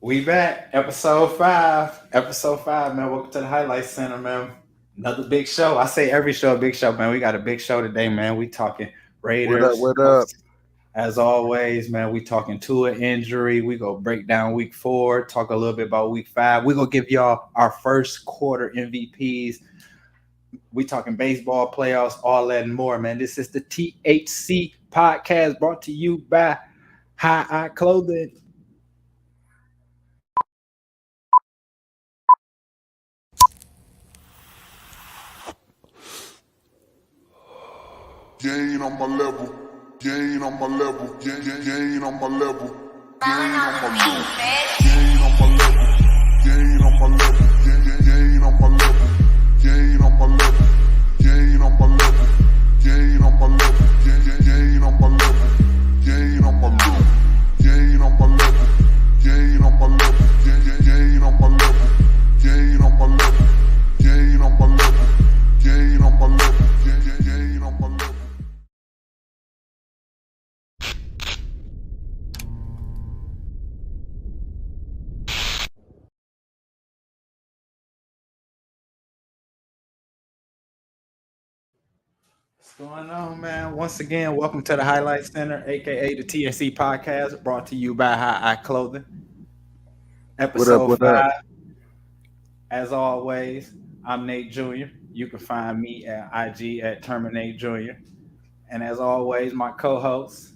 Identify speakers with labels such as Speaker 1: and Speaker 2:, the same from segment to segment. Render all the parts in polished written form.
Speaker 1: We back, episode 5. Episode 5, man. Welcome to the Highlight Center, man. Another big show. I say every show, a big show, man. We got a big show today, man. We talking
Speaker 2: What up?
Speaker 1: Raiders.
Speaker 2: What up?
Speaker 1: As always, man, we talking Tua injury. We go break down week 4, talk a little bit about week 5. We gonna give y'all our first quarter MVPs. We talking baseball playoffs, all that and more, man. This is the THC podcast brought to you by High Eye Clothing.
Speaker 3: You ain't on my level. You ain't on my level. You ain't on my level. You ain't on my level. You ain't on my level. You ain't on my level. You ain't on my level. You ain't on my level. You ain't on my level. You ain't on my level. You ain't on my level. You ain't on my level. You ain't on my level. You ain't on my level. You ain't on my level. You ain't on my level. You ain't on my level. You ain't on my level. You ain't on my level.
Speaker 1: What's going on, man? Once again, welcome to the Highlight Center, aka the TSC podcast, brought to you by High Eye Clothing.
Speaker 2: What up?
Speaker 1: Episode
Speaker 2: What up?
Speaker 1: 5. As always, I'm Nate Jr. You can find me at IG at Terminate Jr. And as always, my co-host,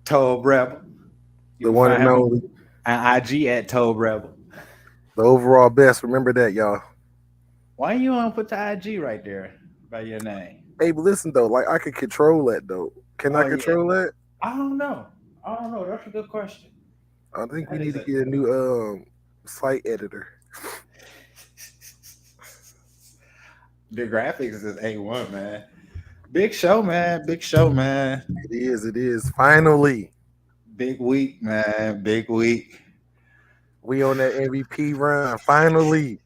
Speaker 1: Tobe Rebel. You
Speaker 2: The
Speaker 1: can
Speaker 2: one
Speaker 1: find
Speaker 2: and
Speaker 1: him
Speaker 2: only,
Speaker 1: at IG at Tobe Rebel.
Speaker 2: the overall best. Remember that, y'all.
Speaker 1: Why you want to put the IG right there by your name?
Speaker 2: Hey, but listen though, like I can control that though. Can I
Speaker 1: Oh yeah,
Speaker 2: control that?
Speaker 1: I don't know. I don't know. That's a good question.
Speaker 2: I think we
Speaker 1: That
Speaker 2: need
Speaker 1: is
Speaker 2: to
Speaker 1: a
Speaker 2: get a new site editor.
Speaker 1: The graphics is A1, man. Big show, man. Big show, man.
Speaker 2: It is. It is. Finally,
Speaker 1: Big week, man. Big week.
Speaker 2: we on that MVP run. Finally.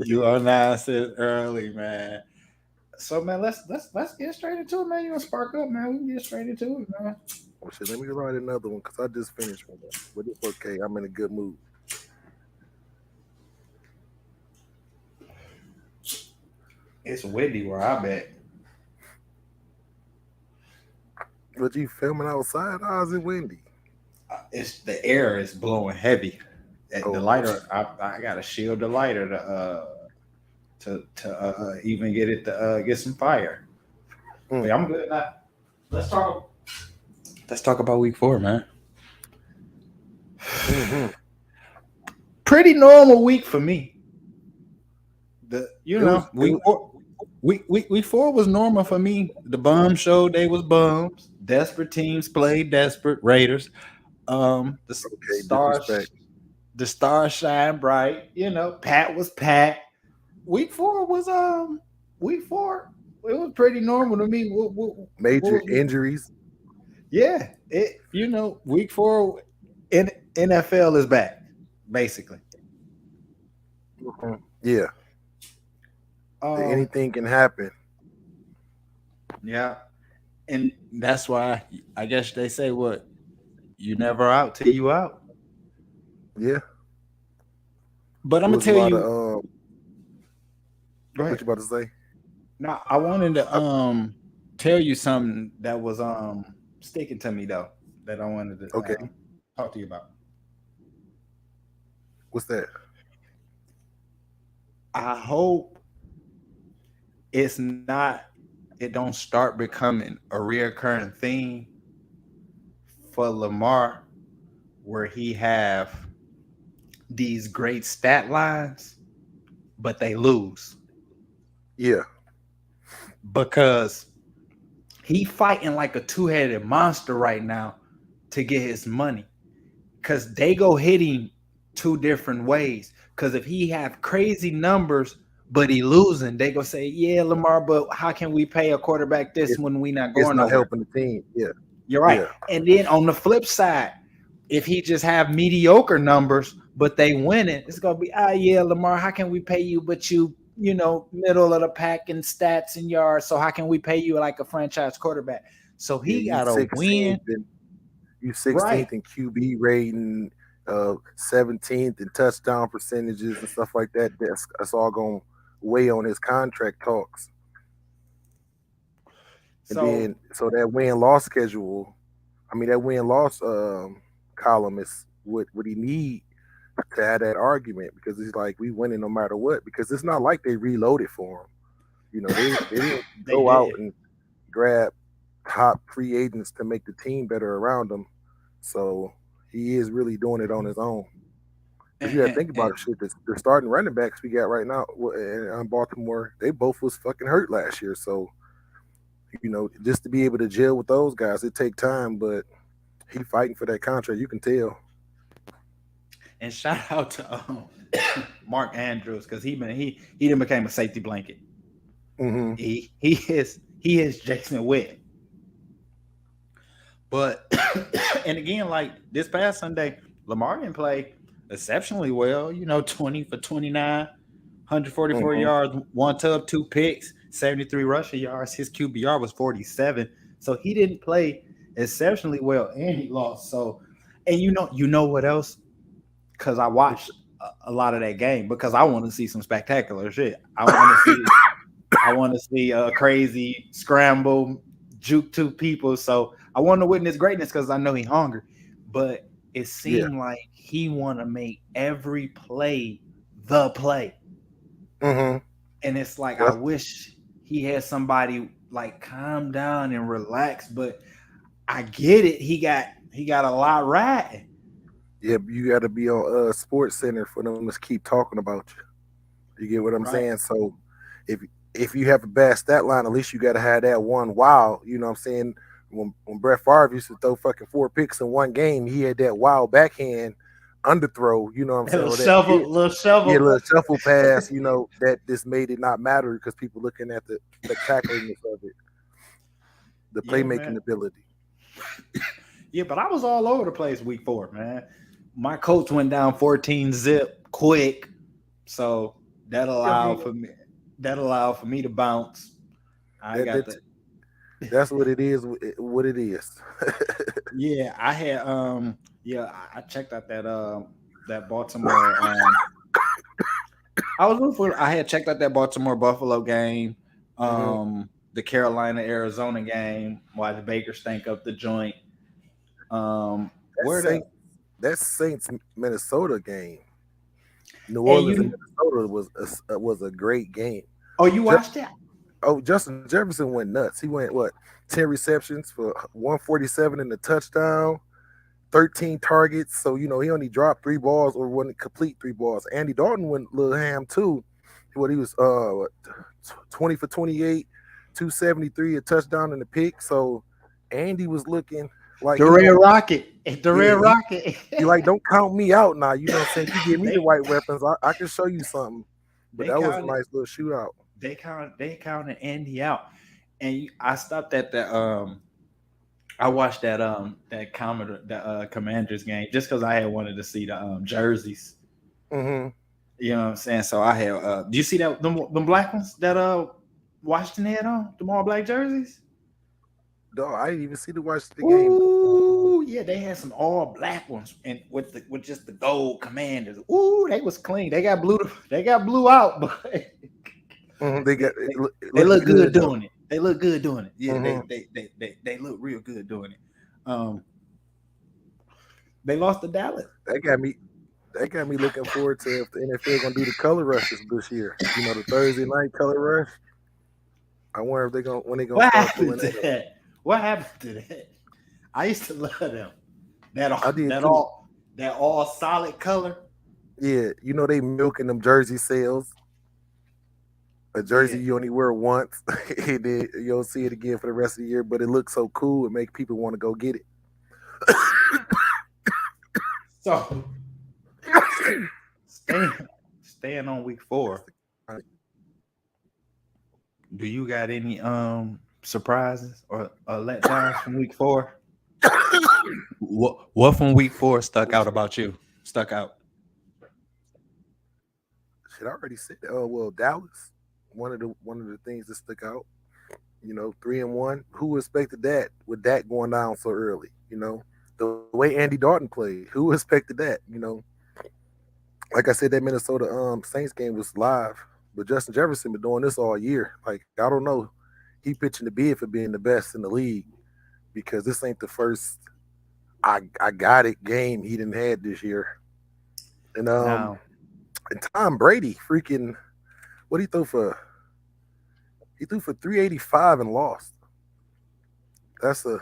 Speaker 1: You announced it early, man. So, man, let's get straight into it, man. You gonna spark up, man. We can get straight into it, man.
Speaker 2: Oh shit, let me write another one because I just finished one. But it's okay. I'm in a good mood.
Speaker 1: It's windy where I'm at.
Speaker 2: But you filming outside? How's it windy?
Speaker 1: It's the air is blowing heavy. The
Speaker 2: Oh
Speaker 1: lighter,
Speaker 2: shit.
Speaker 1: I gotta shield the lighter to even get it to get some fire. But
Speaker 2: Mm.
Speaker 1: yeah, I'm good now. Let's talk. Let's talk about week 4, man.
Speaker 2: Mm-hmm.
Speaker 1: Pretty normal week for me. The
Speaker 2: It was. It was.
Speaker 1: week 4 was normal for me. The bum showed they was bums. Desperate teams played desperate. Raiders. The
Speaker 2: Okay.
Speaker 1: stars
Speaker 2: Disrespect.
Speaker 1: the stars shine bright. Pat was Pat. Week 4 it was pretty normal to me. What
Speaker 2: Major
Speaker 1: was
Speaker 2: injuries.
Speaker 1: yeah, week 4 in NFL is back, basically.
Speaker 2: Mhm. Yeah.
Speaker 1: Um,
Speaker 2: Anything can happen.
Speaker 1: yeah, and that's why I guess they say what you never out till you out.
Speaker 2: Yeah.
Speaker 1: But
Speaker 2: It
Speaker 1: I'm gonna
Speaker 2: was a
Speaker 1: tell
Speaker 2: lot of
Speaker 1: you. Go
Speaker 2: what
Speaker 1: ahead.
Speaker 2: you about to say?
Speaker 1: Now I wanted to
Speaker 2: I,
Speaker 1: tell you something that was sticking to me though that I wanted to
Speaker 2: okay.
Speaker 1: talk to you about.
Speaker 2: What's that?
Speaker 1: I hope it don't start becoming a reoccurring theme for Lamar where he have these great stat lines, but they lose
Speaker 2: Yeah.
Speaker 1: because he fighting like a two-headed monster right now to get his money. Cause they go hit him two different ways. Cause if he have crazy numbers but he losing, they go say, "Yeah, Lamar, but how can we pay a quarterback this
Speaker 2: It,
Speaker 1: when we not
Speaker 2: it's
Speaker 1: going
Speaker 2: not
Speaker 1: nowhere?"
Speaker 2: helping the team. Yeah.
Speaker 1: You're right.
Speaker 2: Yeah.
Speaker 1: And then on the flip side, if he just have mediocre numbers but they win it, it's gonna be, yeah, Lamar, how can we pay you? But middle of the pack in stats and yards. So how can we pay you like a franchise quarterback? So
Speaker 2: Yeah.
Speaker 1: he
Speaker 2: You
Speaker 1: gotta
Speaker 2: sick of seeing
Speaker 1: win.
Speaker 2: You 16th
Speaker 1: Right.
Speaker 2: in QB rating, 17th in touchdown percentages and stuff like that. That's all going to weigh on his contract talks. And
Speaker 1: So
Speaker 2: then, so that win-loss schedule, that win-loss column is what he need to have that argument, because it's like we winning no matter what, because it's not like they reloaded for him. They didn't
Speaker 1: they
Speaker 2: go out
Speaker 1: did.
Speaker 2: and grab top free agents to make the team better around him. So he is really doing it on his own. Because you got to think about it, shit. The starting running backs we got right now in Baltimore, they both was fucking hurt last year. So, just to be able to gel with those guys, it take time, but he fighting for that contract. You can tell.
Speaker 1: And shout out to Mark Andrews, because he then became a safety blanket.
Speaker 2: Mm-hmm.
Speaker 1: He is Jason Witt. But and again, like this past Sunday, Lamar didn't play exceptionally well. 20 for 29, 144 yards, one tub, 2 picks, 73 rushing yards. His QBR was 47. So he didn't play exceptionally well, and he lost. So, and you know what else? Because I watched a lot of that game, because I want to see some spectacular shit. I want to see a crazy scramble, juke 2 people. So I want to witness greatness, because I know he's hungry. But it seemed like he want to make every play the play.
Speaker 2: Mm-hmm.
Speaker 1: And it's like, I wish he had somebody like calm down and relax. But I get it. He got a lot riding.
Speaker 2: Yeah, you got to be on Sports Center for them to keep talking about you. You get what I'm saying? So if you have a bad stat line, at least you got to have that one wow. You know what I'm saying? When Brett Favre used to throw fucking 4 picks in one game, he had that wild backhand underthrow. You know what I'm saying?
Speaker 1: Little shovel.
Speaker 2: Yeah, little shuffle pass. That just made it not matter because people looking at the spectaculariness of it, the playmaking ability.
Speaker 1: Yeah, but I was all over the place week 4, man. My Colts went down 14-0 quick, so that allowed for me to bounce.
Speaker 2: That's what it is. What it is.
Speaker 1: Yeah, I had I checked out that Baltimore. I had checked out that Baltimore Buffalo game, the Carolina Arizona game. Watched Baker stank up the joint.
Speaker 2: That Saints Minnesota game, New Orleans and Minnesota was a great game.
Speaker 1: Oh, you watched that?
Speaker 2: Oh, Justin Jefferson went nuts. He went 10 receptions for 147 in the touchdown, 13 targets. So he only dropped 3 balls or wouldn't complete 3 balls. Andy Dalton went a little ham too. He was 20 for 28, 273, a touchdown and a pick. So Andy was looking like
Speaker 1: the Red Rocket. The Red Rocket.
Speaker 2: You like, don't count me out now. You know what I'm saying? You give me the right weapons, I can show you something. But that was a nice little shootout.
Speaker 1: They counted Andy out, and I stopped at the I watched that Commanders game just because I had wanted to see the jerseys.
Speaker 2: Mm-hmm.
Speaker 1: You know what I'm saying? So I had. Do you see that them black ones that Washington had on, them all black jerseys?
Speaker 2: No, I didn't even see the Washington
Speaker 1: game.
Speaker 2: Ooh,
Speaker 1: yeah, they had some all black ones, and with just the gold Commanders. Ooh, they was clean. They got blue out, but they look good doing it. They look good doing it. Yeah, they look real good doing it. They lost to Dallas.
Speaker 2: That got me looking forward to if the NFL gonna do the color rushes this year. The Thursday night color rush. I wonder if they're gonna
Speaker 1: What happened to that? What happened to that? I used to love them. That all solid color.
Speaker 2: Yeah, they milking them jersey sales. A jersey you only wear once, and then you'll see it again for the rest of the year. But it looks so cool, it makes people want to go get it.
Speaker 1: So, staying on week 4. Do you got any surprises or letdowns from week 4? What from week 4 stuck out about you? Stuck out?
Speaker 2: Shit, I already said. Well, Dallas. One of the things that stuck out. 3-1. Who expected that with that going down so early? the way Andy Dalton played. Who expected that? Like I said, that Minnesota Saints game was live, but Justin Jefferson been doing this all year. Like I don't know, he pitching the bid for being the best in the league because this ain't the first I got it game he didn't had this year. And
Speaker 1: Now,
Speaker 2: and Tom Brady freaking what he threw for? He threw for 385 and lost. That's a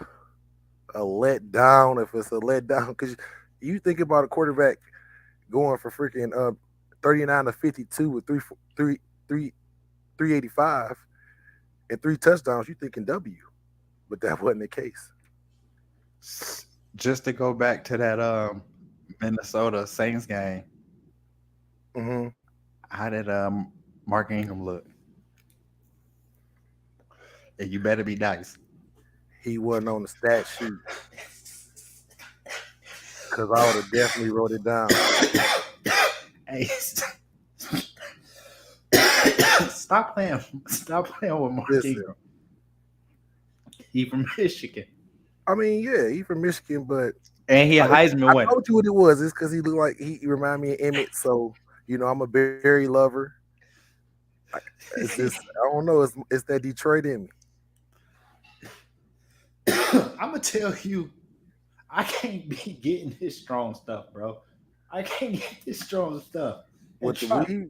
Speaker 2: letdown if it's a letdown because you think about a quarterback going for freaking 39 to 52 with 385 and 3 touchdowns, you thinking W, but that wasn't the case.
Speaker 1: just to go back to that Minnesota Saints game,
Speaker 2: Mm-hmm.
Speaker 1: how did Mark Ingram look? And you better be nice.
Speaker 2: He wasn't on the stat sheet because I would have definitely wrote it down.
Speaker 1: Hey, stop playing with Mark
Speaker 2: Listen.
Speaker 1: Ingram. He from Michigan.
Speaker 2: I mean, yeah, he from Michigan, but
Speaker 1: And he a Heisman
Speaker 2: I
Speaker 1: winner.
Speaker 2: told you what it was. It's because he looked like he reminded me of Emmett. So I'm a berry lover. It's just I don't know. It's that Detroit in me.
Speaker 1: I'm gonna tell you, I can't be getting this strong stuff, bro. I can't get this strong stuff.
Speaker 2: With the weed,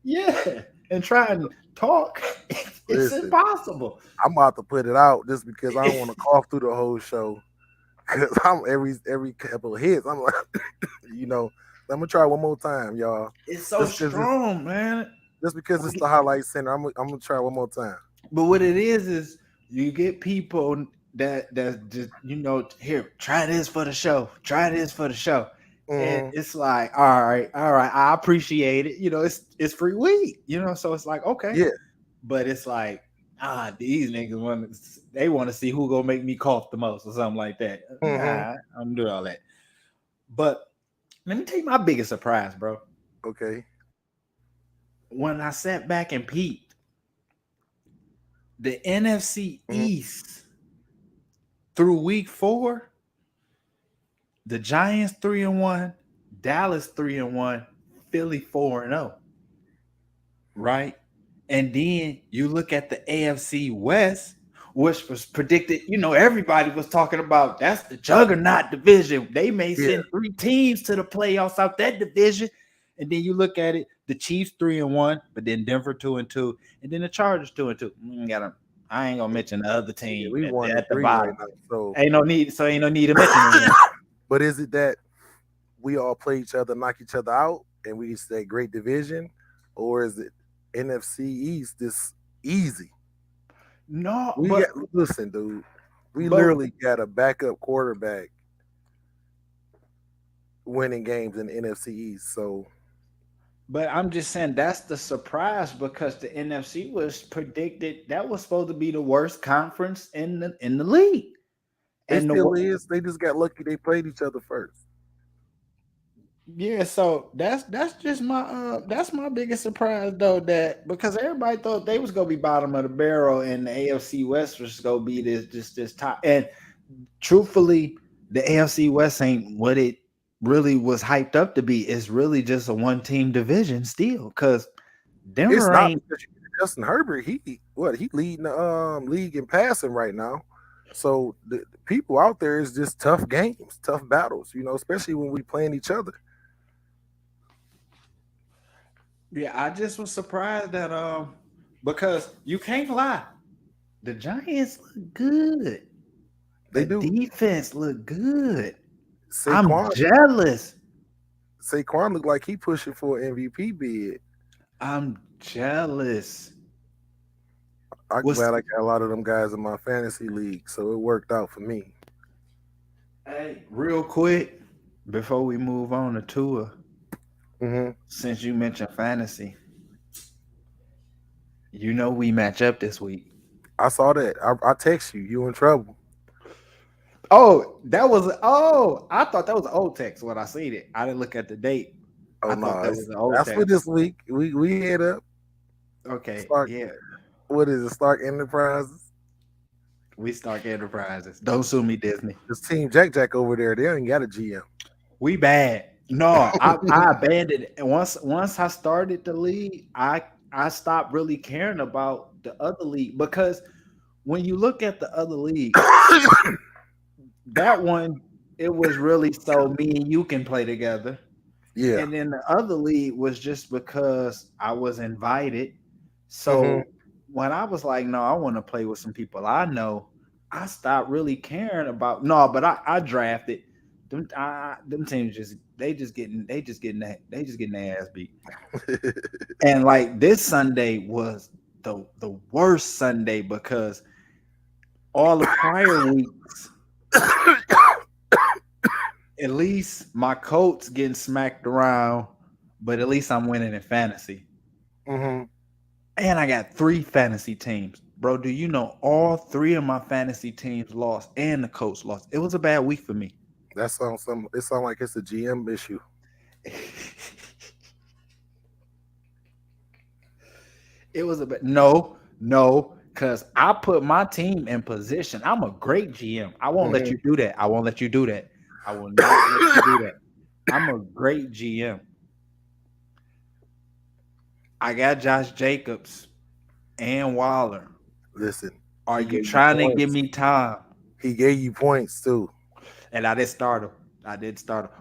Speaker 1: Yeah, and try and talk. It's
Speaker 2: Listen.
Speaker 1: impossible.
Speaker 2: I'm about to put it out just because I don't want to cough through the whole show. Because I'm every couple of hits, I'm like, I'm gonna try one more time, y'all.
Speaker 1: It's so strong, man.
Speaker 2: Just because it's the highlight center, I'm gonna try one more time.
Speaker 1: But what it is you get people that just here, try this for the show. Try this for the show. And it's like, all right, I appreciate it. It's free weed, so it's like, okay.
Speaker 2: Yeah.
Speaker 1: But it's like, these niggas want to see who gonna make me cough the most or something like that. Nah, I'm doing all that. But let me tell you my biggest surprise, bro.
Speaker 2: Okay.
Speaker 1: When I sat back and peeped, the NFC East through week 4, the Giants 3-1, Dallas 3-1, Philly 4-0. Right? And then you look at the AFC West, which was predicted, everybody was talking about that's the juggernaut division. They may send 3 teams to the playoffs out that division. And then you look at it, the Chiefs 3-1, but then Denver 2-2, and then the Chargers 2-2. I ain't gonna mention the other team.
Speaker 2: Yeah, we won
Speaker 1: at the
Speaker 2: 3
Speaker 1: bottom.
Speaker 2: right now, so
Speaker 1: Ain't no need to mention them.
Speaker 2: But is it that we all play each other, knock each other out, and we say great division, or is it NFC East this easy?
Speaker 1: No,
Speaker 2: listen, dude. We literally got a backup quarterback winning games in the NFC East. So,
Speaker 1: but I'm just saying that's the surprise because the NFC was predicted that was supposed to be the worst conference in the league.
Speaker 2: It still is. They just got lucky they played each other first.
Speaker 1: Yeah, so that's just my that's my biggest surprise though, that because everybody thought they was gonna be bottom of the barrel and the AFC West was gonna be this top. And truthfully, the AFC West ain't what it really was hyped up to be. It's really just a 1-team division still, because Denver
Speaker 2: it's not
Speaker 1: ain't
Speaker 2: because Justin Herbert. He leading the league in passing right now. So the people out there is just tough games, tough battles. Especially when we playing each other.
Speaker 1: Yeah, I just was surprised that because you can't lie, the Giants look good.
Speaker 2: They do.
Speaker 1: Defense look good.
Speaker 2: Saquon,
Speaker 1: I'm jealous.
Speaker 2: Saquon looked like he pushing for an MVP bid.
Speaker 1: I'm jealous.
Speaker 2: I'm glad I got a lot of them guys in my fantasy league, so it worked out for me.
Speaker 1: Hey, real quick, before we move on to Tua, since you mentioned fantasy, we match up this week.
Speaker 2: I saw that. I text you. You in trouble.
Speaker 1: Oh, I thought that was an old text when I seen it. I didn't look at the date.
Speaker 2: Oh, no.
Speaker 1: That was an old
Speaker 2: that's
Speaker 1: text.
Speaker 2: for this week. We head up.
Speaker 1: Okay.
Speaker 2: Stark,
Speaker 1: yeah.
Speaker 2: What is it? Stark Enterprises?
Speaker 1: We Stark Enterprises. Don't sue me, Disney.
Speaker 2: This team Jack over there, they ain't got a GM.
Speaker 1: We bad. No, I abandoned it. And once I started the league, I stopped really caring about the other league because when you look at the other league, that one it was really so me and you can play together.
Speaker 2: Yeah.
Speaker 1: And then the other league was just because I was invited. So
Speaker 2: Mhm.
Speaker 1: when I was like, no, I want to play with some people I know, I stopped really caring about but I drafted them teams they just getting their ass beat. And like this Sunday was the worst Sunday because all the prior weeks, at least my Colts getting smacked around, but at least I'm winning in fantasy.
Speaker 2: Mhm.
Speaker 1: And I got 3 fantasy teams. Bro, do you know all 3 of my fantasy teams lost and the Colts lost? It was a bad week for me.
Speaker 2: That sounds it sounds like it's a GM issue.
Speaker 1: It was a bit because I put my team in position. I'm a great GM. I won't let you do that. I won't let you do that. I will not let you do that. I'm a great GM. I got Josh Jacobs and Waller.
Speaker 2: Listen,
Speaker 1: Are
Speaker 2: he
Speaker 1: you
Speaker 2: gave
Speaker 1: trying to
Speaker 2: points.
Speaker 1: give me time?
Speaker 2: He gave you points too.
Speaker 1: And I did start him.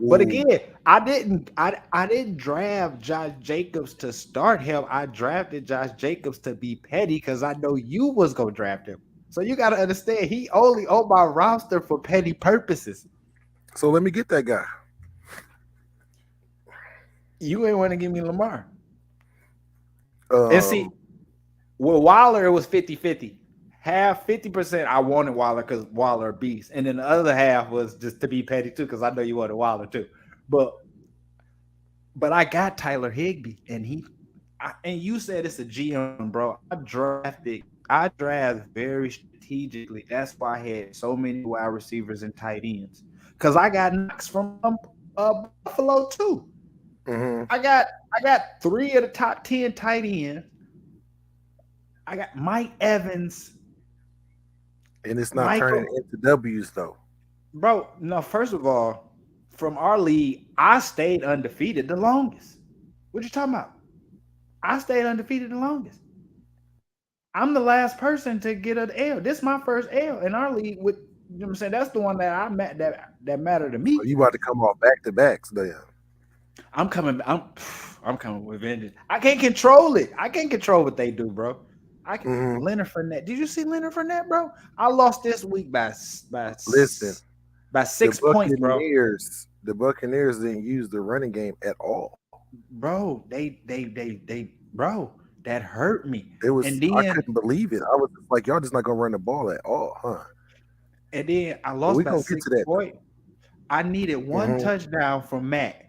Speaker 2: Ooh.
Speaker 1: But again, I didn't draft Josh Jacobs to start him. I drafted Josh Jacobs to be petty because I know you was gonna draft him. So you gotta understand he only on my roster for petty purposes.
Speaker 2: So let me get that guy.
Speaker 1: You ain't want to give me Lamar. And see, with Waller, it was 50-50. Half 50% I wanted Waller because Waller a beast. And then the other half was just to be petty too, because I know you wanted Waller too. But I got Tyler Higbee, and and you said it's a GM, bro. I draft very strategically. That's why I had so many wide receivers and tight ends. Because I got Knox from Buffalo too. I got 3 of the top 10 tight ends. I got Mike Evans.
Speaker 2: And it's not turning into W's though.
Speaker 1: Bro, no, first of all, from our league, I stayed undefeated the longest. What you talking about? I stayed undefeated the longest. I'm the last person to get an L. This is my first L in our league. With you know what I'm saying? That's the one that I met that mattered to me.
Speaker 2: So you about to come off back to backs there.
Speaker 1: I'm coming with vengeance. I can't control it. I can't control what they do, bro. I can Leonard Fournette. Did you see Leonard Fournette, bro? I lost this week by 6 points, bro.
Speaker 2: The Buccaneers didn't use the running game at all.
Speaker 1: Bro, they bro, that hurt me.
Speaker 2: It was
Speaker 1: and then,
Speaker 2: I couldn't believe it. I was like, y'all just not gonna run the ball at all, huh?
Speaker 1: And then I lost by 6 points. I needed one touchdown from Matt.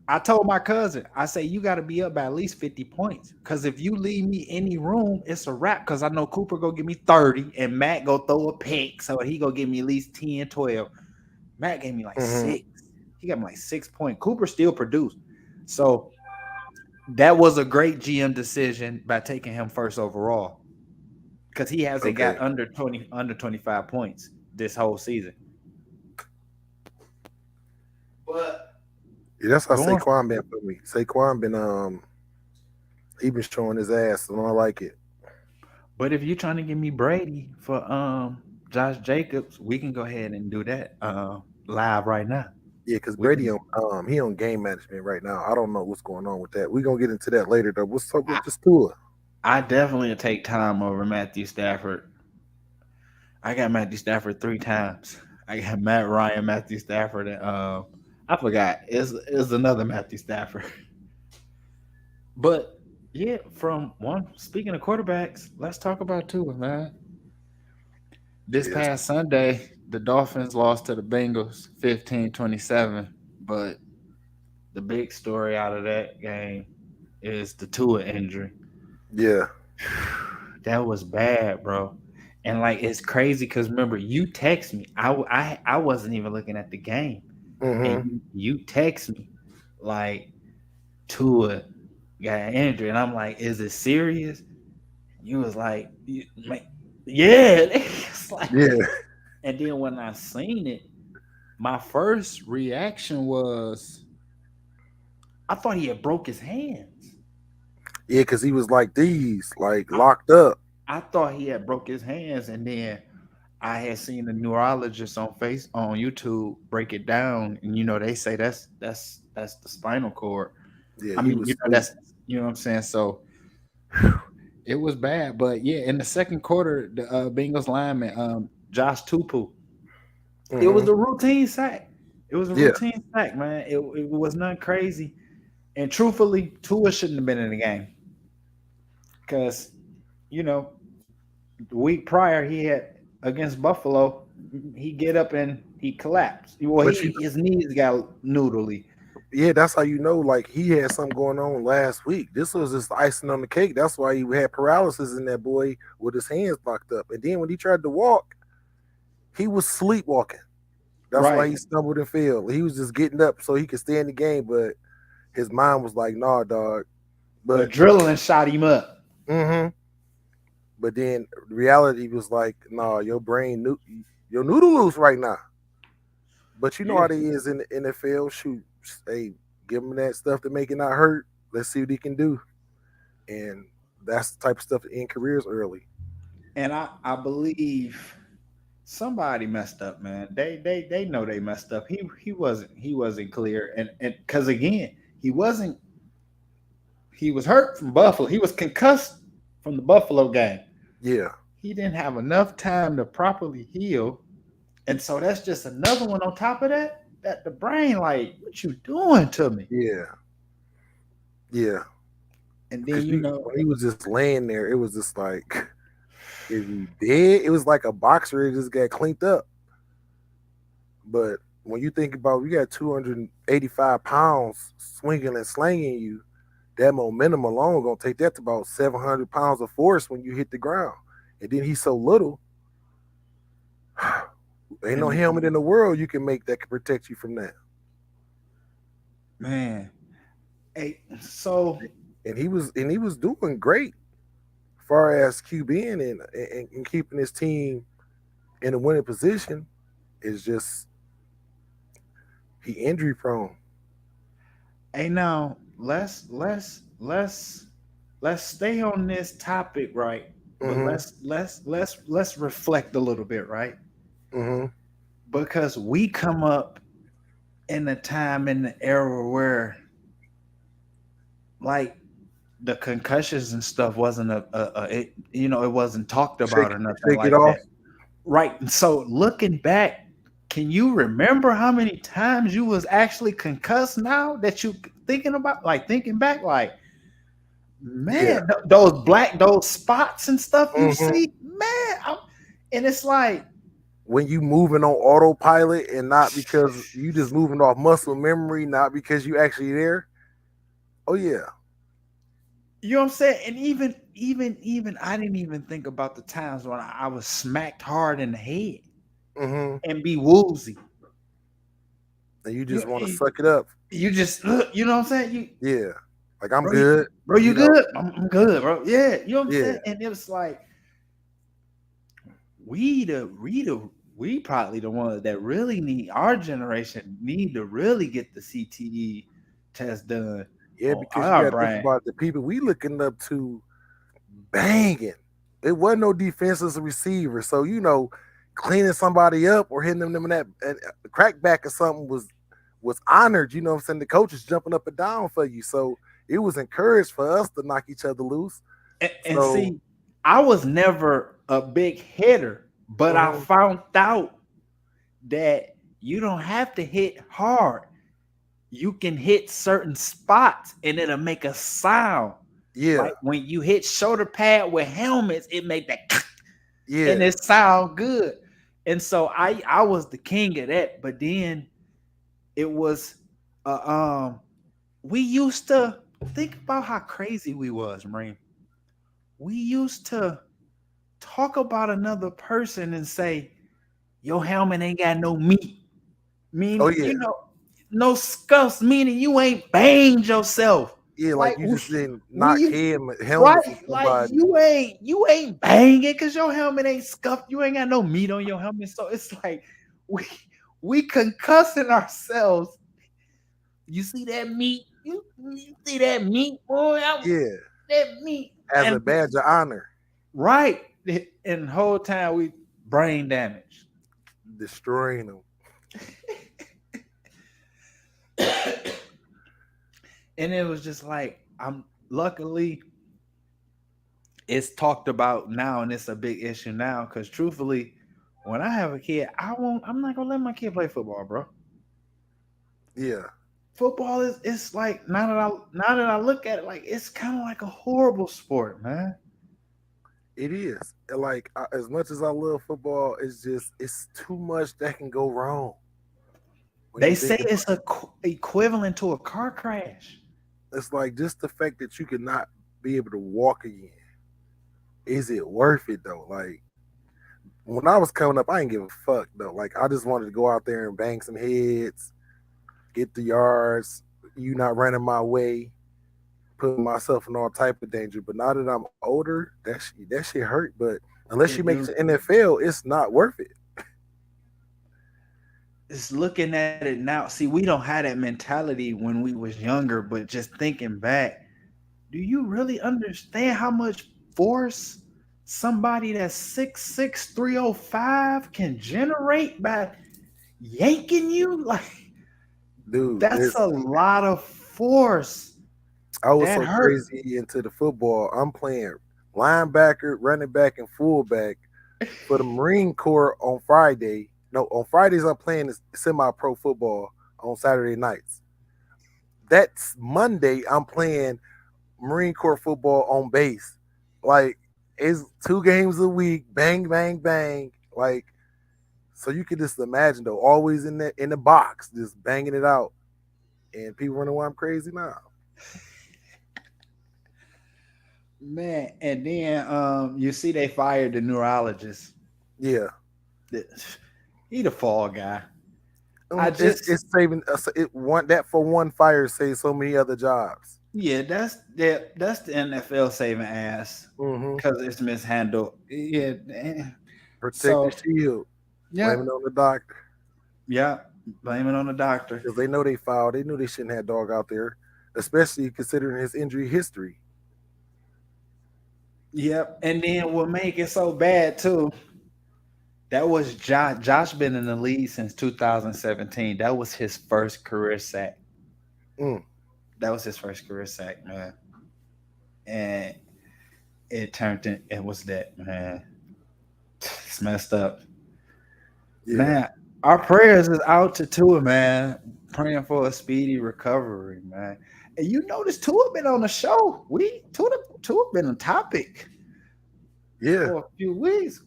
Speaker 1: I told my cousin, I say, you got to be up by at least 50 points. Because if you leave me any room, it's a wrap. Because I know Cooper go give me 30 and Matt go throw a pick. So he go give me at least 10, 12. Matt gave me like 6. He got me like 6 points. Cooper still produced. So that was a great GM decision by taking him first overall. Because he hasn't got under 25 points this whole season. But
Speaker 2: yeah, that's how Saquon been for me. Saquon been he been showing his ass, and I like it.
Speaker 1: But if you're trying to give me Brady for Josh Jacobs, we can go ahead and do that live right now.
Speaker 2: Yeah, because Brady he on game management right now. I don't know what's going on with that. We're gonna get into that later though. What's up with this tour?
Speaker 1: I definitely take time over Matthew Stafford. I got Matthew Stafford 3 times. I got Matt Ryan, Matthew Stafford, and I forgot. It's another Matthew Stafford. But yeah, speaking of quarterbacks, let's talk about Tua, man. This past Sunday, the Dolphins lost to the Bengals 15-27. But the big story out of that game is the Tua injury.
Speaker 2: Yeah.
Speaker 1: That was bad, bro. And like it's crazy because remember, you text me. I wasn't even looking at the game. And you text me like Tua got an injury, and I'm like, is it serious? You was like, yeah. like,
Speaker 2: Yeah.
Speaker 1: and then when I seen it, my first reaction was I thought he had broke his hands.
Speaker 2: Yeah, because he was like these, like
Speaker 1: I,
Speaker 2: locked up.
Speaker 1: I thought he had broke his hands, and then I had seen a neurologist on YouTube break it down, and they say that's the spinal cord.
Speaker 2: Yeah,
Speaker 1: I
Speaker 2: he
Speaker 1: mean,
Speaker 2: was asleep.
Speaker 1: that's what I'm saying. So it was bad, but yeah, in the second quarter, the Bengals lineman, Josh Tupu, it was
Speaker 2: Mhm.
Speaker 1: a routine sack. It was a
Speaker 2: Yeah,
Speaker 1: routine sack, man. It was nothing crazy. And truthfully, Tua shouldn't have been in the game because you know the week prior he had against Buffalo, he get up and he collapsed. Well,
Speaker 2: but
Speaker 1: his knees got noodly.
Speaker 2: yeah, that's how you know. Like he had something going on last week. This was just icing on the cake. That's why he had paralysis in that boy with his hands locked up. And then when he tried to walk, he was sleepwalking. That's why
Speaker 1: Right.
Speaker 2: he stumbled and fell. He was just getting up so he could stay in the game, but his mind was like, "Nah, dog." But
Speaker 1: Adrenaline shot him up.
Speaker 2: mm-hmm. But then reality was like, "Nah, your brain, your noodle loose right now." But you know
Speaker 1: Yeah.
Speaker 2: how they is in the NFL. Shoot, hey, give him that stuff to make it not hurt. Let's see what he can do. And that's the type of stuff that end careers early.
Speaker 1: And I believe somebody messed up, man. They know they messed up. He wasn't clear, and because again he was hurt from Buffalo. He was concussed from the Buffalo game.
Speaker 2: Yeah,
Speaker 1: He didn't have enough time to properly heal, and so that's just another one on top of that. That the brain, like, what you doing to me?
Speaker 2: yeah, yeah.
Speaker 1: And then
Speaker 2: Because when he was just laying there, it was just like, is he dead? It was like a boxer that just got cleaned up. But when you think about, you got 285 pounds swinging and slanging you, that momentum alone gonna take that to about 700 pounds of force when you hit the ground. And then he's so little, ain't no
Speaker 1: and
Speaker 2: helmet in the world you can make that can protect you from that.
Speaker 1: man, hey, so
Speaker 2: And he was doing great as far as QBing and keeping his team in a winning position. Is just he injury prone.
Speaker 1: hey, now let's stay on this topic, right? But
Speaker 2: Mm-hmm.
Speaker 1: let's reflect a little bit, right?
Speaker 2: Mm-hmm.
Speaker 1: Because we come up in a time in the era where like the concussions and stuff wasn't it wasn't talked about or nothing
Speaker 2: Shake it
Speaker 1: like
Speaker 2: off.
Speaker 1: that. Right. And so looking back, can you remember how many times you was actually concussed now that you thinking about, like thinking back, like,
Speaker 2: Yeah.
Speaker 1: man, those spots and stuff you
Speaker 2: Mm-hmm.
Speaker 1: see, man, and it's like,
Speaker 2: When you moving on autopilot and not because you just moving off muscle memory, not because you actually there. Oh yeah.
Speaker 1: you know what I'm saying? And even I didn't even think about the times when I was smacked hard in the head
Speaker 2: Mm-hmm.
Speaker 1: and be woozy.
Speaker 2: And you
Speaker 1: You
Speaker 2: just want to suck it up.
Speaker 1: you just you know what I'm saying?
Speaker 2: Yeah. Like I'm
Speaker 1: Bro,
Speaker 2: good.
Speaker 1: bro, you
Speaker 2: You know.
Speaker 1: good? I'm good, bro. Yeah, you know what I'm
Speaker 2: Yeah.
Speaker 1: saying? And it was like we probably the ones that really need, our generation need to really get the CTE test done
Speaker 2: Yeah,
Speaker 1: on
Speaker 2: because you
Speaker 1: our
Speaker 2: got to think
Speaker 1: brain.
Speaker 2: about the people we looking up to banging. It wasn't no defensive receiver. So, cleaning somebody up or hitting them in that crackback or something was honored. You know what I'm saying? The coach is jumping up and down for you. So it was encouraged for us to knock each other loose.
Speaker 1: And
Speaker 2: So
Speaker 1: see, I was never a big hitter, but I
Speaker 2: mhm,
Speaker 1: found out that you don't have to hit hard. You can hit certain spots and it'll make a sound.
Speaker 2: yeah,
Speaker 1: Like when you hit shoulder pad with helmets, it make that and
Speaker 2: yeah,
Speaker 1: it sound good. And so I was the king of that. But then it was we used to think about how crazy we was, Marine. We used to talk about another person and say, your helmet ain't got no meat.
Speaker 2: oh
Speaker 1: Meaning,
Speaker 2: yeah,
Speaker 1: no scuffs, meaning you ain't banged yourself.
Speaker 2: Yeah, like you just didn't knock helmets
Speaker 1: right,
Speaker 2: with
Speaker 1: like
Speaker 2: somebody.
Speaker 1: you ain't banging because your helmet ain't scuffed. You ain't got no meat on your helmet, so it's like we concussing ourselves. You see that meat? You see that meat, boy?
Speaker 2: Yeah,
Speaker 1: That meat,
Speaker 2: as a
Speaker 1: and
Speaker 2: badge of honor,
Speaker 1: right, and the whole time we brain damage.
Speaker 2: destroying them.
Speaker 1: And it was just like I'm luckily it's talked about now and it's a big issue now because truthfully, when I have a kid, I'm not gonna let my kid play football, bro.
Speaker 2: Yeah,
Speaker 1: Football is it's like now that I look at it, like it's kind of like a horrible sport, man.
Speaker 2: it is. Like as much as I love football, it's too much that can go wrong. When
Speaker 1: They
Speaker 2: you
Speaker 1: say
Speaker 2: think about
Speaker 1: it's equivalent to a car crash.
Speaker 2: it's like just the fact that you could not be able to walk again. Is it worth it though? Like when I was coming up, I didn't give a fuck though. Like I just wanted to go out there and bang some heads, get the yards. You not running my way, putting myself in all type of danger. But now that I'm older, that shit hurt. But unless you make it to NFL, it's not worth it.
Speaker 1: It's looking at it now. See, we don't have that mentality when we was younger, but just thinking back, do you really understand how much force somebody that's 6'6", 305 can generate by yanking you? Like
Speaker 2: Dude,
Speaker 1: that's a lot of force.
Speaker 2: I was
Speaker 1: That
Speaker 2: so
Speaker 1: hurt.
Speaker 2: crazy into the football. I'm playing linebacker, running back, and fullback for the Marine Corps on Friday. No, on Fridays I'm playing semi-pro football on Saturday nights. That's Monday I'm playing Marine Corps football on base. Like it's 2 games a week, bang, bang, bang. Like so you could just imagine though, always in the box, just banging it out. And people wonder why I'm crazy now.
Speaker 1: Man, and then you see they fired the neurologist.
Speaker 2: Yeah.
Speaker 1: He the fall guy. I just
Speaker 2: It's saving that for one fire saves so many other jobs.
Speaker 1: yeah, that's the NFL saving ass
Speaker 2: Mm-hmm.
Speaker 1: because it's mishandled. Yeah,
Speaker 2: Protect the
Speaker 1: so
Speaker 2: shield.
Speaker 1: yeah,
Speaker 2: Blame it on the doctor
Speaker 1: yeah, blame it on the doctor.
Speaker 2: because they know they fouled. They knew they shouldn't have dog out there, especially considering his injury history.
Speaker 1: Yep, and then what make it so bad too? That was Josh. Josh been in the league since 2017. That was his first career sack.
Speaker 2: Mm.
Speaker 1: That was his first career sack, man. And it turned in. It was that, man. It's messed up.
Speaker 2: Yeah.
Speaker 1: Man, our prayers is out to Tua, man. Praying for a speedy recovery, man. And you notice Tua been on the show. Tua been a topic for a few weeks.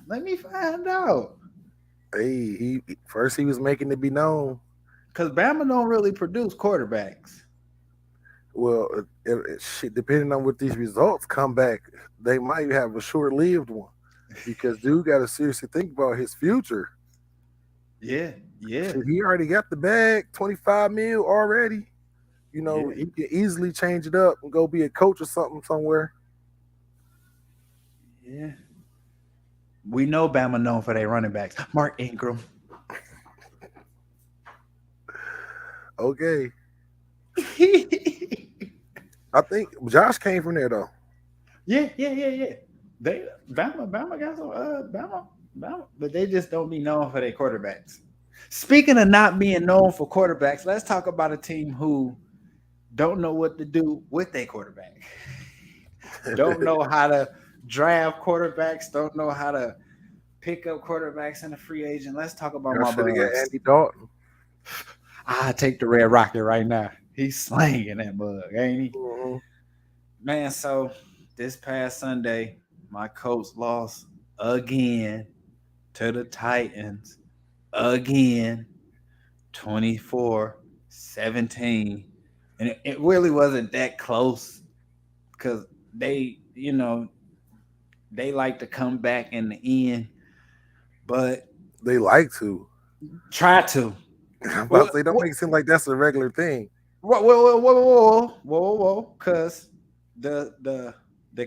Speaker 1: Let me find out.
Speaker 2: Hey, he first he was making it be known.
Speaker 1: Because Bama don't really produce quarterbacks.
Speaker 2: Well, shit, depending on what these results come back, they might have a short-lived one because dude got to seriously think about his future.
Speaker 1: Yeah.
Speaker 2: Shit, he already got the bag, 25 mil already. You know, he can easily change it up and go be a coach or something somewhere.
Speaker 1: Yeah. We know Bama known for their running backs. Mark Ingram.
Speaker 2: Okay. I think Josh came from there though.
Speaker 1: Yeah. They Bama got some Bama, but they just don't be known for their quarterbacks. Speaking of not being known for quarterbacks, let's talk about a team who don't know what to do with their quarterback. Don't know how to draft quarterbacks, don't know how to pick up quarterbacks in a free agent. Let's talk about my
Speaker 2: should have got
Speaker 1: Bucks.
Speaker 2: Andy Dalton.
Speaker 1: I take the Red Rocket right now. He's slanging that bug, ain't he?
Speaker 2: Mm-hmm.
Speaker 1: Man, so this past Sunday, my Colts lost again to the Titans. Again, 24-17. And it really wasn't that close because they like to come back in the end, but
Speaker 2: They like to.
Speaker 1: try to.
Speaker 2: But they don't make it seem like that's a regular thing.
Speaker 1: Whoa, because the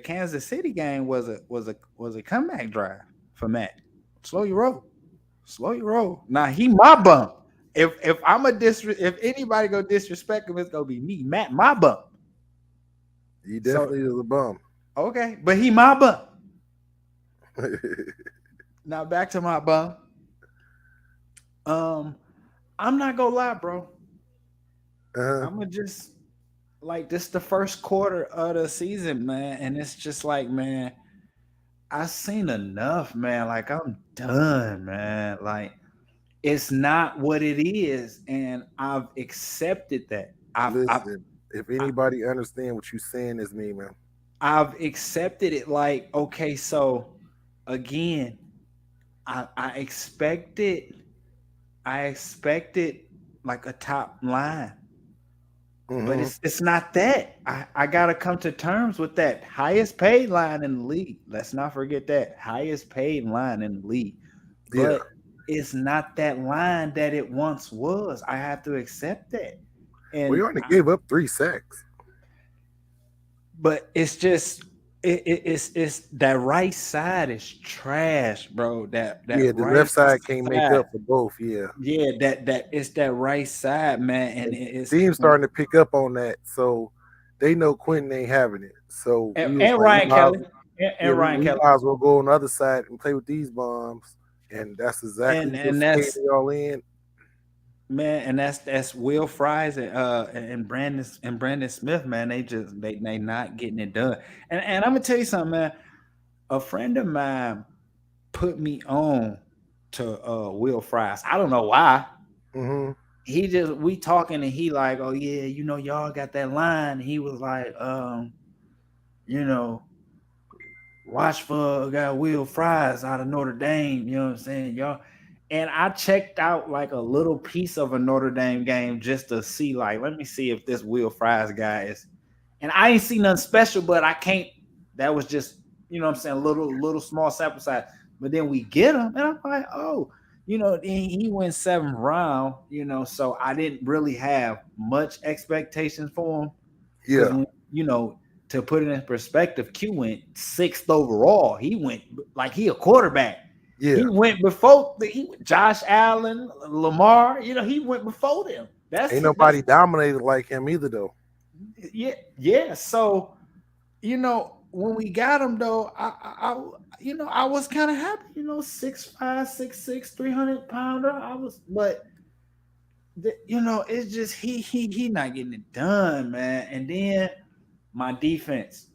Speaker 1: Kansas City game was a comeback drive for Matt. Slow your roll. Slow your roll. Now he my bum. If I'm if anybody go disrespect him, it's gonna be me, Matt, my bum.
Speaker 2: He
Speaker 1: So
Speaker 2: definitely is a bum.
Speaker 1: okay, but he my bum. Now back to my bum. I'm not gonna lie, bro. I'm gonna just like this the first quarter of the season, man, and it's just like, man, I seen enough, man. Like I'm done, man. Like it's not what it is, and I've accepted that.
Speaker 2: Listen, if anybody understand what you saying is me, man.
Speaker 1: I've accepted it. Like okay, so again, I expected like a top line. But it's not that. I gotta come to terms with that highest paid line in the league. Let's not forget that highest paid line in the league. But it's not that line that it once was. I have to accept that. And
Speaker 2: we only gave up 3 sacks.
Speaker 1: But it's just it's that right side is trash, bro. That
Speaker 2: the
Speaker 1: right
Speaker 2: left side can't make up for both. Yeah,
Speaker 1: that it's that right side, man, and it's
Speaker 2: team's starting to pick up on that, so they know Quentin ain't having it. So
Speaker 1: and Ryan Kelly and Ryan Kelly
Speaker 2: might as well go on the other side and play with these bombs, and that's exactly
Speaker 1: and that's
Speaker 2: y'all in.
Speaker 1: Man, and that's Will Fries and Brandon Smith, man. They not getting it done. And I'm gonna tell you something, man. A friend of mine put me on to Will Fries. I don't know why. We talking and he like, oh yeah, y'all got that line. He was like, watch for a guy Will Fries out of Notre Dame. You know what I'm saying, y'all. And I checked out like a little piece of a Notre Dame game just to see, like, let me see if this Will Fries guy is. And I ain't seen nothing special, but I can't. That was just, you know what I'm saying, little small sample size. But then we get him, and I'm like, oh, he went 7th round, so I didn't really have much expectations for him.
Speaker 2: Yeah.
Speaker 1: To put it in perspective, Q went 6th overall. He went like he a quarterback.
Speaker 2: Yeah.
Speaker 1: He went before Josh Allen, Lamar. He went before them.
Speaker 2: Ain't nobody dominated like him either, though.
Speaker 1: Yeah. So, when we got him though, I was kind of happy. 6'5", 6'6", 300-pounder. But it's just he not getting it done, man. And then my defense.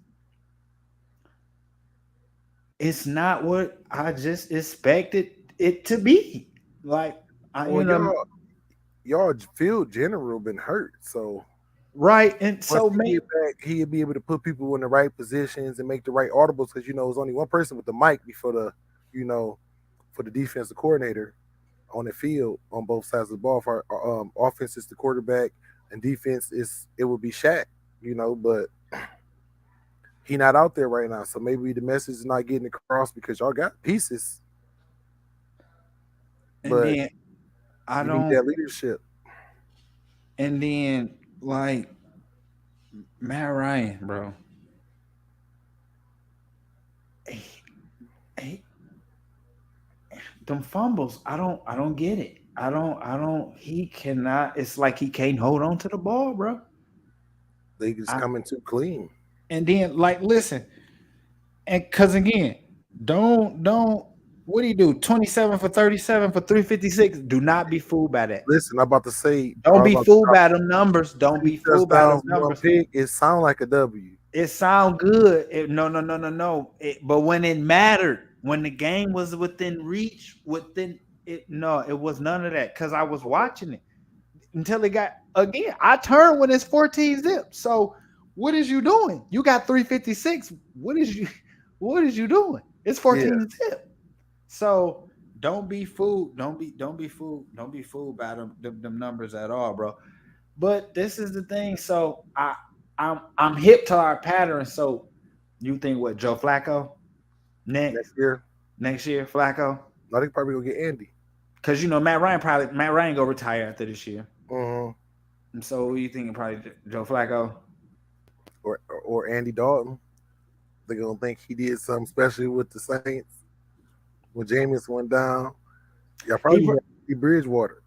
Speaker 1: It's not what I just expected it to be. Like,
Speaker 2: y'all field general been hurt, so
Speaker 1: right, and so
Speaker 2: maybe he'll be able to put people in the right positions and make the right audibles because there's only one person with the mic before the for the defensive coordinator on the field on both sides of the ball. For offense is the quarterback and defense it will be Shaq, but he not out there right now, so maybe the message is not getting across because y'all got pieces. But
Speaker 1: then I don't
Speaker 2: need that leadership.
Speaker 1: And then like Matt Ryan, bro. Them fumbles, I don't get it. I don't. He cannot. It's like he can't hold on to the ball, bro.
Speaker 2: They just coming too clean.
Speaker 1: And then, like, listen, and because again, don't. What do you do? 27 for 37 for 356. Do not be fooled by that.
Speaker 2: Listen, I'm about to say,
Speaker 1: don't be fooled by them numbers. Don't be fooled by those numbers.
Speaker 2: It sound like a W.
Speaker 1: It sound good. No. But when it mattered, when the game was within reach, it was none of that because I was watching it until it got again. I turned when it's 14 zip. So what is you doing? You got 356. What is you doing? It's 14 zip. So don't be fooled. Don't be fooled. Don't be fooled by them numbers at all, bro. But this is the thing. So I'm hip to our pattern. So you think what, Joe Flacco next year, Flacco?
Speaker 2: I think probably gonna get Andy
Speaker 1: because Matt Ryan gonna retire after this year. So who you thinking? Probably Joe Flacco.
Speaker 2: or Andy Dalton. They're gonna think he did something special with the Saints when Jameis went down. Yeah,
Speaker 1: He.
Speaker 2: probably had Bridgewater.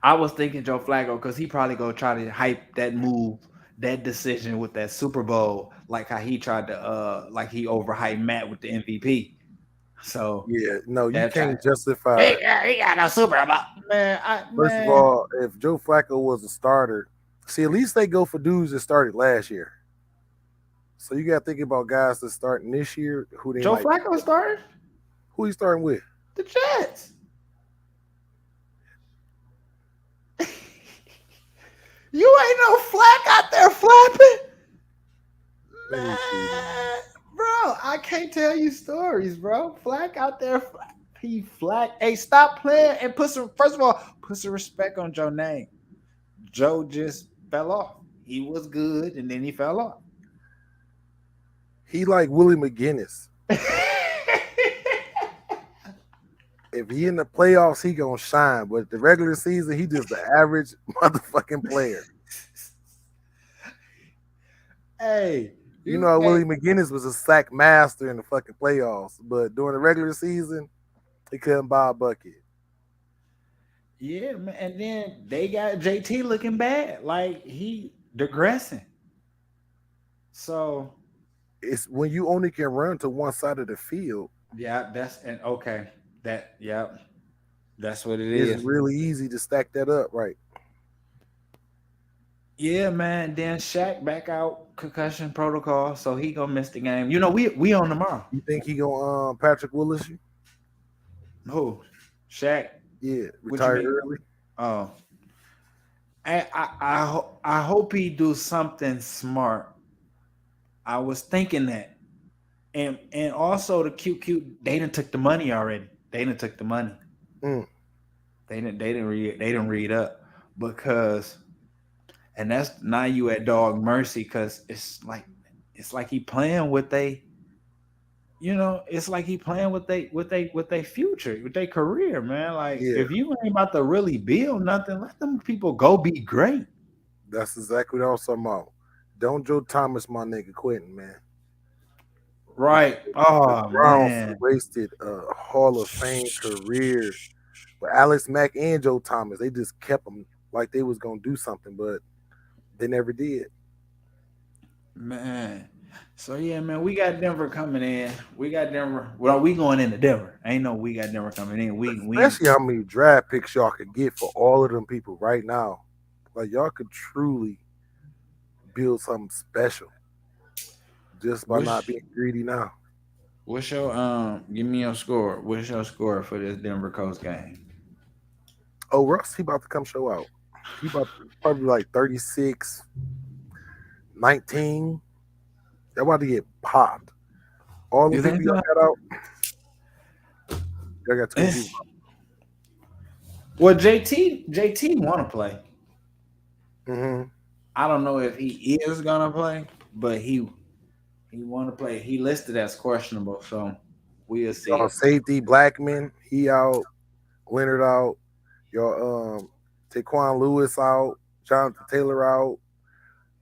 Speaker 1: I was thinking Joe Flacco because he probably go try to hype that move, that decision with that Super Bowl, like how he tried to, like he overhyped Matt with the MVP. So
Speaker 2: Yeah, no, you
Speaker 1: that try.
Speaker 2: can't justify.
Speaker 1: He got a Super Bowl, man.
Speaker 2: First of
Speaker 1: Man,
Speaker 2: all, if Joe Flacco was a starter, see, at least they go for dudes that started last year. So you got to think about guys that starting this year who they
Speaker 1: Joe
Speaker 2: might.
Speaker 1: Flacco started
Speaker 2: Who he starting with?
Speaker 1: the Jets. You ain't no Flack out there flapping,
Speaker 2: Let me see.
Speaker 1: man, bro. I can't tell you stories, bro. Flack out there, he Flack. Hey, stop playing and put some. First of all, put some respect on Joe's name. Joe just fell off. He was good and then he fell off.
Speaker 2: He like Willie McGinnis. If he in the playoffs, he gonna shine. But the regular season, he just the average motherfucking player.
Speaker 1: Hey,
Speaker 2: You know, Willie McGinnis was a sack master in the fucking playoffs, but during the regular season, he couldn't buy a bucket.
Speaker 1: Yeah, man. And then they got JT looking bad, like he digressing. So
Speaker 2: It's when you only can run to one side of the field.
Speaker 1: yeah, that's what it
Speaker 2: It's
Speaker 1: is.
Speaker 2: really easy to stack that up, right?
Speaker 1: Yeah, man. Then Shaq back out concussion protocol, so he gonna miss the game. You know, we on tomorrow.
Speaker 2: You think he gonna Patrick Willis you?
Speaker 1: Who? Shaq.
Speaker 2: Yeah,
Speaker 1: What you
Speaker 2: retired
Speaker 1: mean?
Speaker 2: early.
Speaker 1: Oh, I hope he do something smart. I was thinking that, and also the cute they done took the money already. They done took the money.
Speaker 2: Mm.
Speaker 1: They didn't read up because, and that's now you at dog mercy because it's like he playing with they. You know, it's like he playing with they future, with their career, man. Like
Speaker 2: Yeah,
Speaker 1: if you ain't about to really build nothing, let them people go be great.
Speaker 2: that's exactly what I was talking about. Don't Joe Thomas, my nigga, quitting, man.
Speaker 1: Right.
Speaker 2: The
Speaker 1: Oh
Speaker 2: Browns
Speaker 1: man.
Speaker 2: wasted a Hall of Fame career. But Alex Mack and Joe Thomas, they just kept them like they was gonna do something, but they never did.
Speaker 1: Man. So yeah, man, we got Denver coming in. We got Denver. Well, we going into Denver. Ain't no we got Denver coming in. We
Speaker 2: Especially how many draft picks y'all could get for all of them people right now. Like y'all could truly build something special just by not being greedy now.
Speaker 1: what's your give me your score. What's your score for this Denver Coast game?
Speaker 2: Oh, Russ, he about to come show out. He about to, probably like 36, 19. They're about to get popped. All the
Speaker 1: You
Speaker 2: people
Speaker 1: think
Speaker 2: y'all
Speaker 1: so?
Speaker 2: got out, y'all got 2 people.
Speaker 1: Well, JT want to play.
Speaker 2: Mm-hmm.
Speaker 1: I don't know if he is gonna play, but he want to play. He listed as questionable, so we'll see.
Speaker 2: Y'all safety Blackman, he out. Leonard out. Y'all Taquan Lewis out. Jonathan Taylor out.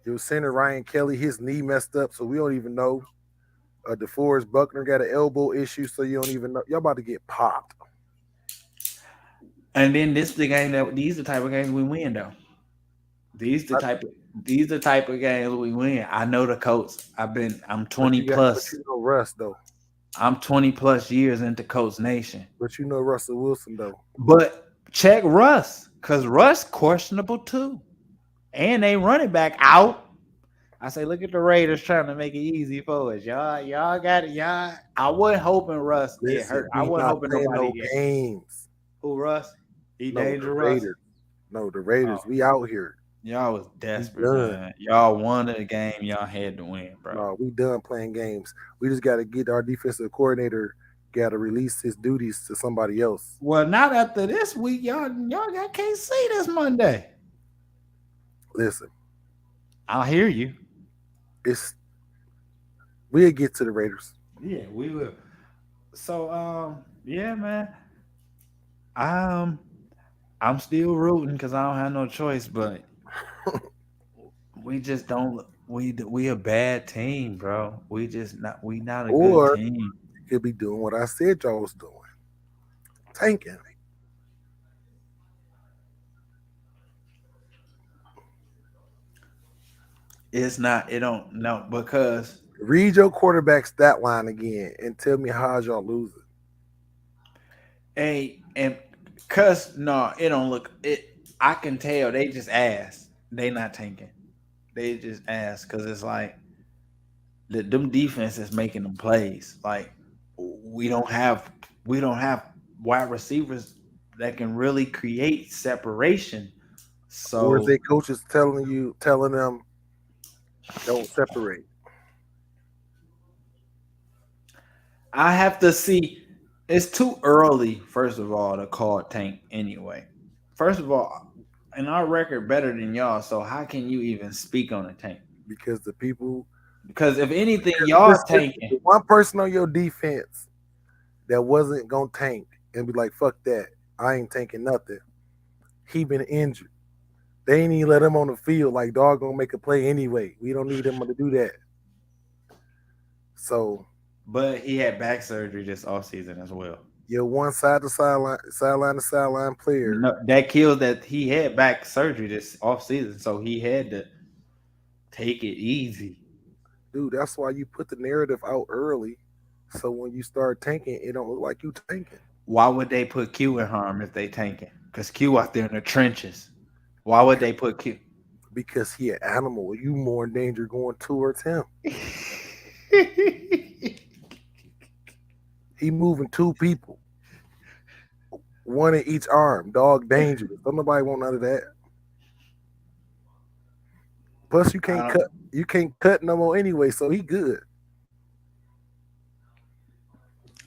Speaker 2: Your center Ryan Kelly, his knee messed up, so we don't even know. DeForest Buckner got an elbow issue, so you don't even know. Y'all about to get popped.
Speaker 1: And then this the game that these the type of games we win though. These the type of games we win. I know the Colts. I'm 20 plus.
Speaker 2: But you know Russ though.
Speaker 1: I'm 20 plus years into Colts Nation.
Speaker 2: But you know Russell Wilson though.
Speaker 1: But check Russ, cause Russ questionable too, and they running back out. I say, look at the Raiders trying to make it easy for us. Y'all got it. Y'all, I wasn't hoping Russ get hurt. I wasn't hoping nobody get
Speaker 2: games.
Speaker 1: Who Russ? He
Speaker 2: no,
Speaker 1: dangerous.
Speaker 2: The Raiders. No, the Raiders. We out here.
Speaker 1: Y'all was desperate, man. Y'all won the game. Y'all had to win, bro.
Speaker 2: No, we done playing games. We just got to get our defensive coordinator got to release his duties to somebody else.
Speaker 1: Well, not after this week. Y'all got KC this Monday.
Speaker 2: Listen,
Speaker 1: I'll hear you.
Speaker 2: We'll get to the Raiders.
Speaker 1: Yeah, we will. So, yeah, man. I'm still rooting because I don't have no choice, but We just don't. We a bad team, bro. We not a good
Speaker 2: Or
Speaker 1: team.
Speaker 2: you could be doing what I said y'all was doing, tanking.
Speaker 1: It's not. It don't. No, because
Speaker 2: Read your quarterback stat line again and tell me how y'all losing.
Speaker 1: and cause no, it don't look. It. I can tell they just ass. They not tanking. They just ass because it's like them defense is making them plays. Like we don't have we don't have wide receivers that can really create separation.
Speaker 2: Or is
Speaker 1: So
Speaker 2: they coaches telling them don't separate?
Speaker 1: I have to see. It's too early, first of all, to call tank anyway. First of all, and our record better than y'all, so how can you even speak on a tank?
Speaker 2: Because the people,
Speaker 1: Because if anything,
Speaker 2: because
Speaker 1: y'all
Speaker 2: listen,
Speaker 1: tanking.
Speaker 2: the one person on your defense that wasn't gonna tank and be like, fuck that, I ain't tanking nothing. He been injured. They ain't even let him on the field. Like dog gonna make a play anyway. We don't need him to do that. So
Speaker 1: But he had back surgery this offseason as well.
Speaker 2: your one sideline to sideline player,
Speaker 1: No, that kills that he had back surgery this offseason, so he had to take it easy.
Speaker 2: dude. That's why you put the narrative out early. So when you start tanking, it don't look like you tanking.
Speaker 1: Why would they put Q in harm if they tanking? Because Q out there in the trenches. Why would they put Q?
Speaker 2: Because he an animal. You more in danger going towards him. He moving two people, one in each arm. Dog dangerous. Don't nobody want none of that. Plus you can't cut. You can't cut no more anyway. So he good.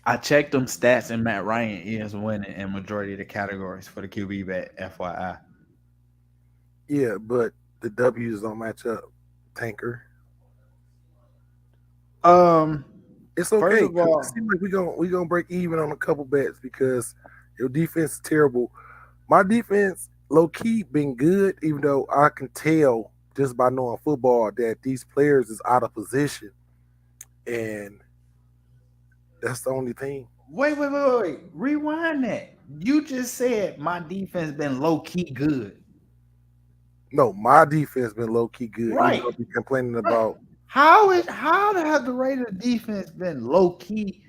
Speaker 1: I checked them stats, and Matt Ryan is winning in majority of the categories for the QB bet. FYI.
Speaker 2: Yeah, but the W's don't match up. Tanker. It's okay.
Speaker 1: First of all,
Speaker 2: It seems like we gonna break even on a couple bets because your defense is terrible. My defense, low key, been good, even though I can tell just by knowing football that these players is out of position, and that's the only thing.
Speaker 1: wait. Rewind that. You just said my defense been low key good.
Speaker 2: No, my defense been low key good.
Speaker 1: Right.
Speaker 2: Even though we complaining about
Speaker 1: How has the Raiders defense been low key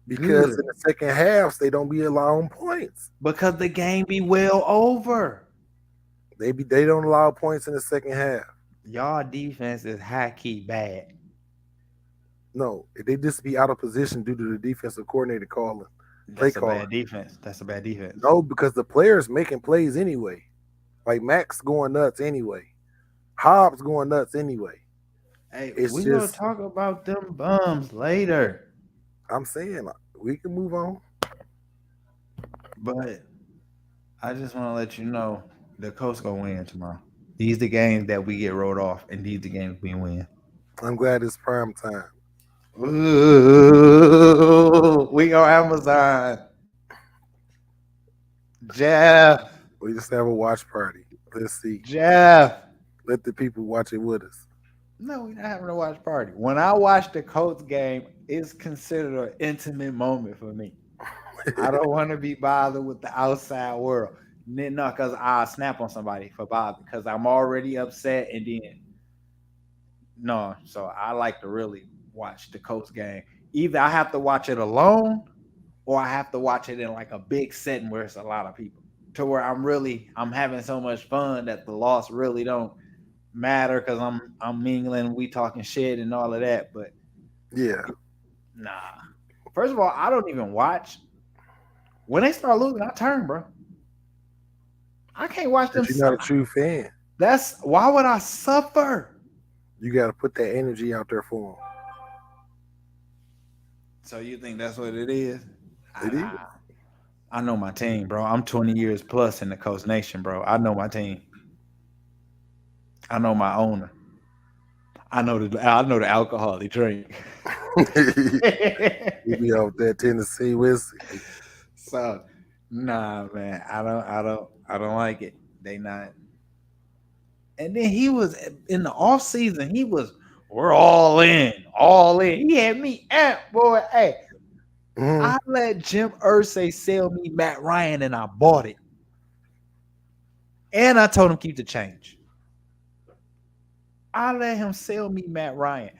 Speaker 2: because
Speaker 1: good?
Speaker 2: in the second halves they don't be allowing points.
Speaker 1: Because the game be well over.
Speaker 2: They don't allow points in the second half.
Speaker 1: Y'all defense is high key bad.
Speaker 2: No, they just be out of position due to the defensive coordinator calling.
Speaker 1: That's a bad defense. That's a bad defense.
Speaker 2: No, because the players making plays anyway. Like Max going nuts anyway. Hobbs going nuts anyway.
Speaker 1: Hey,
Speaker 2: It's
Speaker 1: we
Speaker 2: just
Speaker 1: gonna talk about them bums later.
Speaker 2: I'm saying we can move on.
Speaker 1: But I just want to let you know the Coast gonna win tomorrow. These the games that we get rolled off, and these the games we win.
Speaker 2: I'm glad it's prime time.
Speaker 1: Ooh, we on Amazon. Jeff.
Speaker 2: We just have a watch party. Let's see.
Speaker 1: Jeff.
Speaker 2: Let the people watch it with us.
Speaker 1: No, we're not having a watch party. When I watch the Colts game, it's considered an intimate moment for me. I don't want to be bothered with the outside world. No, because I'll snap on somebody for bother because I'm already upset and then no. So I like to really watch the Colts game. Either I have to watch it alone or I have to watch it in like a big setting where it's a lot of people. To where I'm having so much fun that the loss really don't matter because I'm mingling, we talking shit and all of that. But
Speaker 2: yeah.
Speaker 1: Nah. First of all, I don't even watch. When they start losing, I turn, bro. I can't watch them.
Speaker 2: But you're not a true fan.
Speaker 1: That's why would I suffer?
Speaker 2: You got to put that energy out there for them.
Speaker 1: So you think that's what it is?
Speaker 2: It is.
Speaker 1: I know my team, bro. I'm 20 years plus in the Coast Nation, bro. I know my team. I know my owner. I know the alcohol they drink.
Speaker 2: You be out there Tennessee whiskey.
Speaker 1: So, nah, man. I don't like it. They not. And then he was in the off season. We're all in, all in. He had me amped, boy. Hey, I let Jim Irsay sell me Matt Ryan, and I bought it. And I told him keep the change. I let him sell me Matt Ryan.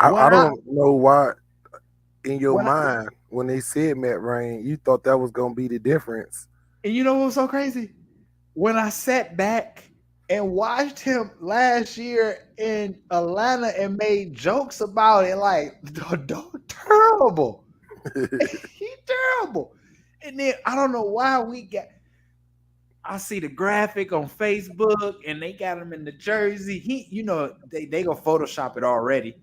Speaker 2: I don't know why in your mind when they said Matt Ryan, you thought that was gonna be the difference.
Speaker 1: And you know what was so crazy? When I sat back and watched him last year in Atlanta and made jokes about it, like the dog terrible. He terrible. And then I don't know why I see the graphic on Facebook and they got him in the jersey. They go Photoshop it already.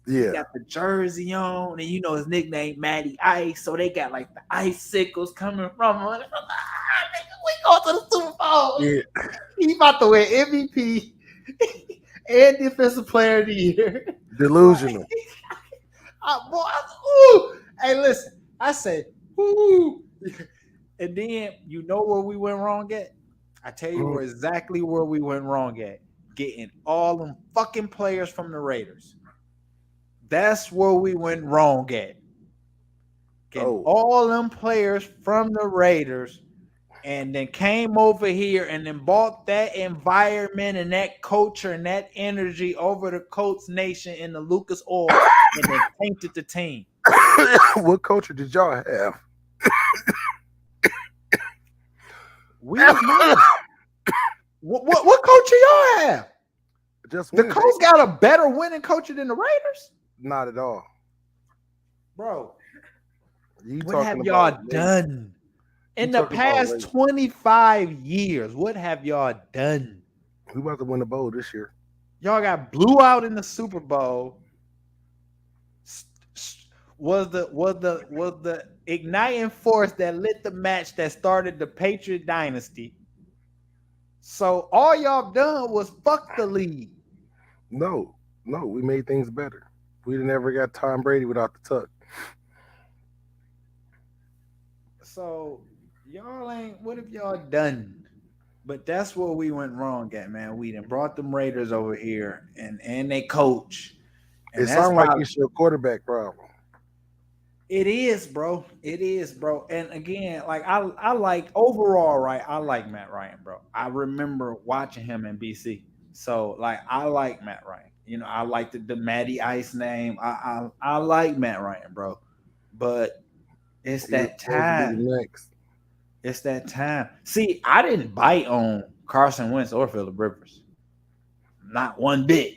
Speaker 2: Yeah.
Speaker 1: He got the jersey on, and his nickname Matty Ice. So they got like the icicles coming from him. We go to the Super Bowl.
Speaker 2: Yeah.
Speaker 1: He about to win MVP and Defensive Player of the Year.
Speaker 2: Delusional.
Speaker 1: Hey, listen. I said, ooh. And then you know where we went wrong at? I tell you exactly where we went wrong at. Getting all them fucking players from the Raiders. That's where we went wrong at. Getting all them players from the Raiders, and then came over here and then bought that environment and that culture and that energy over to Colts Nation in the Lucas Oil and then tainted the team.
Speaker 2: What culture did y'all have?
Speaker 1: We was what culture y'all have?
Speaker 2: Just
Speaker 1: the Colts got a better winning culture than the Raiders?
Speaker 2: Not at all.
Speaker 1: Bro, what have y'all done? In the past 25 years, what have y'all done?
Speaker 2: We about to win the bowl this year.
Speaker 1: Y'all got blew out in the Super Bowl. Was the igniting force that lit the match that started the Patriot dynasty. So all y'all done was fuck the league.
Speaker 2: No, we made things better. We never got Tom Brady without the tuck.
Speaker 1: So y'all ain't, what have y'all done? But that's where we went wrong at, man. We done brought them Raiders over here and they coach. And
Speaker 2: it sounds like it's your quarterback problem.
Speaker 1: It is, bro. It is, bro. And again, like I like overall, right? I like Matt Ryan, bro. I remember watching him in BC. So like I like Matt Ryan. I like the Matty Ice name. I like Matt Ryan, bro. But it's that time. It's that time. See, I didn't bite on Carson Wentz or Phillip Rivers. Not one bit.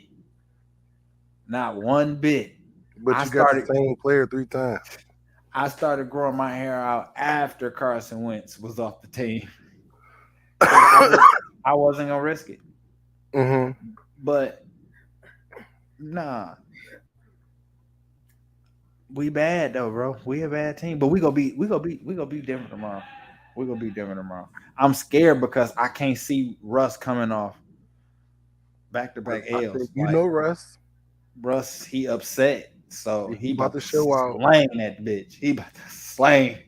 Speaker 1: Not one bit.
Speaker 2: But you got the same player 3 times.
Speaker 1: I started growing my hair out after Carson Wentz was off the team. I wasn't gonna risk it.
Speaker 2: Mm-hmm.
Speaker 1: But nah, we bad though, bro. We a bad team, but we gonna be different tomorrow. We gonna be different tomorrow. I'm scared because I can't see Russ coming off back-to-back L's.
Speaker 2: You know Russ.
Speaker 1: Russ, he upset. So he
Speaker 2: about to show out.
Speaker 1: Slang that bitch. He about to slang.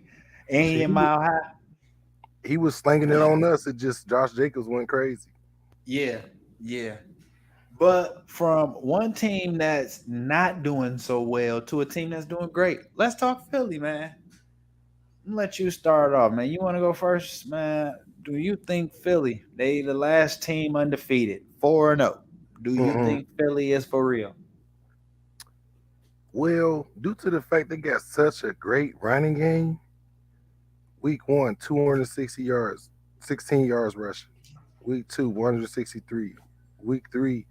Speaker 1: Ain't in Mile High.
Speaker 2: He was slanging it on us. It just Josh Jacobs went crazy.
Speaker 1: Yeah. But from one team that's not doing so well to a team that's doing great. Let's talk Philly, man. I'm gonna let you start off, man. You want to go first, man? Do you think Philly, they the last team undefeated, 4-0? Do you think Philly is for real?
Speaker 2: Well, due to the fact they got such a great running game, week 1, 260 yards, 16 yards rushing. Week 2, 163. Week 3,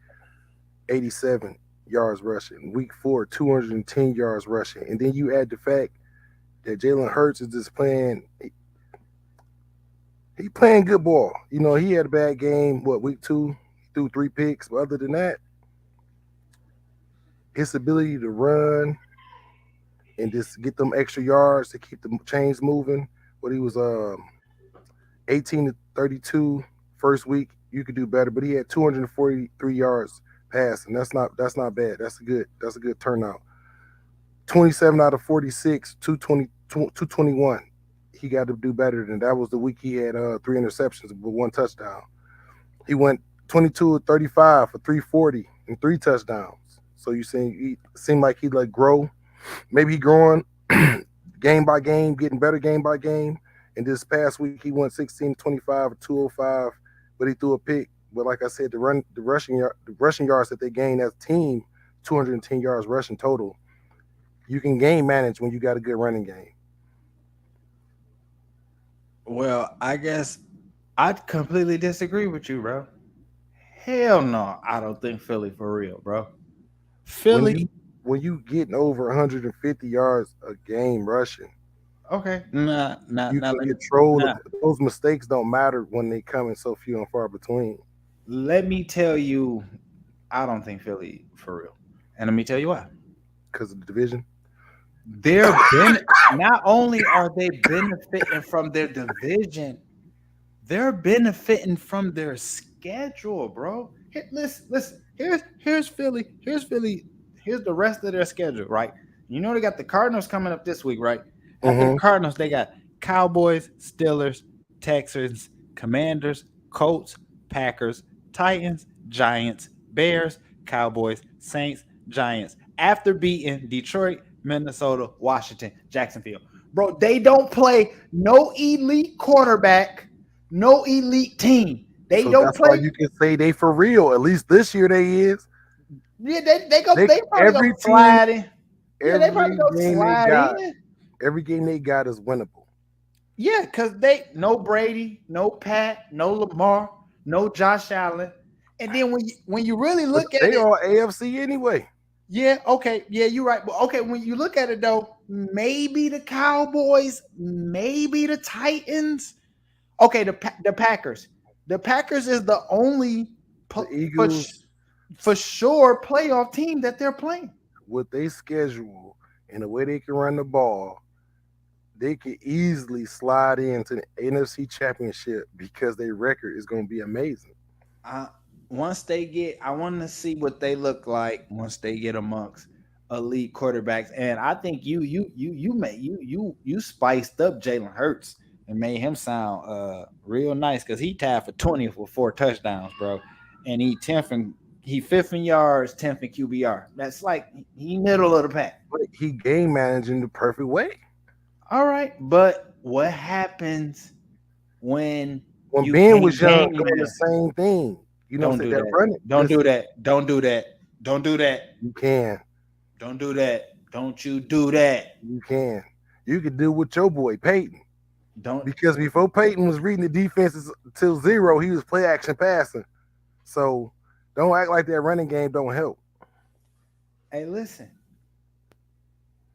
Speaker 2: 87 yards rushing. Week 4, 210 yards rushing. And then you add the fact that Jalen Hurts is just playing. He playing good ball. He had a bad game. Week 2, he threw 3 picks. But other than that, his ability to run and just get them extra yards to keep the chains moving. But he was 18 to 32 first week. You could do better, but he had 243 yards passing. That's not bad. That's a good turnout. 27 out of 46, 221. He got to do better than that. Was the week he had 3 interceptions but 1 touchdown. He went 22 or 35 for 340 and 3 touchdowns. So you saying he seemed like he like grow. Maybe he growing game by game, getting better game by game. And this past week he went 16 25 or 205, but he threw a pick. But like I said, the rushing yards that they gained as a team, 210 yards rushing total. You can game manage when you got a good running game.
Speaker 1: Well, I guess I'd completely disagree with you, bro. Hell no, I don't think Philly for real, bro.
Speaker 2: When
Speaker 1: Philly,
Speaker 2: you when you getting over 150 yards a game rushing,
Speaker 1: okay, nah, nah,
Speaker 2: you
Speaker 1: nah,
Speaker 2: can control those mistakes. Don't matter when they come in so few and far between.
Speaker 1: let me tell you, I don't think Philly for real, and let me tell you why.
Speaker 2: Because of the division.
Speaker 1: Not only are they benefiting from their division, they're benefiting from their schedule, bro. Here, listen. Here's Philly. Here's Philly. Here's the rest of their schedule, right? You know they got the Cardinals coming up this week, right? After the Cardinals, they got Cowboys, Steelers, Texans, Commanders, Colts, Packers, Titans, Giants, Bears, Cowboys, Saints, Giants. After beating Detroit, Minnesota, Washington, Jacksonville. Bro, they don't play no elite quarterback, no elite team. They
Speaker 2: So
Speaker 1: don't
Speaker 2: that's why
Speaker 1: play.
Speaker 2: you can say they for real. At least this year they is.
Speaker 1: Yeah, they go.
Speaker 2: They
Speaker 1: They probably go
Speaker 2: every team,
Speaker 1: slide in. Yeah, they probably
Speaker 2: every
Speaker 1: go
Speaker 2: game they
Speaker 1: slide
Speaker 2: got,
Speaker 1: in.
Speaker 2: every game they got is winnable.
Speaker 1: Yeah, because they no Brady, no Pat, no Lamar, no Josh Allen. And then when you really
Speaker 2: But
Speaker 1: look at
Speaker 2: they
Speaker 1: it,
Speaker 2: are AFC anyway.
Speaker 1: yeah, okay, yeah, you're right. But okay, when you look at it though, maybe the Cowboys, maybe the Titans. Okay, the Packers. The Packers is the only
Speaker 2: The
Speaker 1: for,
Speaker 2: Eagles,
Speaker 1: for sure playoff team that they're playing.
Speaker 2: with their schedule and the way they can run the ball, they could easily slide into the NFC Championship because their record is going to be amazing.
Speaker 1: Uh, once they get, I want to see what they look like once they get amongst elite quarterbacks. And I think you spiced up Jalen Hurts and made him sound real nice because he tied for 20th with 4 touchdowns, bro. And he fifth in yards, 10th in QBR. That's like he middle of the pack.
Speaker 2: But he game managing the perfect way.
Speaker 1: All right, but what happens when
Speaker 2: When
Speaker 1: you
Speaker 2: Ben
Speaker 1: can't
Speaker 2: was young,
Speaker 1: game
Speaker 2: doing the
Speaker 1: manage?
Speaker 2: same thing. You know,
Speaker 1: Don't
Speaker 2: say
Speaker 1: do
Speaker 2: that
Speaker 1: that.
Speaker 2: running.
Speaker 1: Don't do
Speaker 2: Listen,
Speaker 1: that. Don't do that. Don't do that.
Speaker 2: you can.
Speaker 1: Don't do that. Don't you do that.
Speaker 2: You can. You could do with your boy Peyton.
Speaker 1: Don't.
Speaker 2: Because before Peyton was reading the defenses till zero, he was play action passing. So don't act like that running game don't help.
Speaker 1: Hey, listen.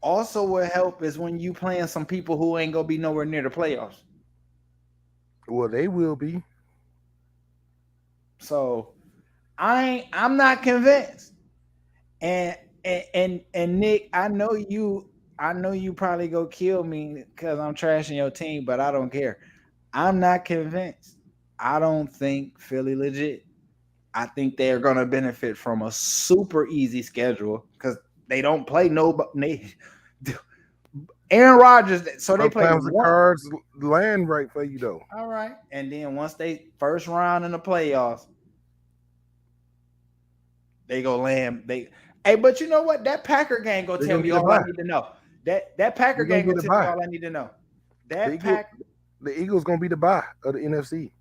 Speaker 1: Also, what help is when you playing some people who ain't gonna be nowhere near the playoffs.
Speaker 2: Well, they will be.
Speaker 1: So I'm not convinced. And Nick, I know you probably go kill me because I'm trashing your team, but I don't care. I'm not convinced. I don't think Philly legit. I think they are going to benefit from a super easy schedule because they don't play nobody. Aaron Rodgers, so they play
Speaker 2: Sometimes the
Speaker 1: one.
Speaker 2: cards land right for you though.
Speaker 1: All right, and then once they first round in the playoffs, they go land. Hey, but you know what? That Packer game go tell me all I need to know. That Packer game go tell me all I need to know.
Speaker 2: The Eagles gonna be the bye of the NFC.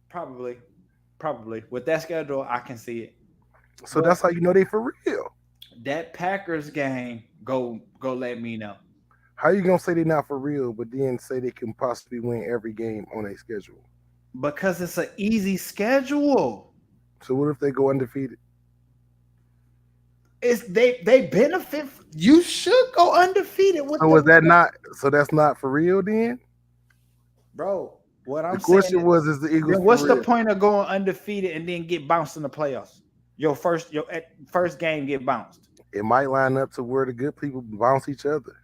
Speaker 1: Probably with that schedule, I can see it.
Speaker 2: So that's how you know they for real.
Speaker 1: That Packers game, go let me know.
Speaker 2: How you gonna say they're not for real, but then say they can possibly win every game on a schedule?
Speaker 1: Because it's an easy schedule.
Speaker 2: So what if they go undefeated?
Speaker 1: They benefit. You should go undefeated.
Speaker 2: So is that not? So that's not for real then,
Speaker 1: bro. What I'm saying.
Speaker 2: The question is the Eagles?
Speaker 1: What's the point of going undefeated and then get bounced in the playoffs? Your first game get bounced.
Speaker 2: It might line up to where the good people bounce each other.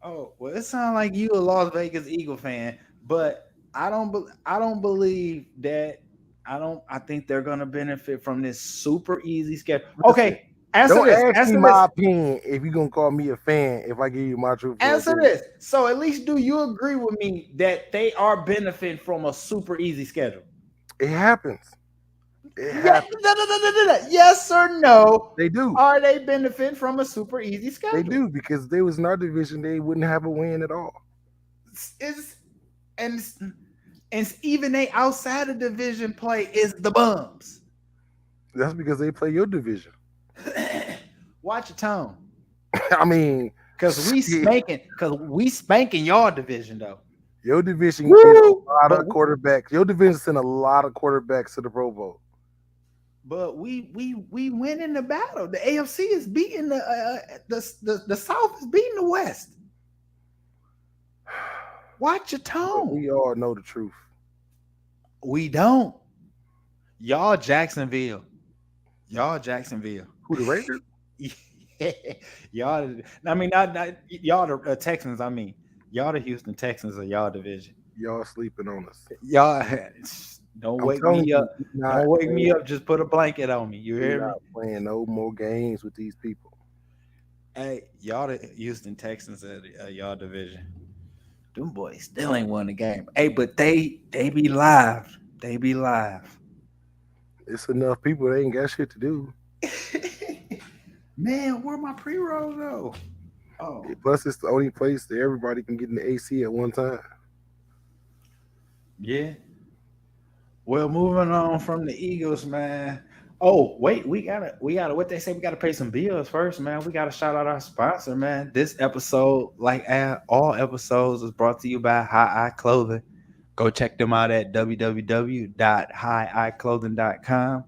Speaker 1: Oh well, it sounds like you a Las Vegas Eagle fan, but I don't believe that. I think they're gonna benefit from this super easy schedule. Okay,
Speaker 2: Don't ask
Speaker 1: Answer
Speaker 2: me
Speaker 1: this.
Speaker 2: my opinion if you're gonna call me a fan if I give you my truthful
Speaker 1: Answer
Speaker 2: opinion.
Speaker 1: this. So at least do you agree with me that they are benefiting from a super easy schedule?
Speaker 2: It happens. It
Speaker 1: Yeah,
Speaker 2: happens.
Speaker 1: yes or no?
Speaker 2: They do.
Speaker 1: Are they benefiting from a super easy schedule?
Speaker 2: They do, because if they was in our division, they wouldn't have a win at all.
Speaker 1: It's, and even they outside of division play is the bums.
Speaker 2: That's because they play your division.
Speaker 1: Watch your tone.
Speaker 2: I mean,
Speaker 1: Because we spanking your division though.
Speaker 2: your division
Speaker 1: Woo!
Speaker 2: gets a lot
Speaker 1: But
Speaker 2: of quarterbacks. Your division sent a lot of quarterbacks to the Pro Bowl.
Speaker 1: But we winning the battle. The AFC is beating the South is beating the West. Watch your
Speaker 2: But
Speaker 1: tone.
Speaker 2: we all know the truth.
Speaker 1: We don't. Y'all Jacksonville. Y'all Jacksonville.
Speaker 2: Who, the Raiders?
Speaker 1: Y'all. I mean, not y'all the Texans. I mean, y'all the Houston Texans of y'all division.
Speaker 2: Y'all sleeping on us.
Speaker 1: Y'all don't
Speaker 2: I'm
Speaker 1: wake
Speaker 2: telling
Speaker 1: me
Speaker 2: you,
Speaker 1: up. Don't wake me up. Just put a blanket on me. You
Speaker 2: We're
Speaker 1: hear me?
Speaker 2: not playing no more games with these people.
Speaker 1: Hey, y'all the Houston Texans of y'all division. Them boys still ain't won the game. Hey, but they be live. They be live.
Speaker 2: It's enough people, they ain't got shit to do.
Speaker 1: Man, where my pre-rolls though? Oh,
Speaker 2: Plus, it's the only place that everybody can get in the AC at one time.
Speaker 1: yeah. Well, moving on from the Eagles, man. Oh, wait, we gotta what they say, we gotta pay some bills first, man. We gotta shout out our sponsor, man. This episode, like all episodes, is brought to you by High Eye Clothing. Go check them out at www.higheyeclothing.com.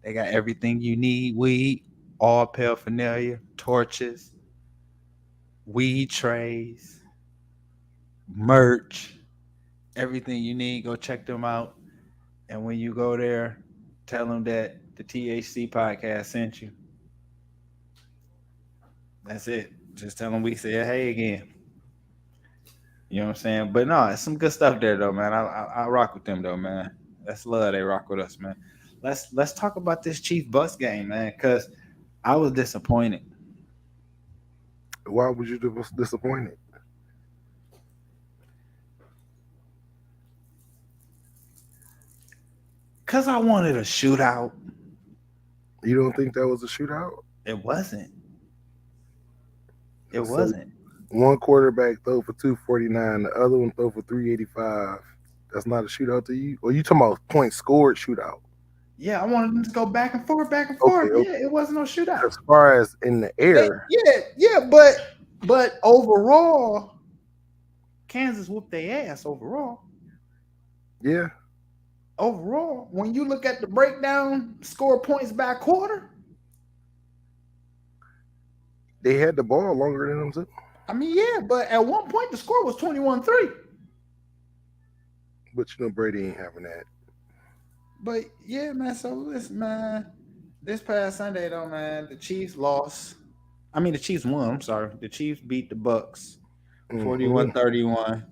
Speaker 1: They got everything you need: weed, all paraphernalia, torches, weed trays, merch, everything you need. Go check them out. And when you go there, tell them that the THC podcast sent you. That's it. Just tell them we said hey again. You know what I'm saying? But no, it's some good stuff there though, man. I rock with them though, man. That's love. They rock with us, man. Let's talk about this Chief Bucks game, man, because I was disappointed.
Speaker 2: Why was you disappointed?
Speaker 1: Because I wanted a shootout.
Speaker 2: You don't think that was a shootout?
Speaker 1: It wasn't. It
Speaker 2: So,
Speaker 1: wasn't.
Speaker 2: one quarterback throw for 249, the other one throw for 385. That's not a shootout to you? Or you talking about points scored shootout?
Speaker 1: Yeah, I wanted them to go back and forth, back and forth.
Speaker 2: Okay.
Speaker 1: Yeah, it wasn't no shootout.
Speaker 2: As far as in the air,
Speaker 1: but overall, Kansas whooped their ass overall.
Speaker 2: yeah.
Speaker 1: Overall, when you look at the breakdown, score points by quarter,
Speaker 2: They had the ball longer than them too.
Speaker 1: I mean, yeah, but at one point the score was 21-3.
Speaker 2: But you know Brady ain't having that.
Speaker 1: But yeah, man, so listen, man, this past Sunday though, man, the Chiefs lost. I mean, the Chiefs won. I'm sorry. The Chiefs beat the Bucks 41-31.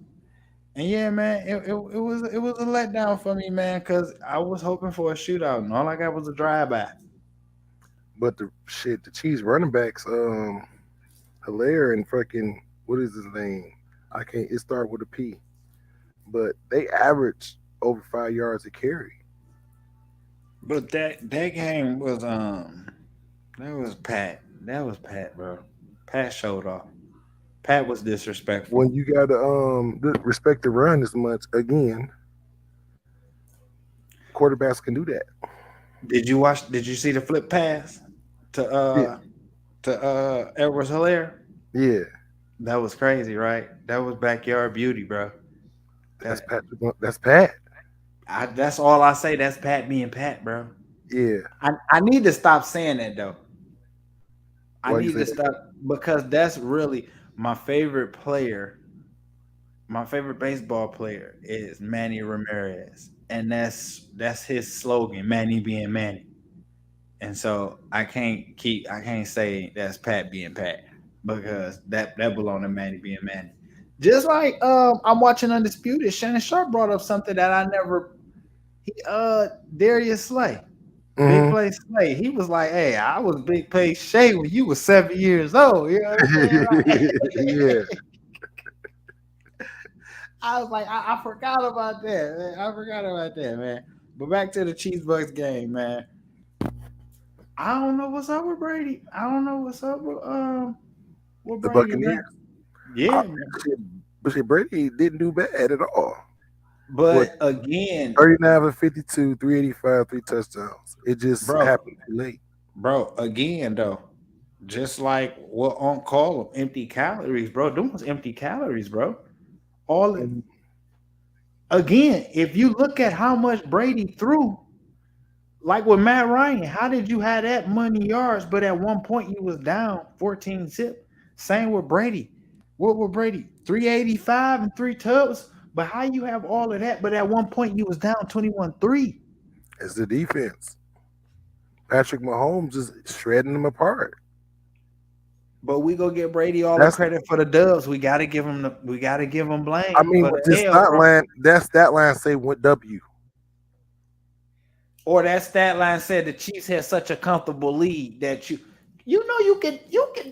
Speaker 1: And yeah, man, it was a letdown for me, man, because I was hoping for a shootout, and all I got was a drive-by.
Speaker 2: But the Chiefs running backs, Hilaire and fucking, what is his name? It started with a P. But they average over 5 yards a carry.
Speaker 1: But that game was that was Pat. That was Pat, bro. Pat showed off. Pat was disrespectful.
Speaker 2: When you got to respect the run as much, again, quarterbacks can do that.
Speaker 1: Did you see the flip pass to Edwards Hilaire?
Speaker 2: Yeah.
Speaker 1: That was crazy, right? That was backyard beauty, bro.
Speaker 2: That's Pat. That's Pat.
Speaker 1: That's all I say. That's Pat being Pat, bro.
Speaker 2: Yeah.
Speaker 1: I need to stop saying that though.
Speaker 2: Why
Speaker 1: I
Speaker 2: you
Speaker 1: need to
Speaker 2: say
Speaker 1: stop because that's really my favorite player. My favorite baseball player is Manny Ramirez, and that's his slogan, Manny being Manny. And so I can't say that's Pat being Pat because that belongs to Manny being Manny. Just like I'm watching Undisputed, Shannon Sharp brought up something that I never Darius Slay. Big Play Slay. He was like, "Hey, I was Big Play Shay when you was 7 years old." You know what I'm saying?
Speaker 2: Yeah.
Speaker 1: I was like, I forgot about that, man. I forgot about that, man. But back to the Chiefs Bucks game, man. I don't know what's up with Brady. I don't know what's up with
Speaker 2: The
Speaker 1: Brady, man.
Speaker 2: Buccaneers.
Speaker 1: Yeah, man.
Speaker 2: But shit, Brady didn't do bad at all.
Speaker 1: But again,
Speaker 2: 39 for 52, 385, 3 touchdowns. It just
Speaker 1: bro,
Speaker 2: happened too late.
Speaker 1: again though, just like what on call them empty calories, bro. Them was empty calories, bro. All again, if you look at how much Brady threw, like with Matt Ryan, how did you have that many yards, but at one point you was down 14 zip? Same with Brady. What with Brady? 385 and 3 tubs. But how you have all of that, but at one point you was down 21-3?
Speaker 2: It's the defense. Patrick Mahomes is shredding them apart.
Speaker 1: But we go get Brady all the credit for the dubs. We gotta give him blame.
Speaker 2: I mean, this stat line, that stat line say went W.
Speaker 1: Or that stat line said the Chiefs had such a comfortable lead that you know you can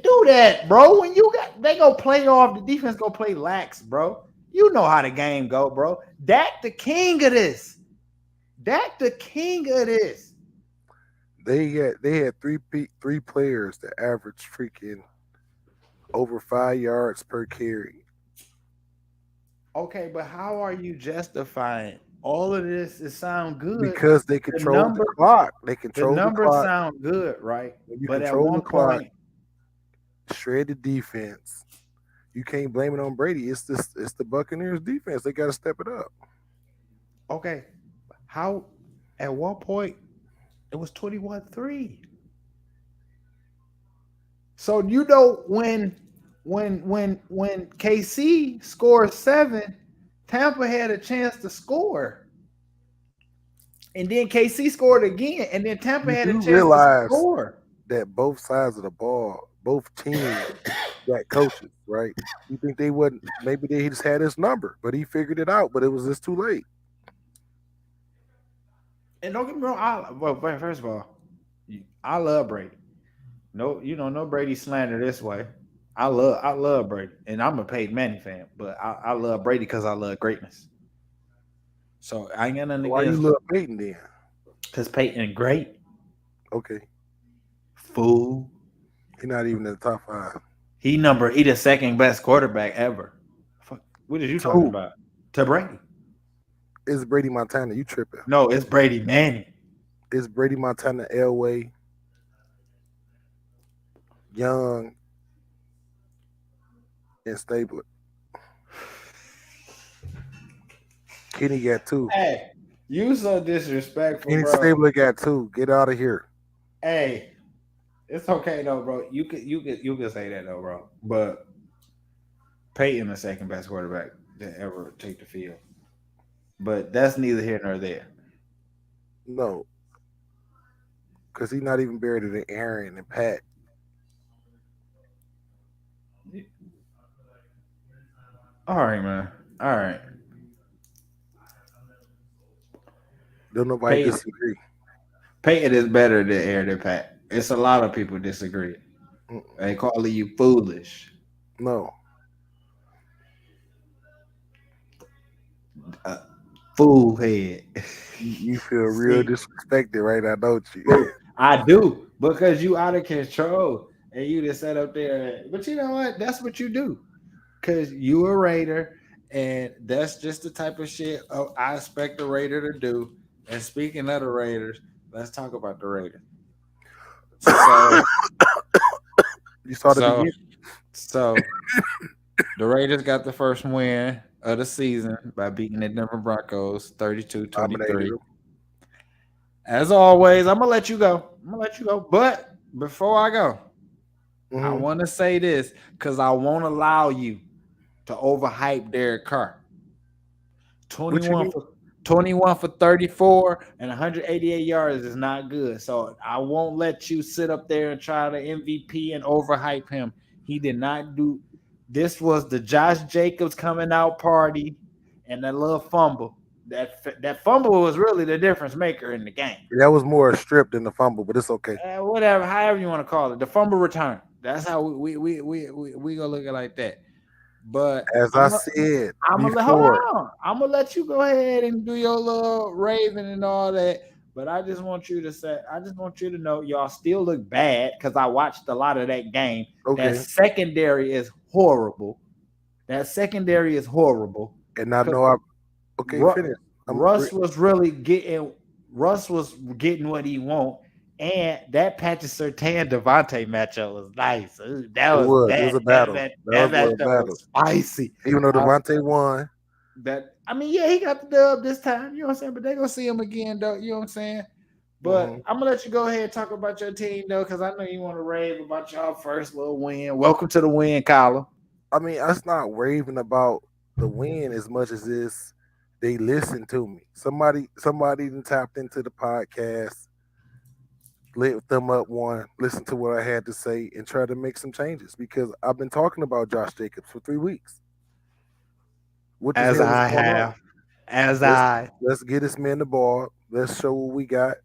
Speaker 1: do that, bro. When they go play off, the defense go play lax, bro. You know how the game go, bro. Dak the king of this. Dak the king of this.
Speaker 2: They had three players that averaged freaking over 5 yards per carry.
Speaker 1: Okay, but how are you justifying all of this? It sound good
Speaker 2: because they control the clock. They control
Speaker 1: the numbers.
Speaker 2: Clock.
Speaker 1: Sound good, right?
Speaker 2: When you
Speaker 1: but
Speaker 2: control
Speaker 1: at one
Speaker 2: the clock,
Speaker 1: point,
Speaker 2: shred the defense. You can't blame it on Brady. It's the Buccaneers defense. They got to step it up.
Speaker 1: Okay, how at one point it was 21-3. So you know when KC scored 7, Tampa had a chance to score, and then KC scored again, and then Tampa had a chance to score.
Speaker 2: That both sides of the ball, both teams got coaches, right? You think they wouldn't? Maybe they just had his number, but he figured it out. But it was just too late.
Speaker 1: And don't get me wrong. First of all, I love Brady. No Brady slander this way. I love Brady, and I'm a Peyton Manning fan, but I love Brady because I love greatness. So I ain't got nothing against.
Speaker 2: Why you love Peyton then?
Speaker 1: Because Peyton great.
Speaker 2: Okay.
Speaker 1: Fool.
Speaker 2: He's not even in the top 5.
Speaker 1: He the second best quarterback ever. What are you talking about? To Brady.
Speaker 2: It's Brady Montana. You tripping?
Speaker 1: No, it's Brady Manning.
Speaker 2: It's Brady Montana, Elway, Young, and Stabler. Kenny got 2.
Speaker 1: Hey, you so disrespectful,
Speaker 2: Kenny
Speaker 1: bro.
Speaker 2: Stabler got 2. Get out of here.
Speaker 1: Hey, it's okay though, bro. You can say that though, bro. But Peyton the second best quarterback to ever take the field. But that's neither here nor there.
Speaker 2: No. Because he's not even better than Aaron and Pat.
Speaker 1: All right, man. All right.
Speaker 2: Don't nobody disagree.
Speaker 1: Peyton is better than Aaron and Pat. It's a lot of people disagree. They calling you foolish.
Speaker 2: No.
Speaker 1: Fool head.
Speaker 2: You feel real disrespected right now, don't you?
Speaker 1: I do, because you out of control and you just sat up there. But you know what? That's what you do, because you a Raider, and that's just the type of shit I expect the Raider to do. And speaking of the Raiders, let's talk about the Raiders. So
Speaker 2: you saw the beginning.
Speaker 1: So the Raiders got the first win of the season by beating the Denver Broncos 32-23. As always, I'm gonna let you go. But before I go, I want to say this because I won't allow you to overhype Derek Carr. 21 for 34 and 188 yards is not good. So I won't let you sit up there and try to MVP and overhype him. He did not do. This was the Josh Jacobs coming out party and that little fumble. that fumble was really the difference maker in the game.
Speaker 2: That was more a strip than the fumble, but it's okay.
Speaker 1: Whatever, however you want to call it, the fumble return. That's how we gonna look at it like that. But
Speaker 2: As I said
Speaker 1: hold
Speaker 2: before,
Speaker 1: on. I'm gonna let you go ahead and do your little raving and all that. But I just want you to know y'all still look bad because I watched a lot of that game.
Speaker 2: okay.
Speaker 1: That secondary is horrible. And
Speaker 2: I know finish.
Speaker 1: Russ was getting what he want. And that Patrick Surtain Devontae matchup was nice.
Speaker 2: It was a battle. That was a battle.
Speaker 1: Spicy.
Speaker 2: Even though Devontae won.
Speaker 1: He got the dub this time. You know what I'm saying? But they're gonna see him again, though. You know what I'm saying? But I'm gonna let you go ahead and talk about your team, though, because I know you want to rave about y'all first little win. Welcome to the win column.
Speaker 2: I mean, it's not raving about the win as much as this. They listened to me. Somebody even tapped into the podcast, lit them up one, listen to what I had to say, and try to make some changes because I've been talking about Josh Jacobs for 3 weeks.
Speaker 1: Let's
Speaker 2: get this man the ball. Let's show what we got.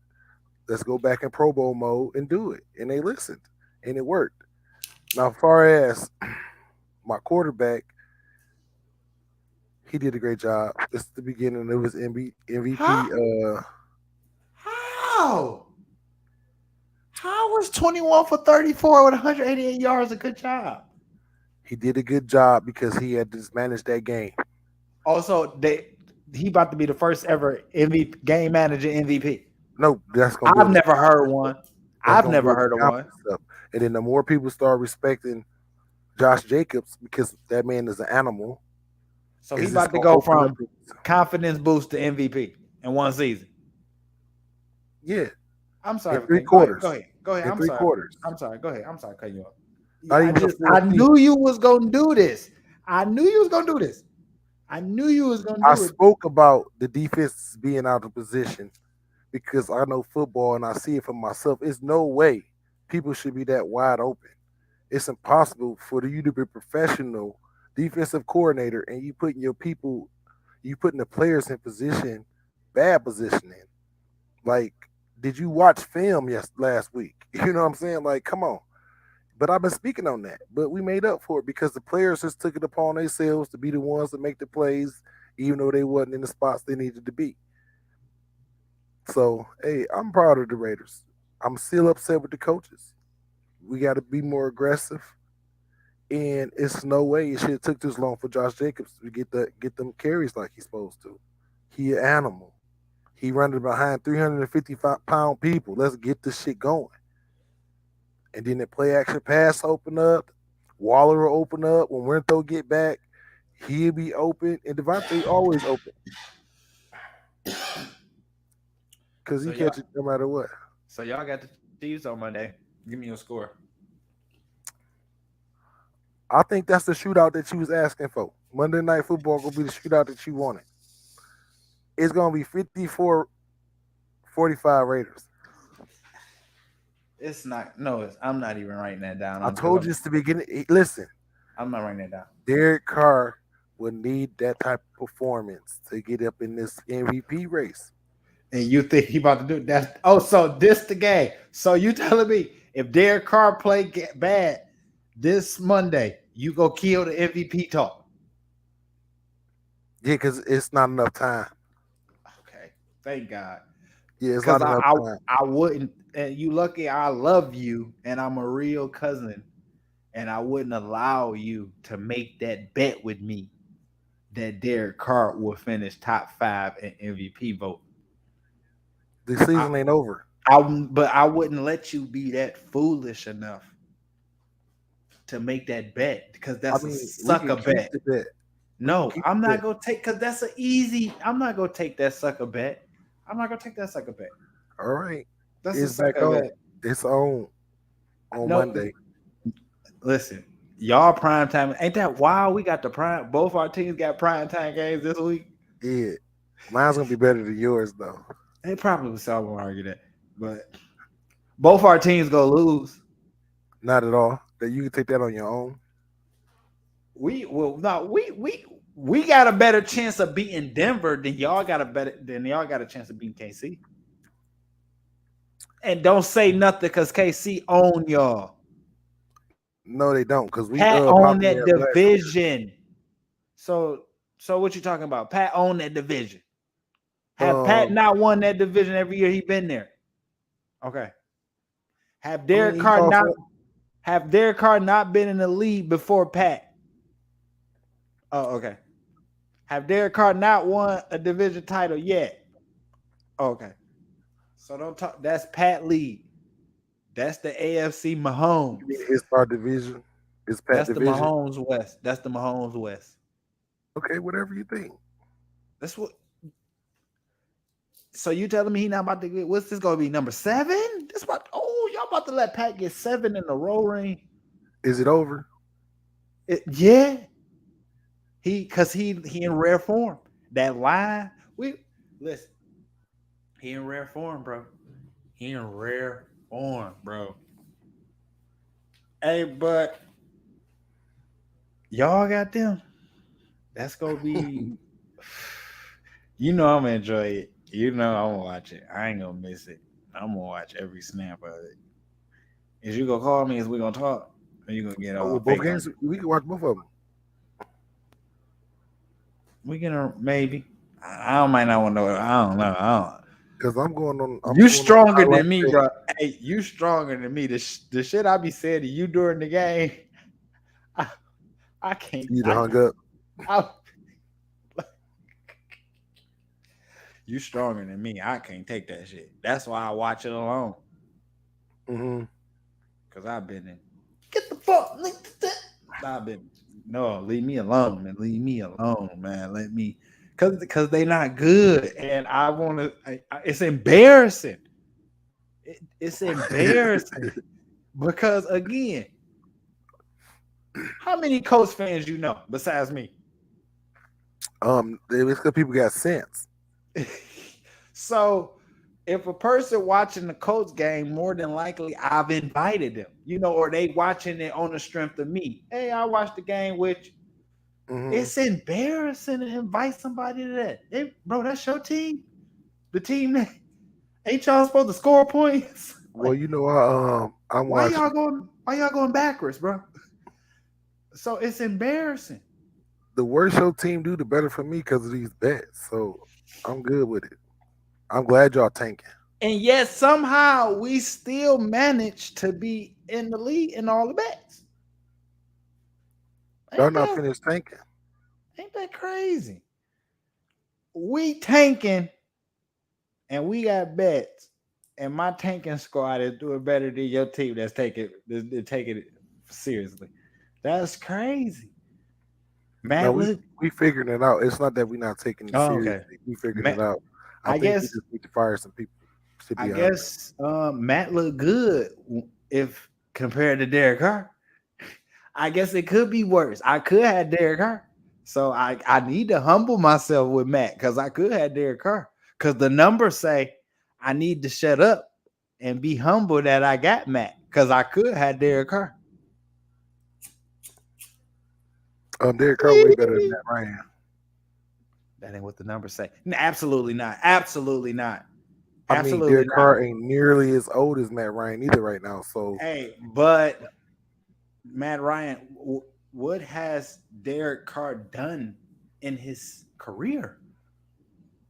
Speaker 2: Let's go back in Pro Bowl mode and do it. And they listened, and it worked. Now, as far as my quarterback, he did a great job. This is the beginning of his MVP.
Speaker 1: How was 21 for 34 with 188 yards a good job?
Speaker 2: He did a good job because he had to manage that game.
Speaker 1: Also, he about to be the first ever MVP game manager MVP.
Speaker 2: No,
Speaker 1: I've never heard one. I've never heard of one.
Speaker 2: And then the more people start respecting Josh Jacobs because that man is an animal.
Speaker 1: So he's about to go from confidence boost to MVP in one season.
Speaker 2: Yeah.
Speaker 1: I'm sorry.
Speaker 2: In 3 quarters.
Speaker 1: Go ahead.
Speaker 2: In 3 quarters.
Speaker 1: I'm sorry. Go ahead. I'm sorry. Cut you off.
Speaker 2: I
Speaker 1: knew you was gonna do this. I
Speaker 2: spoke about the defense being out of position because I know football and I see it for myself. It's no way people should be that wide open. It's impossible for you to be a professional defensive coordinator and you putting the players in bad positioning. Like, did you watch film last week? You know what I'm saying? Like, come on. But I've been speaking on that. But we made up for it because the players just took it upon themselves to be the ones that make the plays, even though they wasn't in the spots they needed to be. So, hey, I'm proud of the Raiders. I'm still upset with the coaches. We got to be more aggressive. And it's no way it should have took this long for Josh Jacobs to get them carries like he's supposed to. He an animal. He running behind 355-pound people. Let's get this shit going. And then the play action pass open up. Waller will open up. When Winthrow get back, he'll be open. And Devontae always open. Because he catch it no matter what.
Speaker 1: So y'all got the Chiefs on Monday. Give me your score.
Speaker 2: I think that's the shootout that you was asking for. Monday Night Football going to be the shootout that you wanted. It's going to be 54-45 Raiders.
Speaker 1: It's not. No, I'm not even writing that down.
Speaker 2: I told you it's the beginning. Listen.
Speaker 1: I'm not writing that down.
Speaker 2: Derek Carr would need that type of performance to get up in this MVP race.
Speaker 1: And you think he about to do that? Oh, so this the game. So you telling me if Derek Carr play bad this Monday, you go kill the MVP talk?
Speaker 2: Yeah, because it's not enough time.
Speaker 1: Okay, thank God.
Speaker 2: Yeah, it's not enough time.
Speaker 1: I wouldn't. And you lucky. I love you, and I'm a real cousin, and I wouldn't allow you to make that bet with me that Derek Carr will finish top 5 in MVP vote.
Speaker 2: The season ain't over.
Speaker 1: But I wouldn't let you be that foolish enough to make that bet because that's a sucker bet. No, I'm not gonna take because that's an easy. I'm not gonna take that sucker bet.
Speaker 2: All right,
Speaker 1: that's
Speaker 2: it's back on. Bet. It's on Monday.
Speaker 1: Listen, y'all prime time ain't that wild? We got the prime. Both our teams got prime time games this week.
Speaker 2: Yeah, mine's gonna be better than yours though.
Speaker 1: They probably so I won't argue that, but both our teams gonna lose.
Speaker 2: Not at all. That you can take that on your own.
Speaker 1: We got a better chance of beating Denver than y'all got a chance of beating KC. And don't say nothing because KC own y'all.
Speaker 2: No, they don't, because we
Speaker 1: Pat own
Speaker 2: popped
Speaker 1: that
Speaker 2: their ass last year.
Speaker 1: division. So what you talking about? Pat own that division. Have Pat not won that division every year he been there? Okay. Have Derek Carr not been in the league before Pat? Oh, okay. Have Derek Carr not won a division title yet? Okay. So don't talk. That's Pat league. That's the AFC Mahomes.
Speaker 2: You mean it's our division? It's Pat
Speaker 1: That's
Speaker 2: division.
Speaker 1: the Mahomes West. That's the Mahomes West.
Speaker 2: Okay, whatever you think.
Speaker 1: That's what. So you telling me he not about to get? What's this going to be? Number 7? This about? Oh, y'all about to let Pat get 7 in a row ring?
Speaker 2: Is it over?
Speaker 1: Yeah. Because he in rare form. That line, listen. He in rare form, bro. He in rare form, bro. Hey, but y'all got them. That's gonna be. You know I'm gonna enjoy it. You know I'm gonna watch it. I ain't gonna miss it. I'm gonna watch every snap of it. Is you gonna call me? Is we gonna talk? Or you gonna get all
Speaker 2: both games? We can watch both of them.
Speaker 1: We can maybe. I might not want to know. I don't know.
Speaker 2: Because I'm going on.
Speaker 1: You stronger than me, bro. Hey, you stronger than me. The shit I be saying to you during the game, I can't.
Speaker 2: You hung up.
Speaker 1: You stronger than me. I can't take that shit. That's why I watch it alone. Because I've been in. Get the fuck. I've been. No, leave me alone, man. Leave me alone, man. Let me. Because they not good. And I want to. It's embarrassing. It's embarrassing. Because, again, how many Colts fans you know besides me?
Speaker 2: It's because people got sense.
Speaker 1: So if a person watching the Colts game, more than likely I've invited them, or they watching it on the strength of me. Hey, I watched the game with you. It's embarrassing to invite somebody to that. Hey, bro, that's your team. The team that ain't y'all supposed to score points.
Speaker 2: Well, I'm
Speaker 1: why
Speaker 2: watching.
Speaker 1: Why y'all going backwards, bro? So it's embarrassing.
Speaker 2: The worse your team do, the better for me because of these bets. So I'm good with it. I'm glad y'all tanking.
Speaker 1: And yet somehow we still manage to be in the lead in all the bets.
Speaker 2: Y'all not finished tanking.
Speaker 1: Ain't that crazy? We tanking and we got bets. And my tanking squad is doing better than your team that's taking it seriously. That's crazy.
Speaker 2: Man, we figuring it out. It's not that we're not taking it seriously. Okay. We figuring it out. I think we just need to fire some people.
Speaker 1: I guess Matt looked good if compared to Derek Carr. I guess it could be worse. I could have Derek Carr. So I need to humble myself with Matt because I could have Derek Carr. Because the numbers say I need to shut up and be humble that I got Matt because I could have Derek Carr.
Speaker 2: Derek Carr way better than Matt Ryan.
Speaker 1: That ain't what the numbers say. No, absolutely not. Absolutely not.
Speaker 2: I mean, Derek Carr ain't nearly as old as Matt Ryan either right now. So
Speaker 1: hey, but Matt Ryan, what has Derek Carr done in his career?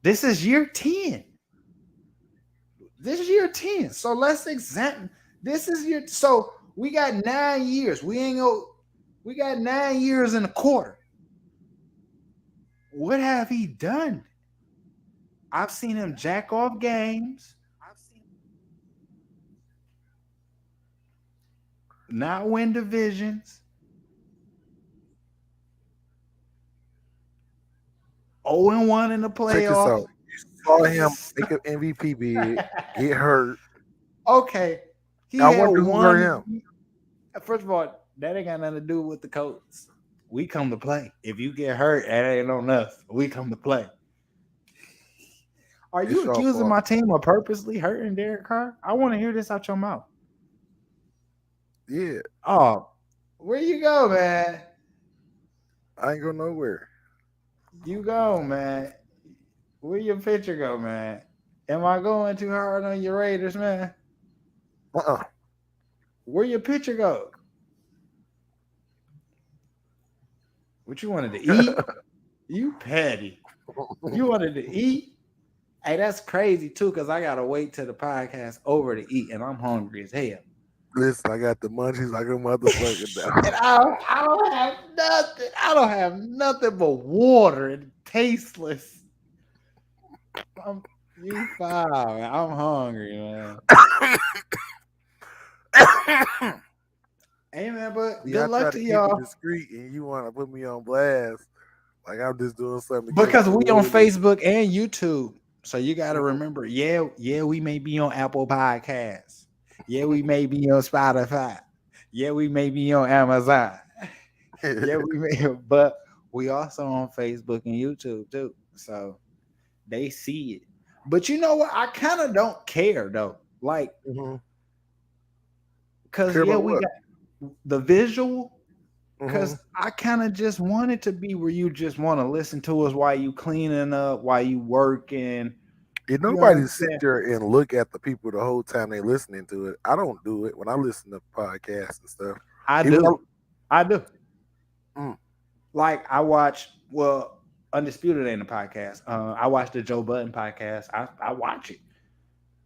Speaker 1: This is year 10. This is year 10. So let's examine. So we got 9 years. We got 9 years and a quarter. What have he done? I've seen him jack off games. Not win divisions. 0-1 in the playoffs.
Speaker 2: Check this out. You saw him make an MVP bid, get hurt.
Speaker 1: Okay.
Speaker 2: I wonder who hurt him.
Speaker 1: First of all, that ain't got nothing to do with the Colts. We come to play. If you get hurt, that ain't on us. We come to play. Are you accusing my team of purposely hurting Derek Carr? I want to hear this out your mouth.
Speaker 2: Yeah.
Speaker 1: Oh, where you go, man?
Speaker 2: I ain't go nowhere.
Speaker 1: You go, man. Where your picture go, man? Am I going too hard on your Raiders, man?
Speaker 2: Uh-uh.
Speaker 1: Where your picture go? What you wanted to eat? You petty. You wanted to eat? Hey, that's crazy too, because I gotta wait till the podcast over to eat, and I'm hungry as hell.
Speaker 2: Listen, I got the munchies like a motherfucker
Speaker 1: And
Speaker 2: now.
Speaker 1: I don't have nothing. I don't have nothing but water and tasteless. You fine, man. I'm hungry, man. Hey, man, but
Speaker 2: Yeah,
Speaker 1: good
Speaker 2: I try
Speaker 1: luck
Speaker 2: to
Speaker 1: to
Speaker 2: keep it
Speaker 1: y'all.
Speaker 2: discreet, and you want to put me on blast like I'm just doing something.
Speaker 1: Because we on
Speaker 2: against the
Speaker 1: Facebook and YouTube. So you got to
Speaker 2: Mhm.
Speaker 1: remember, yeah, we may be on Apple Podcasts. Yeah, we may be on Spotify. Yeah, we may be on Amazon. Yeah, we may, but we also on Facebook and YouTube too. So they see it. But you know what? I kind of don't care though. Like,
Speaker 2: Mhm.
Speaker 1: cause
Speaker 2: Care
Speaker 1: yeah,
Speaker 2: about
Speaker 1: we
Speaker 2: what?
Speaker 1: got the visual. Cause
Speaker 2: Mhm.
Speaker 1: I kind of just want it to be where you just want to listen to us while you cleaning up, while you working.
Speaker 2: If
Speaker 1: You know what
Speaker 2: nobody
Speaker 1: I'm
Speaker 2: sit
Speaker 1: saying?
Speaker 2: there and look at the people the whole time they listening to it, I don't do it when I listen to podcasts and stuff.
Speaker 1: I
Speaker 2: Even
Speaker 1: do. I do.
Speaker 2: Mm.
Speaker 1: Like I watch. Well, Undisputed ain't a podcast. I watch the Joe Budden podcast. I watch it.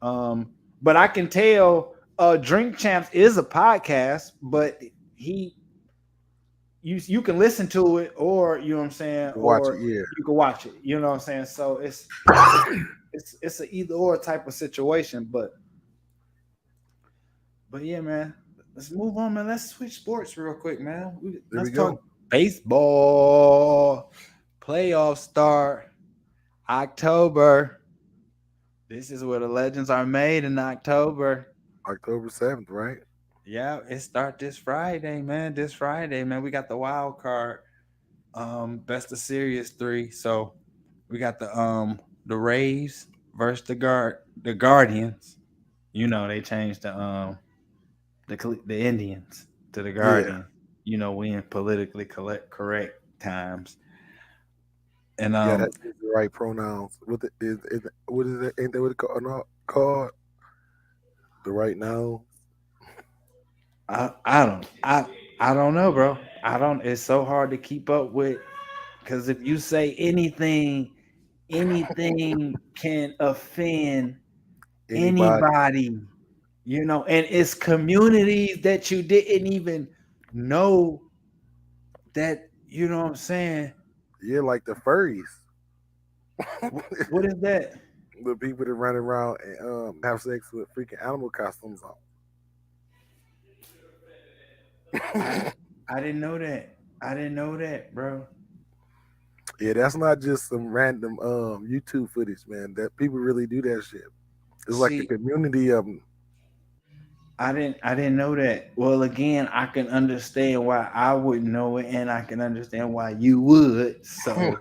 Speaker 1: But I can tell. Drink Champs is a podcast, but he you can listen to it, or you know what I'm saying,
Speaker 2: Watch it,
Speaker 1: or
Speaker 2: yeah.
Speaker 1: you can watch it. You know what I'm saying. So it's an either or type of situation. But yeah, man. Let's move on, man. Let's switch sports real quick, man.
Speaker 2: There we
Speaker 1: Let's talk
Speaker 2: go.
Speaker 1: baseball. Playoffs start October. This is where the legends are made in October.
Speaker 2: October 7th, right?
Speaker 1: Yeah, it start this Friday, man. This Friday, man. We got the wild card. Best of series 3. So we got the Rays versus the Guardians. You know, they changed the Indians to the
Speaker 2: Yeah.
Speaker 1: Guardian. You know, we in politically correct times. And
Speaker 2: Yeah, that's the right pronouns. What is it? Ain't that what it called? No, called the right noun?
Speaker 1: I don't know, bro. I don't. It's so hard to keep up with because if you say anything can offend
Speaker 2: Anybody?
Speaker 1: anybody, you know, and it's communities that you didn't even know that. You know what I'm saying?
Speaker 2: Yeah, like the furries.
Speaker 1: What is that?
Speaker 2: The people that run around and have sex with freaking animal costumes on.
Speaker 1: I didn't know that. I didn't know that, bro.
Speaker 2: Yeah, that's not just some random YouTube footage, man. That people really do that shit. It's like a
Speaker 1: See,
Speaker 2: community of them.
Speaker 1: I didn't know that. Well, again, I can understand why I wouldn't know it, and I can understand why you would. So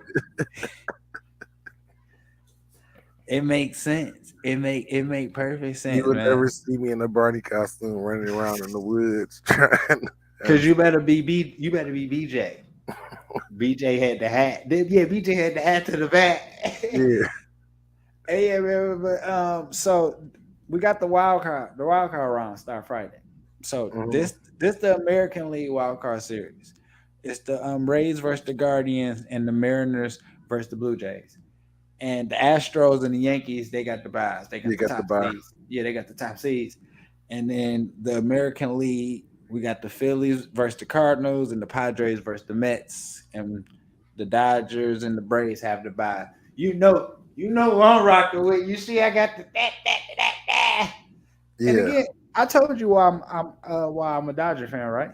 Speaker 1: it makes sense. It make perfect
Speaker 2: You
Speaker 1: sense,
Speaker 2: would
Speaker 1: man.
Speaker 2: never see me in a Barney costume running around in the woods trying.
Speaker 1: Cause you better be BJ. BJ had the hat. Yeah, BJ had the hat to the back.
Speaker 2: Yeah.
Speaker 1: Hey, yeah, man, but so we got the wild card. The wild card round start Friday. So
Speaker 2: Mhm.
Speaker 1: this the American League wild card series. It's the Rays versus the Guardians and the Mariners versus the Blue Jays. And the Astros and the Yankees, they got the buys. They got
Speaker 2: You
Speaker 1: the
Speaker 2: got the
Speaker 1: top
Speaker 2: buy.
Speaker 1: seeds. Yeah, they got the top seeds. And then the American League, we got the Phillies versus the Cardinals and the Padres versus the Mets. And the Dodgers and the Braves have the buy. You know who I'm rocking with. You see, I got the that. And
Speaker 2: Yeah,
Speaker 1: again, I told you why I'm a Dodger fan, right?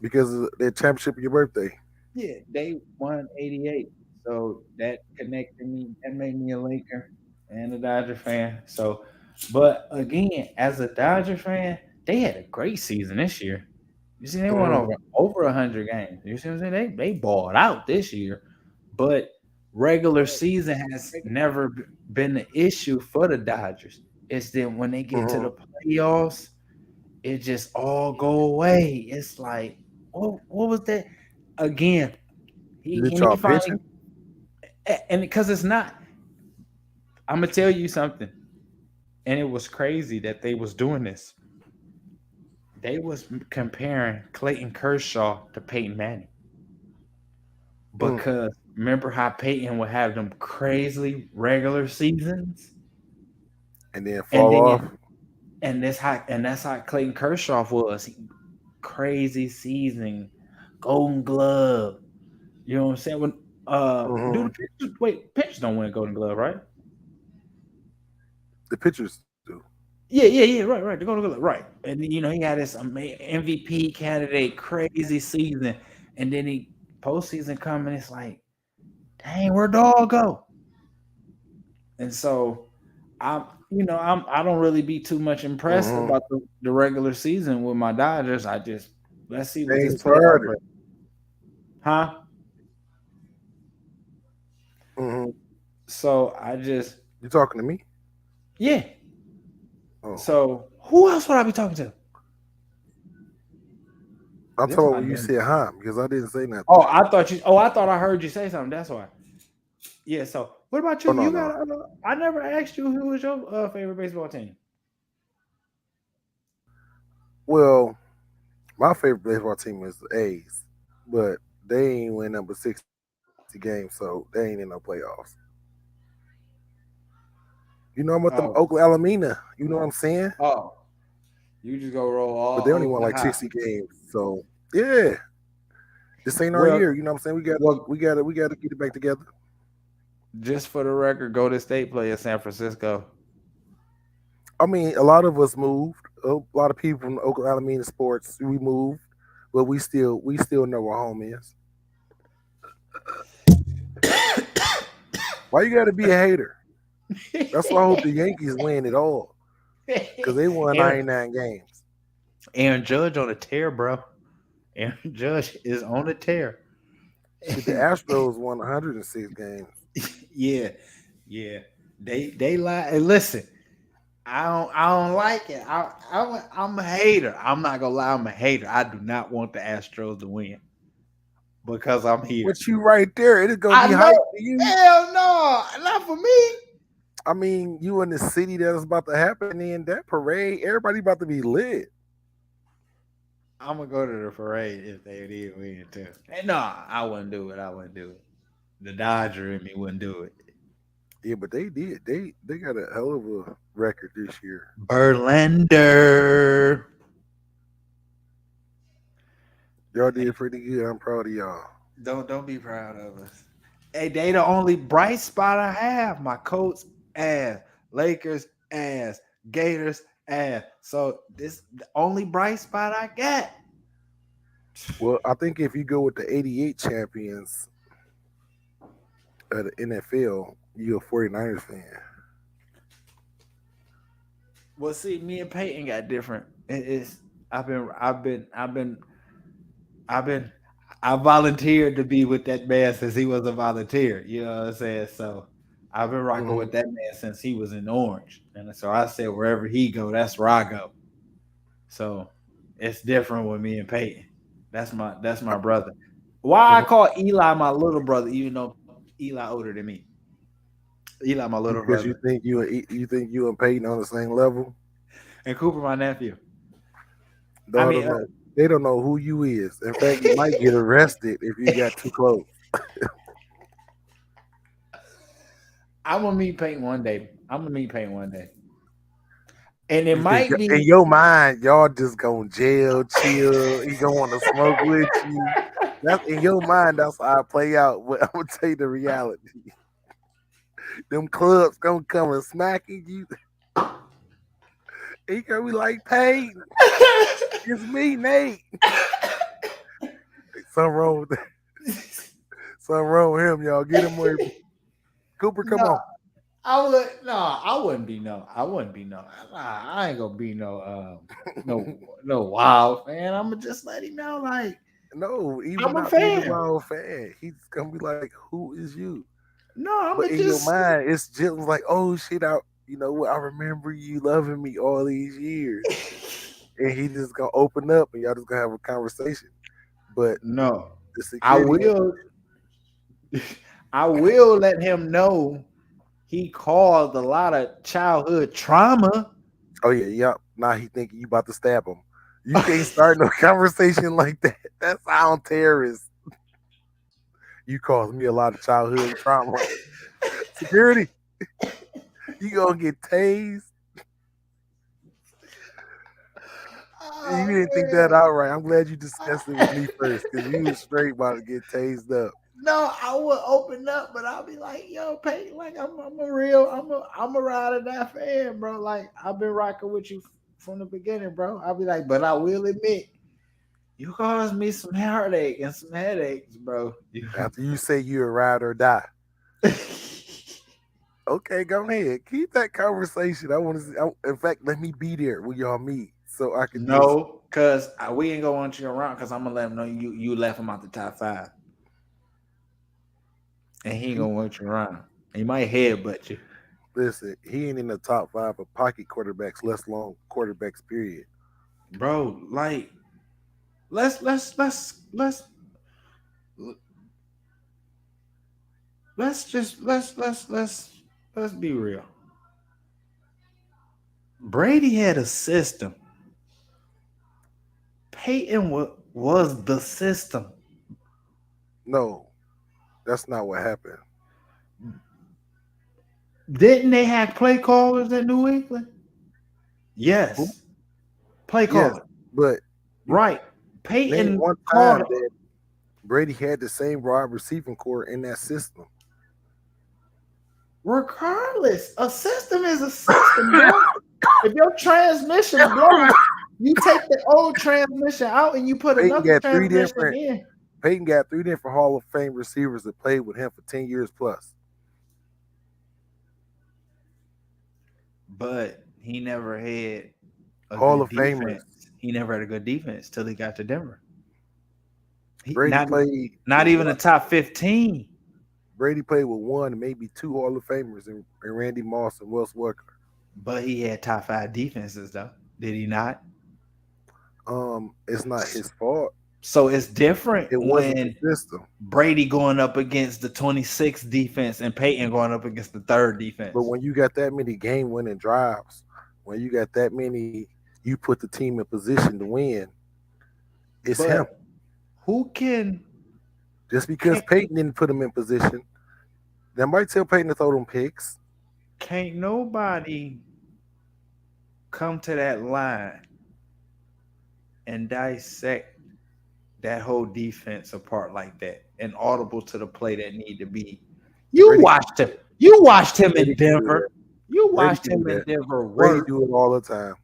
Speaker 2: because of their championship of your birthday.
Speaker 1: Yeah, they won '88, so that connected me. That made me a Laker and a Dodger fan. So, but again, as a Dodger fan, they had a great season this year. You see, they won
Speaker 2: Mhm.
Speaker 1: over 100 games. You see what I'm saying? They balled out this year, but regular season has never been the issue for the Dodgers. It's that when they get to
Speaker 2: Mhm.
Speaker 1: the playoffs, it just all go away. It's like, what was that again?
Speaker 2: Is it
Speaker 1: And he
Speaker 2: y'all
Speaker 1: finally,
Speaker 2: pitching?
Speaker 1: and because it's not, I'm gonna tell you something, and it was crazy that they was doing this. They was comparing Clayton Kershaw to Peyton Manning
Speaker 2: Mm.
Speaker 1: because remember how Peyton would have them crazy regular seasons,
Speaker 2: And then
Speaker 1: and
Speaker 2: fall off.
Speaker 1: then that's how Clayton Kershaw was. Crazy season, Golden Glove. You know what I'm saying? When do
Speaker 2: Hmm.
Speaker 1: the pitchers don't win a Golden Glove, right?
Speaker 2: The pitchers do.
Speaker 1: Yeah, right. The Golden Glove, right? And he had this MVP candidate, crazy season, and then he postseason coming. It's like, dang, where'd dog go? And so I don't really be too much impressed
Speaker 2: Hmm.
Speaker 1: about the regular season with my Dodgers. I just let's see what
Speaker 2: They
Speaker 1: this
Speaker 2: ain't
Speaker 1: playoff
Speaker 2: started.
Speaker 1: brings. Huh?
Speaker 2: Hmm.
Speaker 1: So I just
Speaker 2: You talking to me?
Speaker 1: yeah.
Speaker 2: Oh,
Speaker 1: So who else would I be talking to?
Speaker 2: I'm
Speaker 1: This
Speaker 2: talking about
Speaker 1: my
Speaker 2: when you
Speaker 1: damn.
Speaker 2: said huh because I didn't say nothing.
Speaker 1: Oh, I thought you. Oh, I thought I heard you say something. That's why. Yeah. So what about
Speaker 2: Oh
Speaker 1: you?
Speaker 2: no,
Speaker 1: You
Speaker 2: no.
Speaker 1: got. I never asked you who was your favorite baseball team.
Speaker 2: Well, my favorite baseball team is the A's, but they ain't win number 60 games, so they ain't in no playoffs. You know I'm with them
Speaker 1: Oh,
Speaker 2: Oakland Alameda. You know what I'm saying?
Speaker 1: oh, you just go roll
Speaker 2: But they
Speaker 1: all
Speaker 2: only won
Speaker 1: Oakland
Speaker 2: like
Speaker 1: high.
Speaker 2: 60 games. So yeah, this ain't our
Speaker 1: Well,
Speaker 2: year. You know what I'm saying?
Speaker 1: well,
Speaker 2: We gotta get it back together.
Speaker 1: just for the record, Golden State play in San Francisco.
Speaker 2: I mean, a lot of us moved. A lot of people from Oakland Alameda sports we moved, but we still know where home is. Why you got to be a hater? That's why I hope the Yankees win it all because they won
Speaker 1: Aaron,
Speaker 2: 99 games.
Speaker 1: Aaron Judge on a tear, bro. Aaron Judge is on a tear.
Speaker 2: Shit, the Astros won 106 games.
Speaker 1: Yeah, yeah. They lie. And listen, I don't like it. I'm a hater. I'm not gonna lie. I'm a hater. I do not want the Astros to win because I'm here.
Speaker 2: But you right there, it is gonna
Speaker 1: I
Speaker 2: be hype
Speaker 1: know.
Speaker 2: for you.
Speaker 1: Hell no, not for me.
Speaker 2: I mean, you in the city that is about to happen in that parade, everybody about to be lit.
Speaker 1: I'm gonna go to the parade if they did win too. And no, I wouldn't do it. I wouldn't do it. The Dodger in me wouldn't do it.
Speaker 2: Yeah, but they did. They got a hell of a record this year.
Speaker 1: Verlander.
Speaker 2: Y'all did pretty good. I'm proud of y'all.
Speaker 1: Don't be proud of us. Hey, they the only bright spot I have. My Colts ass, Lakers ass, Gators ass. So this the only bright spot I got.
Speaker 2: Well, I think if you go with the 88 champions of the NFL, you're a 49ers fan.
Speaker 1: Well, see, me and Peyton got different. It's I've been I volunteered to be with that man since he was a volunteer. You know what I'm saying? So I've been rocking
Speaker 2: Hmm.
Speaker 1: with that man since he was in Orange. And so I said wherever he go, that's where I go. So it's different with me and Peyton. That's my brother. Why I
Speaker 2: Hmm.
Speaker 1: call Eli my little brother, even though Eli older than me. Eli my little
Speaker 2: Because
Speaker 1: brother.
Speaker 2: you think you and Peyton on the same level.
Speaker 1: And Cooper my nephew. I
Speaker 2: Dog
Speaker 1: mean
Speaker 2: don't know. They don't know who you is. In fact, you might get arrested if you got too close.
Speaker 1: I'm gonna meet Peyton one day. I'm gonna meet Peyton one day. And it
Speaker 2: You think
Speaker 1: might
Speaker 2: in
Speaker 1: be
Speaker 2: your mind, y'all just gonna jail, chill. He gonna want to smoke with you. That's in your mind. That's how I play out. But I'm gonna tell you the reality. Them clubs gonna come and smacking you. He gonna be like, Peyton, it's me, Nate. Something wrong with that. Something wrong with him, y'all. Get him where Cooper, come
Speaker 1: no,
Speaker 2: on.
Speaker 1: I wouldn't be no. I ain't gonna be no wild fan. I'm gonna just let him know like
Speaker 2: No, even
Speaker 1: I'm a
Speaker 2: not being a
Speaker 1: fan.
Speaker 2: wild fan. He's gonna be like, who is you?
Speaker 1: No, I'm
Speaker 2: But
Speaker 1: gonna
Speaker 2: in your
Speaker 1: just
Speaker 2: mind, it's just like, oh shit, you know what? I remember you loving me all these years. And he just gonna open up and y'all just gonna have a conversation. But
Speaker 1: no.
Speaker 2: the
Speaker 1: I
Speaker 2: security,
Speaker 1: will. I will let him know he caused a lot of childhood trauma.
Speaker 2: Oh yeah, yep. Now he thinking you about to stab him. You can't start no conversation like that. That sound terrorist. You caused me a lot of childhood trauma. Security, you gonna get tased.
Speaker 1: Oh,
Speaker 2: You didn't think that out right. I'm glad you discussed it with me first because you was straight about to get tased up.
Speaker 1: No, I would open up, but I'll be like, "Yo, Peyton, like I'm a ride or die fan, bro. Like I've been rocking with you from the beginning, bro." I'll be like, "But I will admit, you caused me some heartache and some headaches, bro."
Speaker 2: After you say you're a ride or die. Okay, go ahead. Keep that conversation. I want to see. In fact, let me be there when y'all meet so I can
Speaker 1: No, because we ain't gonna want you around because I'm gonna let him know you left him out the top 5. And he ain't gonna want you around. He might headbutt you.
Speaker 2: Listen, he ain't in the top 5 of pocket quarterbacks, less long quarterbacks, period.
Speaker 1: Bro, like let's be real. Brady had a system. Peyton was the system.
Speaker 2: No, that's not what happened.
Speaker 1: Didn't they have play callers at New England? Yes.
Speaker 2: Who?
Speaker 1: Play caller.
Speaker 2: Yes, but
Speaker 1: Right.
Speaker 2: name
Speaker 1: Peyton
Speaker 2: one
Speaker 1: called
Speaker 2: time that Brady had the same wide receiving core in that system.
Speaker 1: regardless. A system is a system, bro. If your transmission blows, you take the old transmission out and you put
Speaker 2: Peyton
Speaker 1: another
Speaker 2: got three
Speaker 1: transmission
Speaker 2: different
Speaker 1: in.
Speaker 2: Peyton got 3 different Hall of Fame receivers that played with him for 10 years plus.
Speaker 1: But he never had a
Speaker 2: Hall
Speaker 1: good
Speaker 2: of Famers.
Speaker 1: defense. He never had a good defense till he got to Denver.
Speaker 2: Brady played
Speaker 1: not
Speaker 2: with
Speaker 1: even the top 15.
Speaker 2: Brady played with 1, maybe 2 Hall of Famers and Randy Moss and Wes Welker.
Speaker 1: But he had top 5 defenses, though. Did he not?
Speaker 2: It's not his fault.
Speaker 1: So it's different
Speaker 2: It wasn't
Speaker 1: when
Speaker 2: the system.
Speaker 1: Brady going up against the 26th defense and Peyton going up against the 3rd defense.
Speaker 2: But when you got that many game-winning drives, when you got that many, you put the team in position to win. It's him.
Speaker 1: Who can?
Speaker 2: Just because Peyton didn't put him in position, that might tell Peyton to throw them picks.
Speaker 1: Can't nobody come to that line and dissect that whole defense apart like that and audible to the play that need to be. You watched him. You watched him in Denver. You watched him in Denver work.
Speaker 2: Brady do it all the time.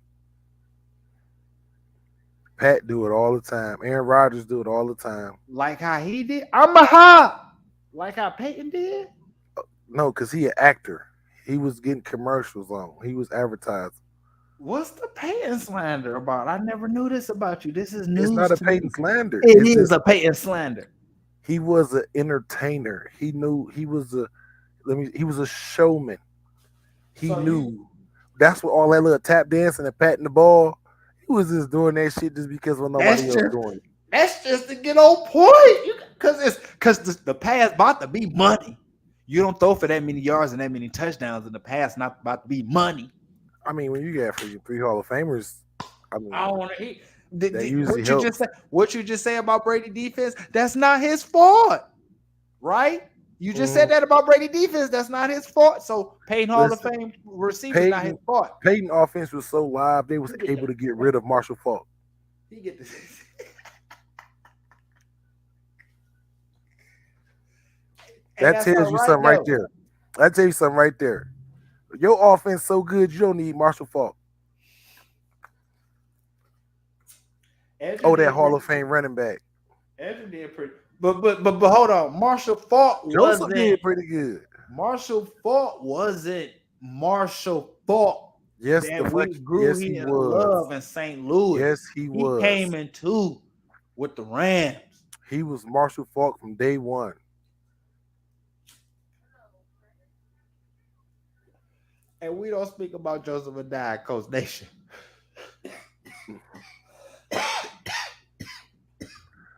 Speaker 2: Pat do it all the time. Aaron Rodgers do it all the time.
Speaker 1: Like how he did. I'm a hop. Like how Peyton did.
Speaker 2: No, because he an actor. He was getting commercials on. He was advertising.
Speaker 1: What's the Peyton slander about? I never knew this about you. This is news.
Speaker 2: It's not a Peyton slander.
Speaker 1: It is a Peyton slander.
Speaker 2: He was an entertainer. He knew he was a showman. He knew. That's what all that little tap dancing and patting the ball. He was just doing that shit just because when nobody else doing it.
Speaker 1: That's just to get on point. Because the pass about to be money. You don't throw for that many yards and that many touchdowns in the pass, not about to be money.
Speaker 2: I mean, when you got 3 Hall of Famers, I mean,
Speaker 1: I don't want to hear what you just say about Brady defense. That's not his fault, right? You just said that about Brady defense. That's not his fault. So Peyton Hall of Fame receiver not his fault.
Speaker 2: Peyton offense was so live they was able to get rid of Marshall Faulk.
Speaker 1: He get this.
Speaker 2: That tells you something right there. That tells you something right there. Your offense so good, you don't need Marshall Faulk. That Hall of Fame running back.
Speaker 1: Edwin did pretty, but hold on. Marshall Faulk
Speaker 2: did pretty good.
Speaker 1: Marshall Faulk wasn't Marshall Faulk.
Speaker 2: Yes,
Speaker 1: he was. Love in St. Louis.
Speaker 2: Yes, he was.
Speaker 1: He came in 2 with the Rams.
Speaker 2: He was Marshall Faulk from day 1.
Speaker 1: And we don't speak about Joseph Adai, Coach Nation.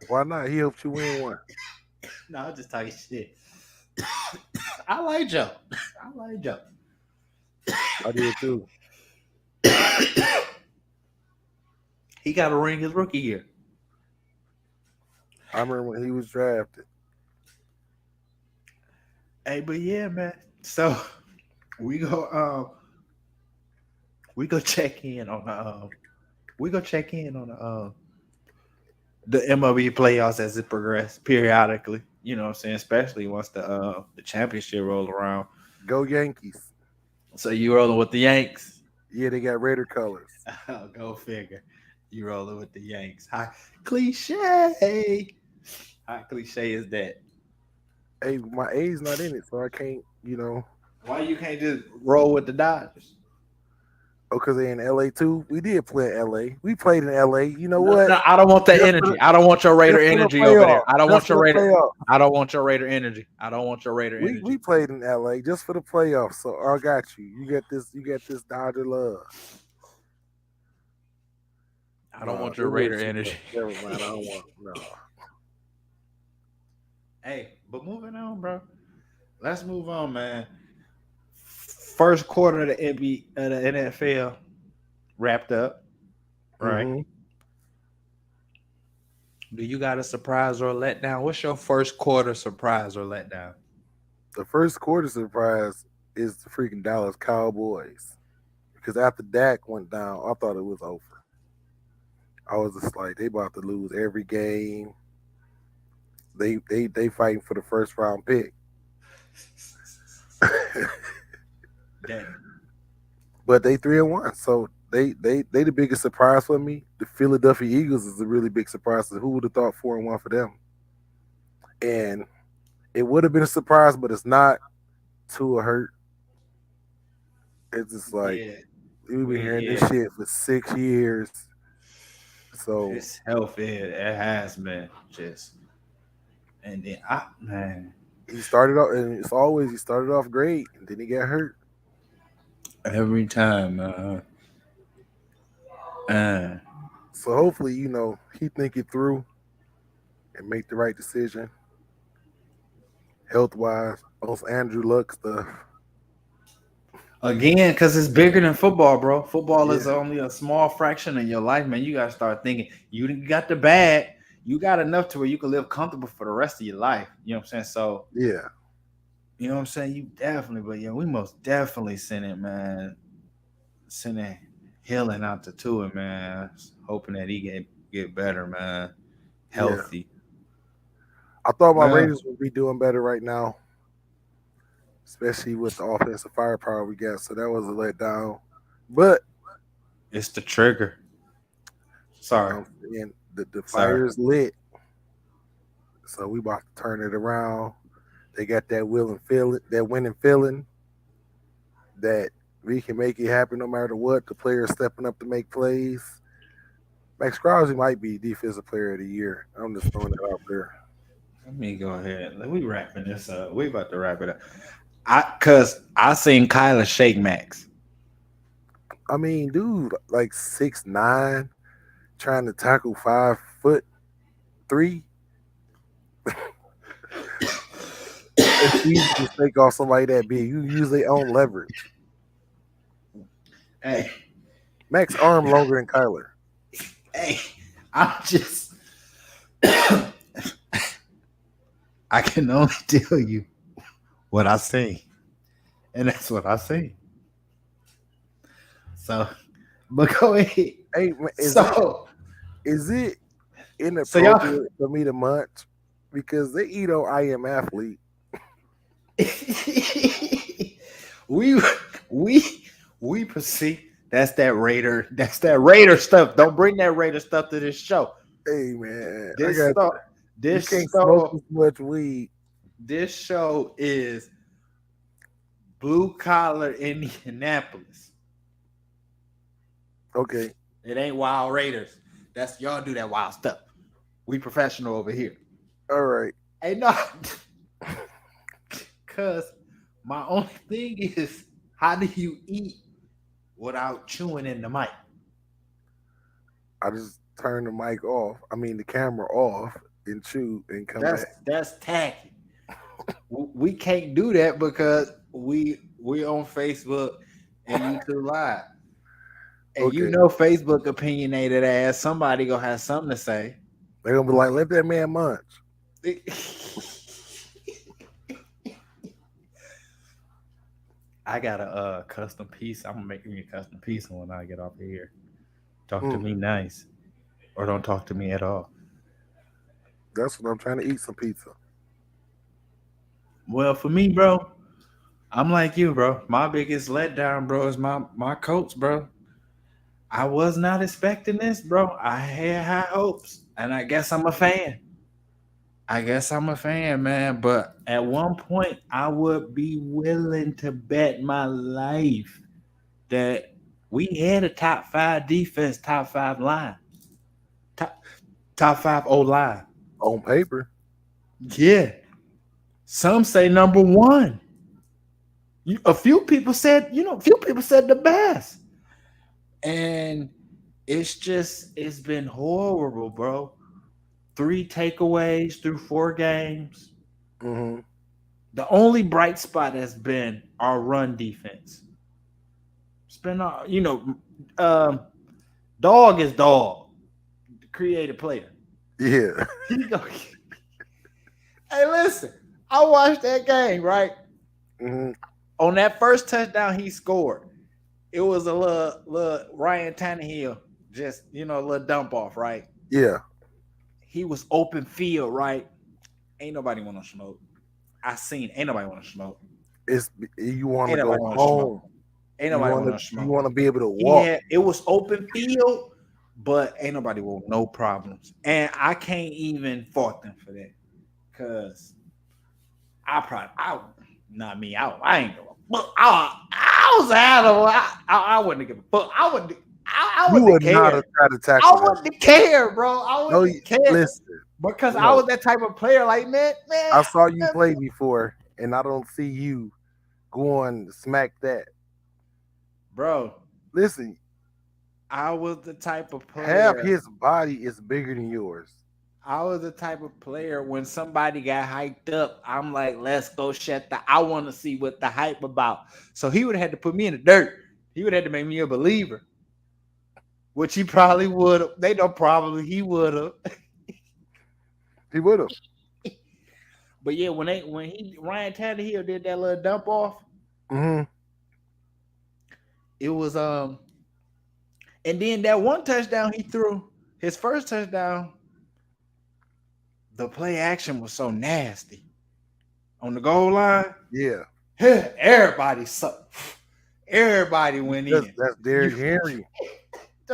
Speaker 2: Why not? He helped you win 1.
Speaker 1: No, I'm just talking shit. I like Joe. I like Joe.
Speaker 2: I did too.
Speaker 1: He got a ring his rookie year.
Speaker 2: I remember when he was drafted.
Speaker 1: Hey, but yeah, man. So we go check in on the MLB playoffs as it progressed periodically. You know what I'm saying? Especially once the championship roll around.
Speaker 2: Go Yankees.
Speaker 1: So you rolling with the Yanks?
Speaker 2: Yeah, they got Raider colors.
Speaker 1: Oh, go figure. You rolling with the Yanks. How cliche. How cliche is that?
Speaker 2: Hey, my A's not in it, so I can't,
Speaker 1: Why you can't just roll with the Dodgers?
Speaker 2: Oh, because they in LA too? We did play in LA. We played in LA. You know
Speaker 1: No,
Speaker 2: what?
Speaker 1: no, I don't want that energy. I don't want your Raider
Speaker 2: Just for the
Speaker 1: energy over there.
Speaker 2: playoff.
Speaker 1: I don't
Speaker 2: Just
Speaker 1: want your
Speaker 2: for the
Speaker 1: Raider.
Speaker 2: playoff.
Speaker 1: I don't want your Raider energy. I don't want your Raider energy.
Speaker 2: We played in LA just for the playoffs. So I got you. You get this Dodger love.
Speaker 1: I don't want your Raider energy.
Speaker 2: Never mind. I don't want no.
Speaker 1: Hey, but moving on, bro. Let's move on, man. First quarter of the NFL wrapped up, right?
Speaker 2: Mm-hmm.
Speaker 1: Do you got a surprise or a letdown? What's your first quarter surprise or letdown?
Speaker 2: The first quarter surprise is the freaking Dallas Cowboys. Because after Dak went down, I thought it was over. I was just like, they about to lose every game. They fighting for the first round pick. But they 3-1, so they the biggest surprise for me. The Philadelphia Eagles is a really big surprise. So who would have thought 4-1 for them? And it would have been a surprise, but it's not. Tua hurt. It's just like we've been hearing this shit for 6 years. So
Speaker 1: it's healthy. It has been just, and then
Speaker 2: he started off, and it's always he started off great, and then he got hurt.
Speaker 1: Every time,
Speaker 2: So hopefully, he think it through and make the right decision, health wise. Also, Andrew Luck stuff.
Speaker 1: Again, because it's bigger than football, bro. Football is only a small fraction of your life, man. You gotta start thinking. You got the bag. You got enough to where you can live comfortable for the rest of your life. You know what I'm saying? So
Speaker 2: yeah,
Speaker 1: you know what I'm saying. You definitely, but we most definitely send it, man. Send it healing out to Tua, man. Hoping that he get better, man. Healthy.
Speaker 2: Yeah. I thought my Raiders would be doing better right now, especially with the offensive firepower we got. So that was a letdown. But
Speaker 1: it's the trigger. Sorry.
Speaker 2: The fire is lit. So we about to turn it around. They got that winning feeling that we can make it happen no matter what. The players stepping up to make plays. Max Crosby might be defensive player of the year. I'm just throwing it out there.
Speaker 1: Let me go ahead. We wrapping this up. We about to wrap it up. Cause I seen Kyler shake Max.
Speaker 2: I mean, dude, like 6'9", trying to tackle 5'3". It's easy to take off somebody that big. You use their own leverage.
Speaker 1: Hey,
Speaker 2: Max arm longer than Kyler.
Speaker 1: Hey, I'm just. I can only tell you what I see, and that's what I see. So, but go ahead.
Speaker 2: Hey, is it inappropriate for me to munch because they eat on I Am Athlete?
Speaker 1: we perceive that's that Raider stuff. Don't bring that Raider stuff to this show.
Speaker 2: Hey man,
Speaker 1: this
Speaker 2: can't smoke as much weed.
Speaker 1: This show is blue collar Indianapolis.
Speaker 2: Okay.
Speaker 1: It ain't Wild Raiders. That's y'all do that wild stuff. We professional over here.
Speaker 2: All right.
Speaker 1: Hey, no. Because my only thing is, how do you eat without chewing in the mic?
Speaker 2: I just turn the camera off and chew and come back.
Speaker 1: That's tacky. we can't do that because we on Facebook and YouTube Live. And you
Speaker 2: Okay.
Speaker 1: know Facebook opinionated ass, somebody gonna have something to say.
Speaker 2: They're gonna be like, let that man munch.
Speaker 1: I got a custom piece. I'm gonna make me a custom piece when I get off of here. Talk to me nice, or don't talk to me at all.
Speaker 2: That's what I'm trying to eat some pizza.
Speaker 1: Well, for me, bro, I'm like you, bro. My biggest letdown, bro, is my Colts, bro. I was not expecting this, bro. I had high hopes, and I guess I'm a fan. I guess I'm a fan, man. But at one point, I would be willing to bet my life that we had a top 5 defense, top 5 line, top top 5 O line.
Speaker 2: On paper.
Speaker 1: Yeah, some say number one. A few people said, the best, and it's been horrible, bro. 3 takeaways through 4 games.
Speaker 2: Mm-hmm.
Speaker 1: The only bright spot has been our run defense. It's been, dog is dog, the creative player.
Speaker 2: Yeah.
Speaker 1: Hey, listen, I watched that game, right?
Speaker 2: Mm-hmm.
Speaker 1: On that first touchdown he scored, it was a little Ryan Tannehill, just, a little dump off, right?
Speaker 2: Yeah.
Speaker 1: He was open field, right? Ain't nobody want to smoke. Ain't nobody want to smoke.
Speaker 2: You want to
Speaker 1: Ain't
Speaker 2: go
Speaker 1: nobody
Speaker 2: home.
Speaker 1: Ain't nobody want to smoke.
Speaker 2: You want to be able to walk.
Speaker 1: Yeah, it was open field, but ain't nobody want no problems. And I can't even fault them for that. Cause I ain't gonna. But I was out of. I wouldn't give a fuck. I wouldn't
Speaker 2: not have tried to tackle.
Speaker 1: I wouldn't care, bro. I wouldn't care.
Speaker 2: Listen,
Speaker 1: because I was that type of player. Like, man.
Speaker 2: I saw you play before, and I don't see you going to smack that,
Speaker 1: bro.
Speaker 2: Listen,
Speaker 1: I was the type of player.
Speaker 2: Half his body is bigger than yours.
Speaker 1: I was the type of player when somebody got hyped up, I'm like, let's go I want to see what the hype about. So he would have had to put me in the dirt. He would have had to make me a believer. Which he probably would have. They know probably he would have.
Speaker 2: He would have.
Speaker 1: But yeah, when Ryan Tannehill did that little dump off, it was and then that one touchdown he threw, his first touchdown, the play action was so nasty on the goal line.
Speaker 2: Yeah,
Speaker 1: everybody sucked. Everybody went in.
Speaker 2: That's Derrick Henry.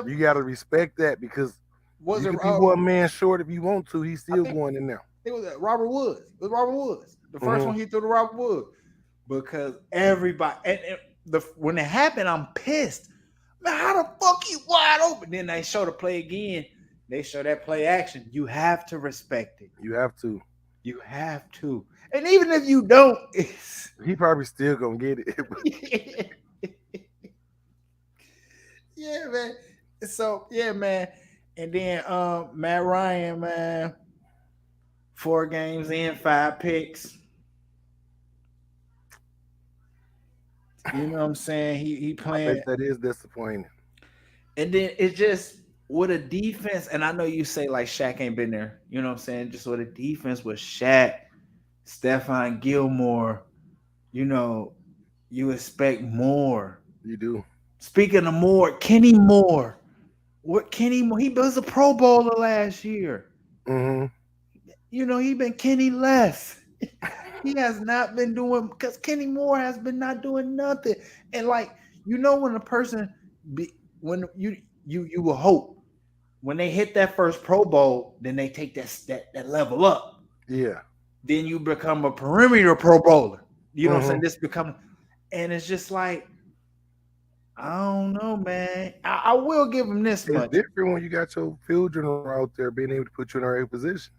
Speaker 2: You got to respect that because
Speaker 1: you
Speaker 2: can be one man short if you want to. He's still going in there.
Speaker 1: It was Robert Woods. It was Robert Woods. The first one he threw to Robert Woods because everybody when it happened, I'm pissed. Man, how the fuck you wide open? Then they show the play again. They show that play action. You have to respect it.
Speaker 2: You have to.
Speaker 1: You have to. And even if you don't,
Speaker 2: he probably still gonna get it.
Speaker 1: Yeah, man. So yeah, man. And then Matt Ryan, man, 4 games in, 5 picks. You know what I'm saying? He playing.
Speaker 2: I bet that is disappointing.
Speaker 1: And then it's just with a defense, and I know you say like Shaq ain't been there. You know what I'm saying? Just with a defense with Shaq, Stephon Gilmore, you expect more.
Speaker 2: You do.
Speaker 1: Speaking of more, Kenny Moore. What Kenny Moore? He was a Pro Bowler last year.
Speaker 2: Mm-hmm.
Speaker 1: He been Kenny less. He has not been doing because Kenny Moore has been not doing nothing. And like when a person when you will hope when they hit that first Pro Bowl, then they take that level up.
Speaker 2: Yeah.
Speaker 1: Then you become a perimeter Pro Bowler. You know what I'm saying? This become, and it's just like, I don't know, man. I will give him this much.
Speaker 2: It's different when you got your field general out there being able to put you in the right position.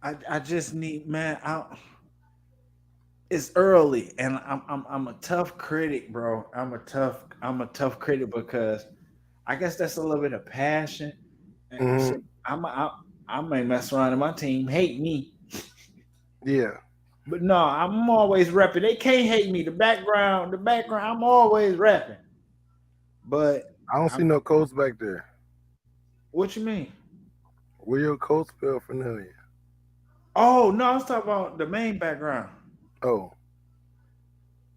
Speaker 1: I just need, man. It's early, and I'm a tough critic, bro. I'm a tough critic because I guess that's a little bit of passion. And I may mess around and my team hate me.
Speaker 2: Yeah.
Speaker 1: But no, I'm always repping. They can't hate me. The background, I'm always repping. But
Speaker 2: I don't see no Colts back there.
Speaker 1: what you mean?
Speaker 2: Where your Colts paraphernalia?
Speaker 1: Oh no, I was talking about the main background.
Speaker 2: Oh.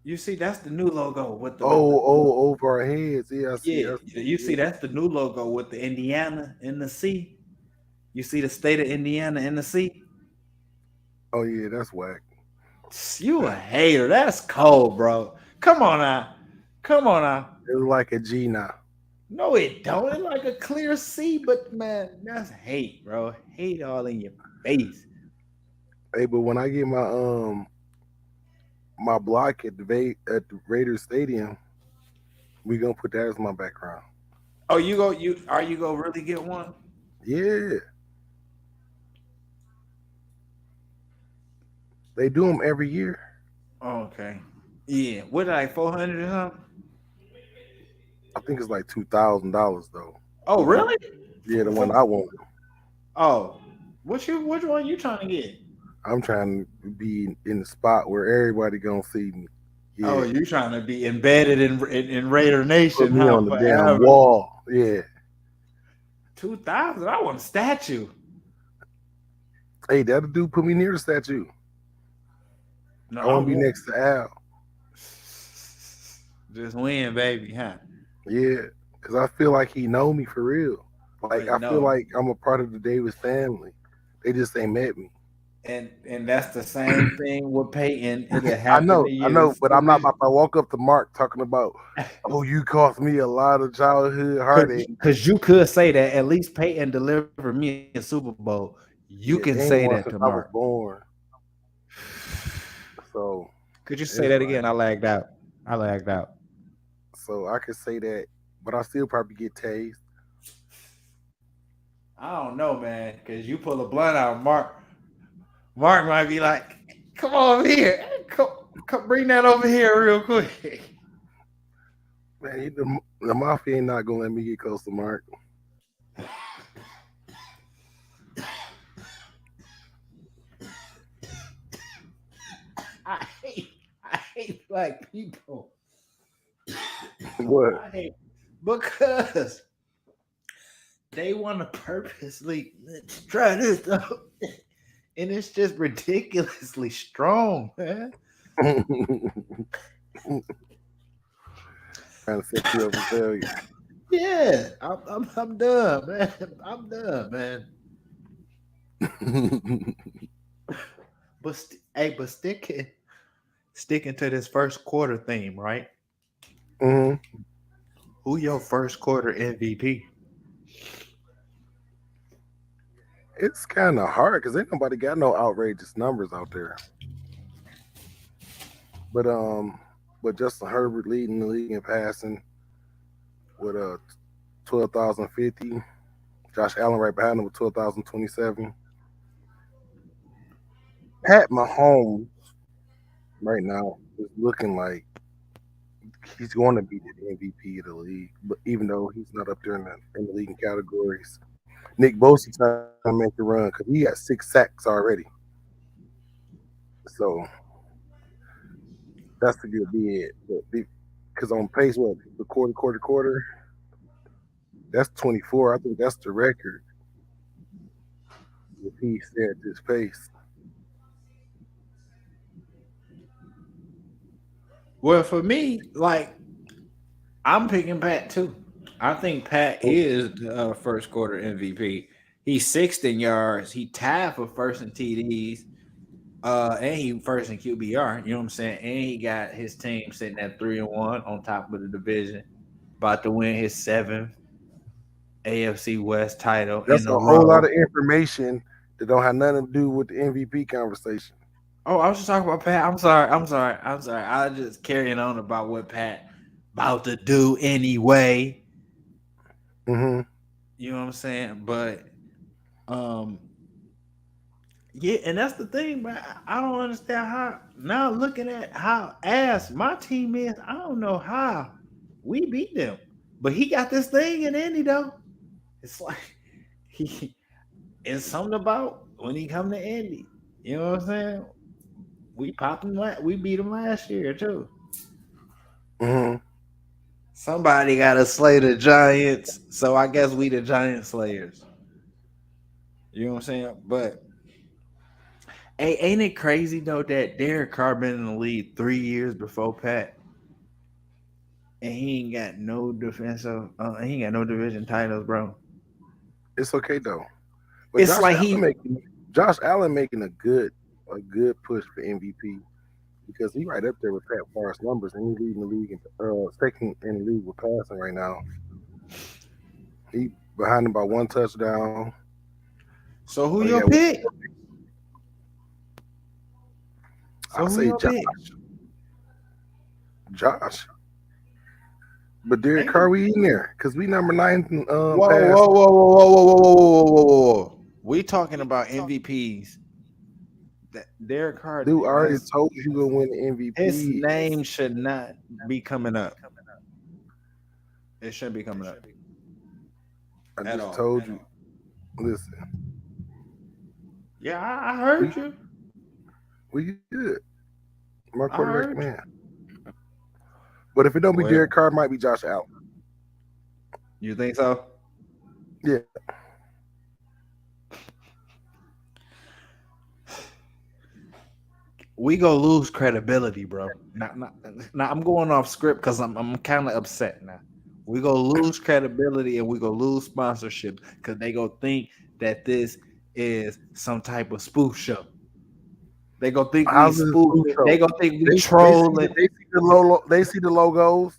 Speaker 1: You see, that's the new logo with the
Speaker 2: Over our heads. Yeah, I see.
Speaker 1: yeah. You see, that's the new logo with the Indiana in the sea. You see the state of Indiana in the sea.
Speaker 2: Oh yeah, that's whack.
Speaker 1: You a hater? That's cold, bro. Come on now, come on now.
Speaker 2: It's like a G now.
Speaker 1: No, it don't. It's like a clear sea, but man, that's hate, bro. Hate all in your face.
Speaker 2: Hey, but when I get my block at the Raiders Stadium, we gonna put that as my background.
Speaker 1: Oh, you go really get one?
Speaker 2: Yeah. They do them every year.
Speaker 1: Oh, okay. Yeah. What like 400 or something?
Speaker 2: I think it's like $2,000 though.
Speaker 1: Oh, really?
Speaker 2: Yeah, the one I want.
Speaker 1: Oh, which one you trying to get?
Speaker 2: I'm trying to be in the spot where everybody gonna see me. Yeah.
Speaker 1: Oh, you trying to be embedded in Raider
Speaker 2: Put
Speaker 1: Nation,
Speaker 2: me
Speaker 1: huh?
Speaker 2: on the damn
Speaker 1: Forever.
Speaker 2: wall. Yeah.
Speaker 1: 2,000. I want a statue.
Speaker 2: Hey, that'll do. Put me near the statue.
Speaker 1: No,
Speaker 2: I want to be next to Al.
Speaker 1: Just win, baby, huh?
Speaker 2: Yeah, because I feel like he know me for real. Like I
Speaker 1: No.
Speaker 2: feel like I'm a part of the Davis family. They just ain't met me.
Speaker 1: And that's the same thing with Peyton.
Speaker 2: I know, but I'm not about to walk up to Mark talking about, oh, you cost me a lot of childhood heartache.
Speaker 1: Because you could say that at least Peyton delivered me a Super Bowl. You can say that to Mark.
Speaker 2: I was born. So
Speaker 1: could you say that again? I lagged out.
Speaker 2: So I could say that, but I still probably get tased.
Speaker 1: I don't know, man, because you pull a blunt out, Mark might be like, come over here. Come bring that over here real quick.
Speaker 2: Man, the mafia ain't not gonna let me get close to Mark.
Speaker 1: I hate black people.
Speaker 2: What?
Speaker 1: Because they want to purposely let's try this though. And it's just ridiculously strong, man.
Speaker 2: Trying to set you up for failure.
Speaker 1: Yeah, I'm done, man. I'm done, man. But sticking to this first quarter theme, right?
Speaker 2: Mm-hmm.
Speaker 1: Who your first quarter MVP?
Speaker 2: It's kind of hard because ain't nobody got no outrageous numbers out there. But Justin Herbert leading the league in passing with 12,050. Josh Allen right behind him with 12,027. Pat Mahomes right now is looking like he's going to be the MVP of the league, but even though he's not up there in the leading categories. Nick Bosa trying to make a run because he got 6 sacks already. So that's a good bid. Because on pace, what, the quarter, that's 24. I think that's the record. If he stay at this pace.
Speaker 1: Well, for me, like, I'm picking Pat too. I think Pat is the first quarter MVP. He's 6th in yards. He tied for first in TDs. And he first in QBR. You know what I'm saying? And he got his team sitting at 3-1 on top of the division, about to win his 7th AFC West title.
Speaker 2: That's a whole lot of information that don't have nothing to do with the MVP conversation.
Speaker 1: Oh, I was just talking about Pat. I'm sorry. I was just carrying on about what Pat about to do anyway.
Speaker 2: Mm-hmm.
Speaker 1: You know what I'm saying? But yeah, and that's the thing, man. I don't understand how now looking at how ass my team is, I don't know how we beat them. But he got this thing in Indy though. It's like it's something about when he come to Indy. You know what I'm saying? We popped them. We beat them last year too.
Speaker 2: Mm-hmm.
Speaker 1: Somebody got to slay the Giants, so I guess we the Giant Slayers. You know what I'm saying? But hey, ain't it crazy though that Derek Carr been in the league 3 years before Pat, and he ain't got no defensive, he ain't got no division titles, bro.
Speaker 2: It's okay though. But
Speaker 1: It's like
Speaker 2: Josh Allen making a good push for MVP because he right up there with Pat Forrest numbers, and he's leading the league second in the league with passing right now. He behind him by one touchdown.
Speaker 1: So who your pick?
Speaker 2: I'll say Josh. But Derek Carr, we in there because we number 9.
Speaker 1: Whoa. We talking about MVPs. That Derek Carr,
Speaker 2: dude, I already told you gonna win the MVP.
Speaker 1: His name should not be coming up. It shouldn't be coming up.
Speaker 2: I just told you. Listen.
Speaker 1: Yeah, I heard you.
Speaker 2: We good. My quarterback man. But if it don't be Derek Carr, it might be Josh Allen.
Speaker 1: You think so?
Speaker 2: Yeah.
Speaker 1: We go lose credibility, bro. Now I'm going off script because I'm kind of upset now. We go lose credibility and we go lose sponsorship because they go think that this is some type of spoof show. They go think we spoof. They go think we trolling.
Speaker 2: They see the logos.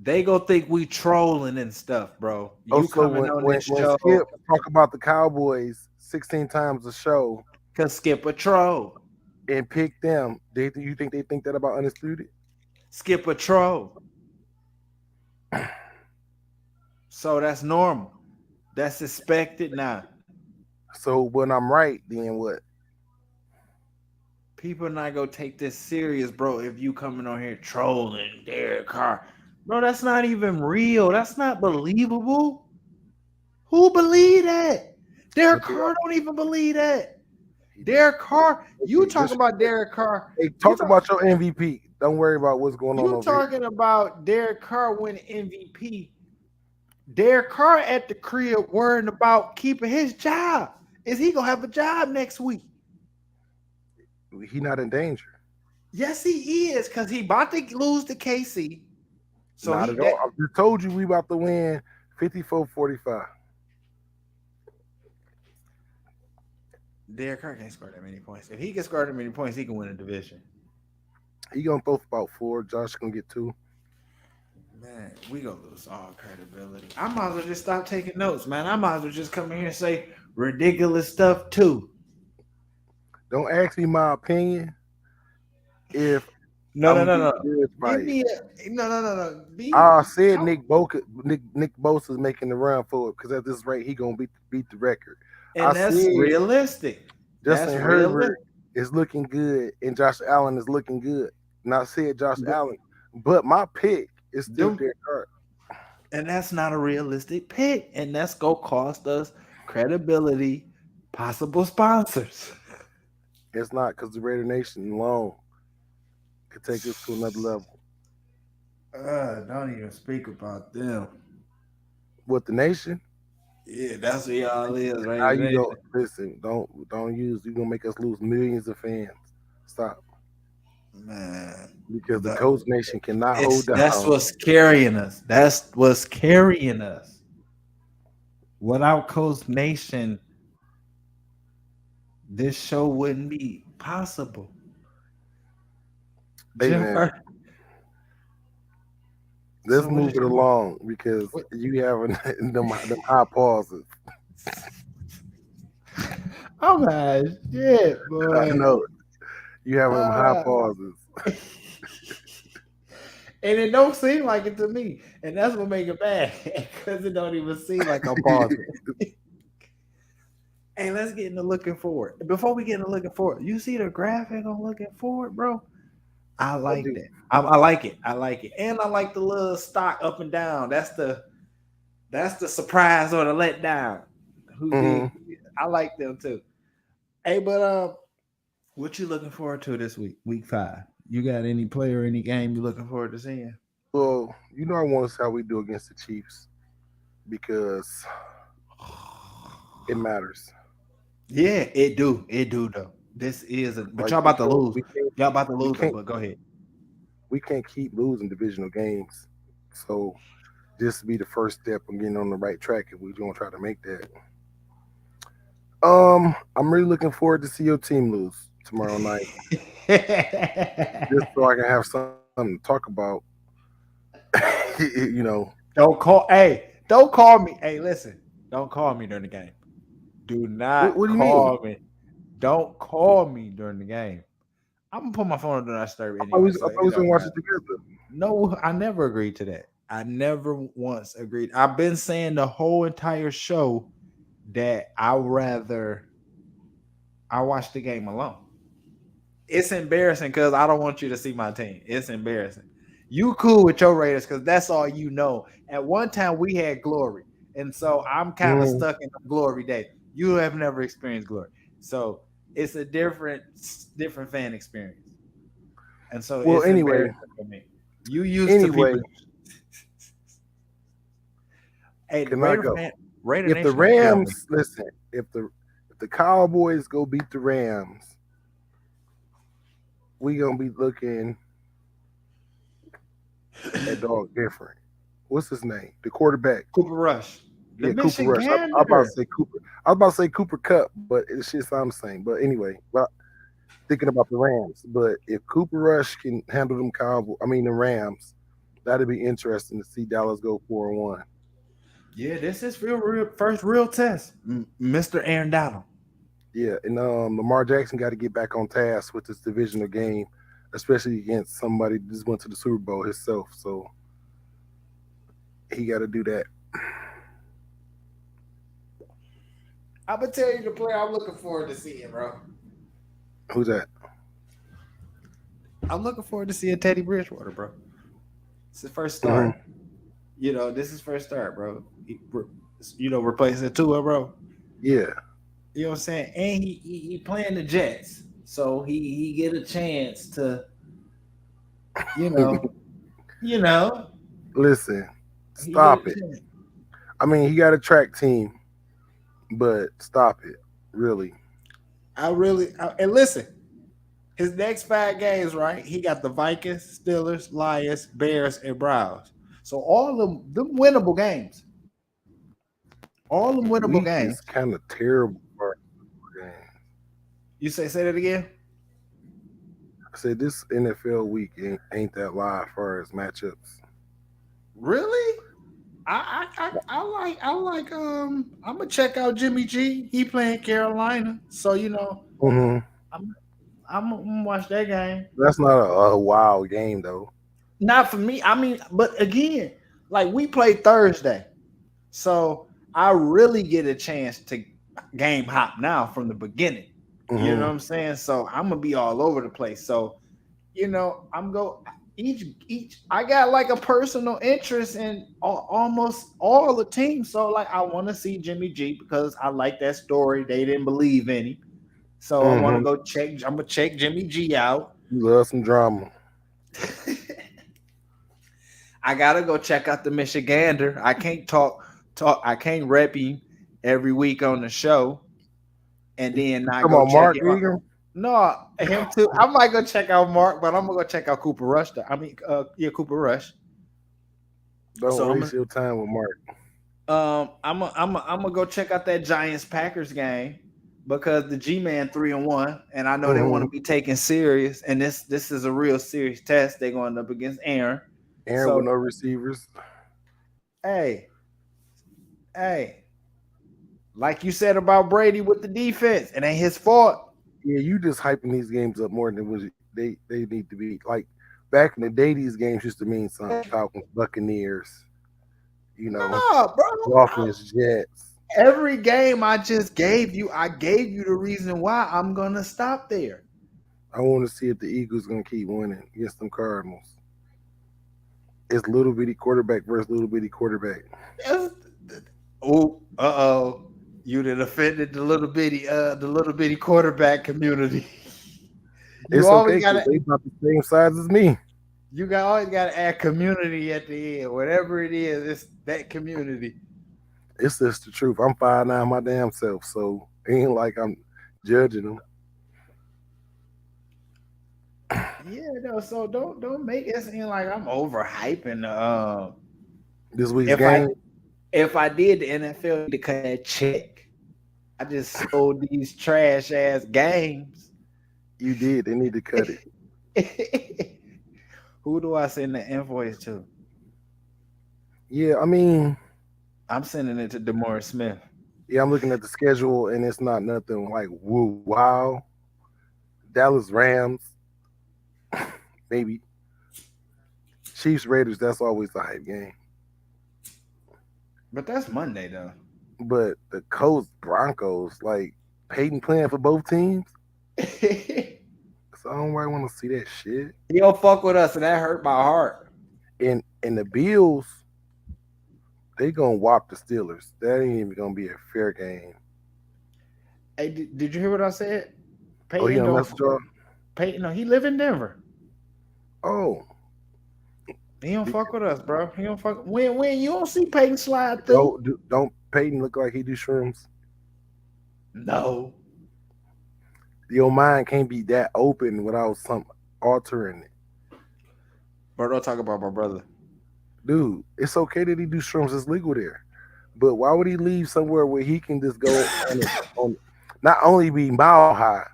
Speaker 1: They go think we trolling and stuff, bro. You coming on this show?
Speaker 2: Skip talk about the Cowboys 16 times a show.
Speaker 1: Cause Skip a troll.
Speaker 2: And pick them. You think they think that about Undisputed?
Speaker 1: Skip a troll. So that's normal. That's expected now.
Speaker 2: So when I'm right, then what?
Speaker 1: People not gonna take this serious, bro. If you coming on here trolling Derek Carr, bro, that's not even real. That's not believable. Who believe that? Derek Carr don't even believe that. Derek Carr, you talking about Derek Carr?
Speaker 2: Hey, talk about your MVP. Don't worry about what's going on.
Speaker 1: You talking about Derek Carr winning MVP? Derek Carr at the crib worrying about keeping his job. Is he gonna have a job next week?
Speaker 2: He not in danger.
Speaker 1: Yes, he is, because he about to lose to KC. So
Speaker 2: not at all. I just told you we about to win 54-45.
Speaker 1: Derek Carr can't score that many points. If he can score that many points, he can win a division.
Speaker 2: He gonna throw for about 4. Josh gonna get 2.
Speaker 1: Man, we gonna lose all credibility. I might as well just stop taking notes, man. I might as well just come in here and say ridiculous stuff too.
Speaker 2: Don't ask me my opinion. If
Speaker 1: no.
Speaker 2: I said Nick Bosa is making the run for it because at this rate he gonna beat the record.
Speaker 1: And that's realistic.
Speaker 2: Justin Herbert is looking good, and Josh Allen is looking good. And I said Josh Allen, but my pick is still Derek Carr.
Speaker 1: And that's not a realistic pick, and that's gonna cost us credibility, possible sponsors.
Speaker 2: It's not because the Raider Nation alone could take us to another level.
Speaker 1: Don't even speak about them.
Speaker 2: What, the Nation?
Speaker 1: Yeah, that's what y'all is, right?
Speaker 2: Now you don't listen. Don't use. You're gonna make us lose millions of fans. Stop,
Speaker 1: man.
Speaker 2: Because the Coach Nation cannot hold down.
Speaker 1: That's what's carrying us. That's what's carrying us. Without Coach Nation, this show wouldn't be possible.
Speaker 2: Hey, let's move it along because you having them high pauses.
Speaker 1: Oh my shit, boy!
Speaker 2: I know you having them high pauses,
Speaker 1: and it don't seem like it to me, and that's what make it bad because it don't even seem like I'm pausing. Hey, let's get into looking forward. Before we get into looking forward, you see the graphic on looking forward, bro? I like that. I like it. I like it. And I like the little stock up and down. That's the surprise or the letdown. I like them too. Hey, but What you looking forward to this week? Week 5. You got any player, any game you looking forward to seeing?
Speaker 2: Well, I want to see how we do against the Chiefs because it matters.
Speaker 1: Yeah, it do. It do though. This is a but
Speaker 2: Like
Speaker 1: y'all about to lose. Y'all about to
Speaker 2: we
Speaker 1: lose though,
Speaker 2: can't
Speaker 1: but go ahead.
Speaker 2: we can't keep losing divisional games. So this will be the first step of getting on the right track if we're gonna try to make that. I'm really looking forward to see your team lose tomorrow night, just so I can have something to talk about.
Speaker 1: Don't call don't call me. Hey, listen, don't call me during the game. Do not
Speaker 2: What do you mean?
Speaker 1: call me. Don't call me during the game. I'm gonna put my phone on do not disturb
Speaker 2: I thought we
Speaker 1: anyway,
Speaker 2: was
Speaker 1: so it
Speaker 2: gonna
Speaker 1: don't
Speaker 2: watch
Speaker 1: matter.
Speaker 2: it together.
Speaker 1: No, I never agreed to that. I never once agreed. I've been saying the whole entire show that I watch the game alone. It's embarrassing because I don't want you to see my team. It's embarrassing. You cool with your Raiders because that's all you know. At one time we had glory, and so I'm kind of stuck in the glory day. You have never experienced glory, so it's a different fan experience, and so
Speaker 2: Well,
Speaker 1: it's
Speaker 2: anyway,
Speaker 1: embarrassing for me. You used to people. Hey, the
Speaker 2: can I go?
Speaker 1: Raider
Speaker 2: If the
Speaker 1: Nation gonna kill me.
Speaker 2: Rams listen, if the Cowboys go beat the Rams, we gonna be looking at dog different. What's his name? The quarterback.
Speaker 1: Cooper Rush. The
Speaker 2: Cooper Rush. I about to say Cooper. I was about to say Cooper Cup, but it's just I'm saying. But anyway, thinking about the Rams. But if Cooper Rush can handle the Rams, that'd be interesting to see Dallas go 4-1.
Speaker 1: Yeah, this is real first real test, Mr. Aaron Donald.
Speaker 2: Yeah, and Lamar Jackson got to get back on task with this divisional game, especially against somebody that just went to the Super Bowl himself. So he got to do that.
Speaker 1: I'm gonna tell you the player I'm looking forward to seeing, bro.
Speaker 2: Who's that?
Speaker 1: I'm looking forward to seeing Teddy Bridgewater, bro. It's his first start.
Speaker 2: Mm-hmm.
Speaker 1: This is first start, bro. Replacing Tua, bro.
Speaker 2: Yeah.
Speaker 1: You know what I'm saying? And he playing the Jets, so he get a chance to,
Speaker 2: Listen, stop it. I mean, he got a track team, but stop it, really.
Speaker 1: And listen, his next 5 games, right? He got the Vikings, Steelers, Lions, Bears, and Browns. So all of them winnable games. All them winnable games.
Speaker 2: It's kind of terrible.
Speaker 1: You say that again?
Speaker 2: I said this NFL week ain't that live as far as matchups.
Speaker 1: Really? I like I'm gonna check out Jimmy G. He playing Carolina, so
Speaker 2: Mm-hmm.
Speaker 1: I'm gonna watch that game.
Speaker 2: That's not a wild game though.
Speaker 1: Not for me. I mean, but again, like we played Thursday, so I really get a chance to game hop now from the beginning.
Speaker 2: Mm-hmm.
Speaker 1: You know what I'm saying? So I'm gonna be all over the place. So I'm go each. I got like a personal interest in almost all the teams. So like I want to see Jimmy G because I like that story. They didn't believe in him, so I want to go check. I'm gonna check Jimmy G out.
Speaker 2: You love some drama.
Speaker 1: I gotta go check out the Michigander. I can't talk. I can't rep him every week on the show, and then not go check
Speaker 2: Mark
Speaker 1: him out. No, him too. I might go check out Mark, but I'm gonna go check out Cooper Rush. Cooper Rush.
Speaker 2: Don't waste your time with Mark.
Speaker 1: I'm gonna go check out that Giants Packers game because the G-Man 3-1, and I know they want to be taken serious, and this is a real serious test. They're going up against Aaron.
Speaker 2: With no receivers.
Speaker 1: Hey, like you said about Brady with the defense, it ain't his fault.
Speaker 2: Yeah, you just hyping these games up more than they need to be. Like back in the day, these games used to mean something. Falcons, Buccaneers, Dolphins, Jets.
Speaker 1: Every game I just gave you, I gave you the reason why I'm gonna stop there.
Speaker 2: I want to see if the Eagles gonna keep winning against them Cardinals. It's little bitty quarterback versus little bitty quarterback.
Speaker 1: Oh, you done offended the little bitty quarterback community.
Speaker 2: It's
Speaker 1: always
Speaker 2: okay because
Speaker 1: gotta
Speaker 2: they about the same size as me.
Speaker 1: always gotta add community at the end. Whatever it is, it's that community.
Speaker 2: It's just the truth. I'm 5'9" my damn self, so it ain't like I'm judging them.
Speaker 1: Yeah, no. So don't make it seem like I'm overhyping.
Speaker 2: This week's
Speaker 1: If
Speaker 2: game,
Speaker 1: I did, the NFL need to cut that check. I just sold these trash ass games.
Speaker 2: you did. They need to cut it.
Speaker 1: Who do I send the invoice to?
Speaker 2: Yeah, I mean,
Speaker 1: I'm sending it to DeMaurice Smith.
Speaker 2: yeah, I'm looking at the schedule and it's not nothing like woo wow. Dallas Rams, maybe. Chiefs Raiders, that's always the hype game.
Speaker 1: But that's Monday though.
Speaker 2: But the Colts Broncos, like Peyton playing for both teams, so I don't really want to see that shit.
Speaker 1: He don't fuck with us, and that hurt my heart.
Speaker 2: And the Bills, they gonna whop the Steelers. That ain't even gonna be a fair game.
Speaker 1: Hey, did you hear what I said?
Speaker 2: Oh, he
Speaker 1: Peyton
Speaker 2: on message y'all?
Speaker 1: Peyton, no, he live in Denver.
Speaker 2: Oh,
Speaker 1: He don't fuck with us, bro. He don't fuck. When you don't see Peyton slide through.
Speaker 2: don't Peyton look like he do shrooms?
Speaker 1: No.
Speaker 2: Your mind can't be that open without some altering it.
Speaker 1: Bro, don't talk about my brother.
Speaker 2: Dude, it's okay that he do shrooms. It's legal there. But why would he leave somewhere where he can just go on not only be mile high,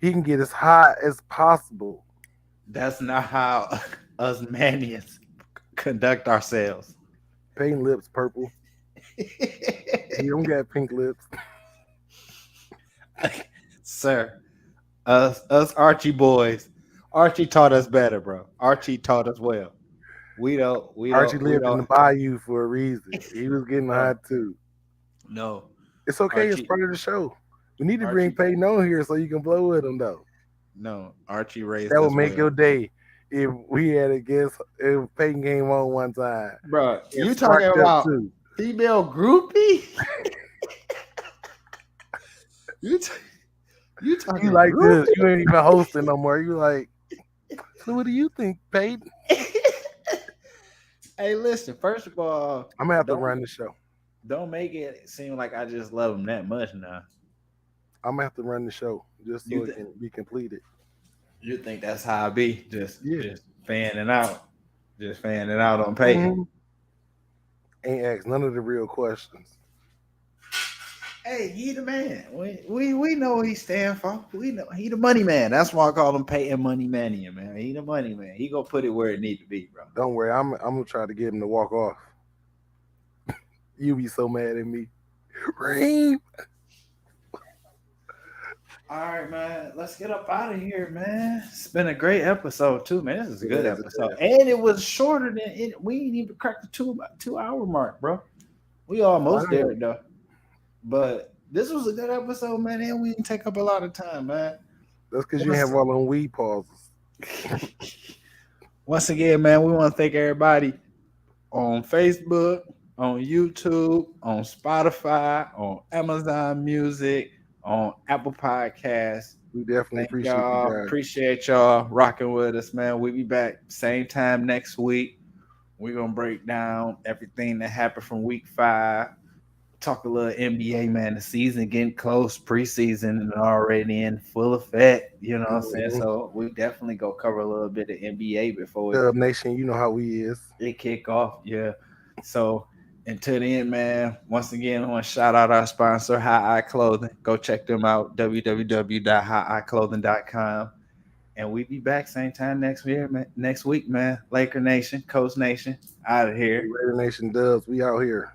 Speaker 2: he can get as high as possible.
Speaker 1: That's not how us manians conduct ourselves.
Speaker 2: Paint lips purple. He don't got pink lips.
Speaker 1: Sir, us Archie boys. Archie taught us better, bro. Archie taught us well.
Speaker 2: Archie lived in the bayou for a reason. He was getting high too.
Speaker 1: No.
Speaker 2: It's okay,
Speaker 1: Archie,
Speaker 2: it's part of the show. We need to bring Peyton on here so you can blow with him though.
Speaker 1: No, Archie raised
Speaker 2: that
Speaker 1: us
Speaker 2: would make
Speaker 1: well.
Speaker 2: your day if we had a guest if Peyton came on one time.
Speaker 1: Bro, you talking about female groupie? you talking
Speaker 2: like
Speaker 1: groupie?
Speaker 2: this. You ain't even hosting no more. You like, so what do you think, Peyton?
Speaker 1: Hey, listen, first of all,
Speaker 2: I'm gonna have to run the show.
Speaker 1: Don't make it seem like I just love him that much now.
Speaker 2: I'm gonna have to run the show just so it can be completed.
Speaker 1: You think that's how I be? Just fanning out. Just fanning out on Peyton.
Speaker 2: Ain't asked none of the real questions.
Speaker 1: Hey, he the man. We know what he stand for. We know he the money man. That's why I call him Peyton Money Mania, man. He the money man. He gonna put it where it need to be, bro.
Speaker 2: Don't worry, I'm gonna try to get him to walk off. You be so mad at me. Reem.
Speaker 1: All right, man. Let's get up out of here, man. It's been a great episode too, man. This is a good episode, and it was shorter than it. We didn't even crack the 2 hour mark, bro. We almost there though. But this was a good episode, man, and we didn't take up a lot of time, man.
Speaker 2: That's because you have all them weed pauses.
Speaker 1: Once again, man, we want to thank everybody on Facebook, on YouTube, on Spotify, on Amazon Music, on Apple Podcasts.
Speaker 2: We definitely appreciate
Speaker 1: y'all.
Speaker 2: You guys.
Speaker 1: Appreciate y'all rocking with us, man. We'll be back same time next week. We're going to break down everything that happened from week 5. Talk a little NBA, man. The season getting close, preseason and already in full effect. You know what I'm saying? So we definitely go cover a little bit of NBA before
Speaker 2: Dub Nation, you know how we is.
Speaker 1: It kick off, yeah. So until then, man, once again, I want to shout out our sponsor, High Eye Clothing. Go check them out, www.higheyeclothing.com. And we be back same time next week, man. Laker Nation, Coach Nation, out of here.
Speaker 2: Raider Nation Dubs, we out here.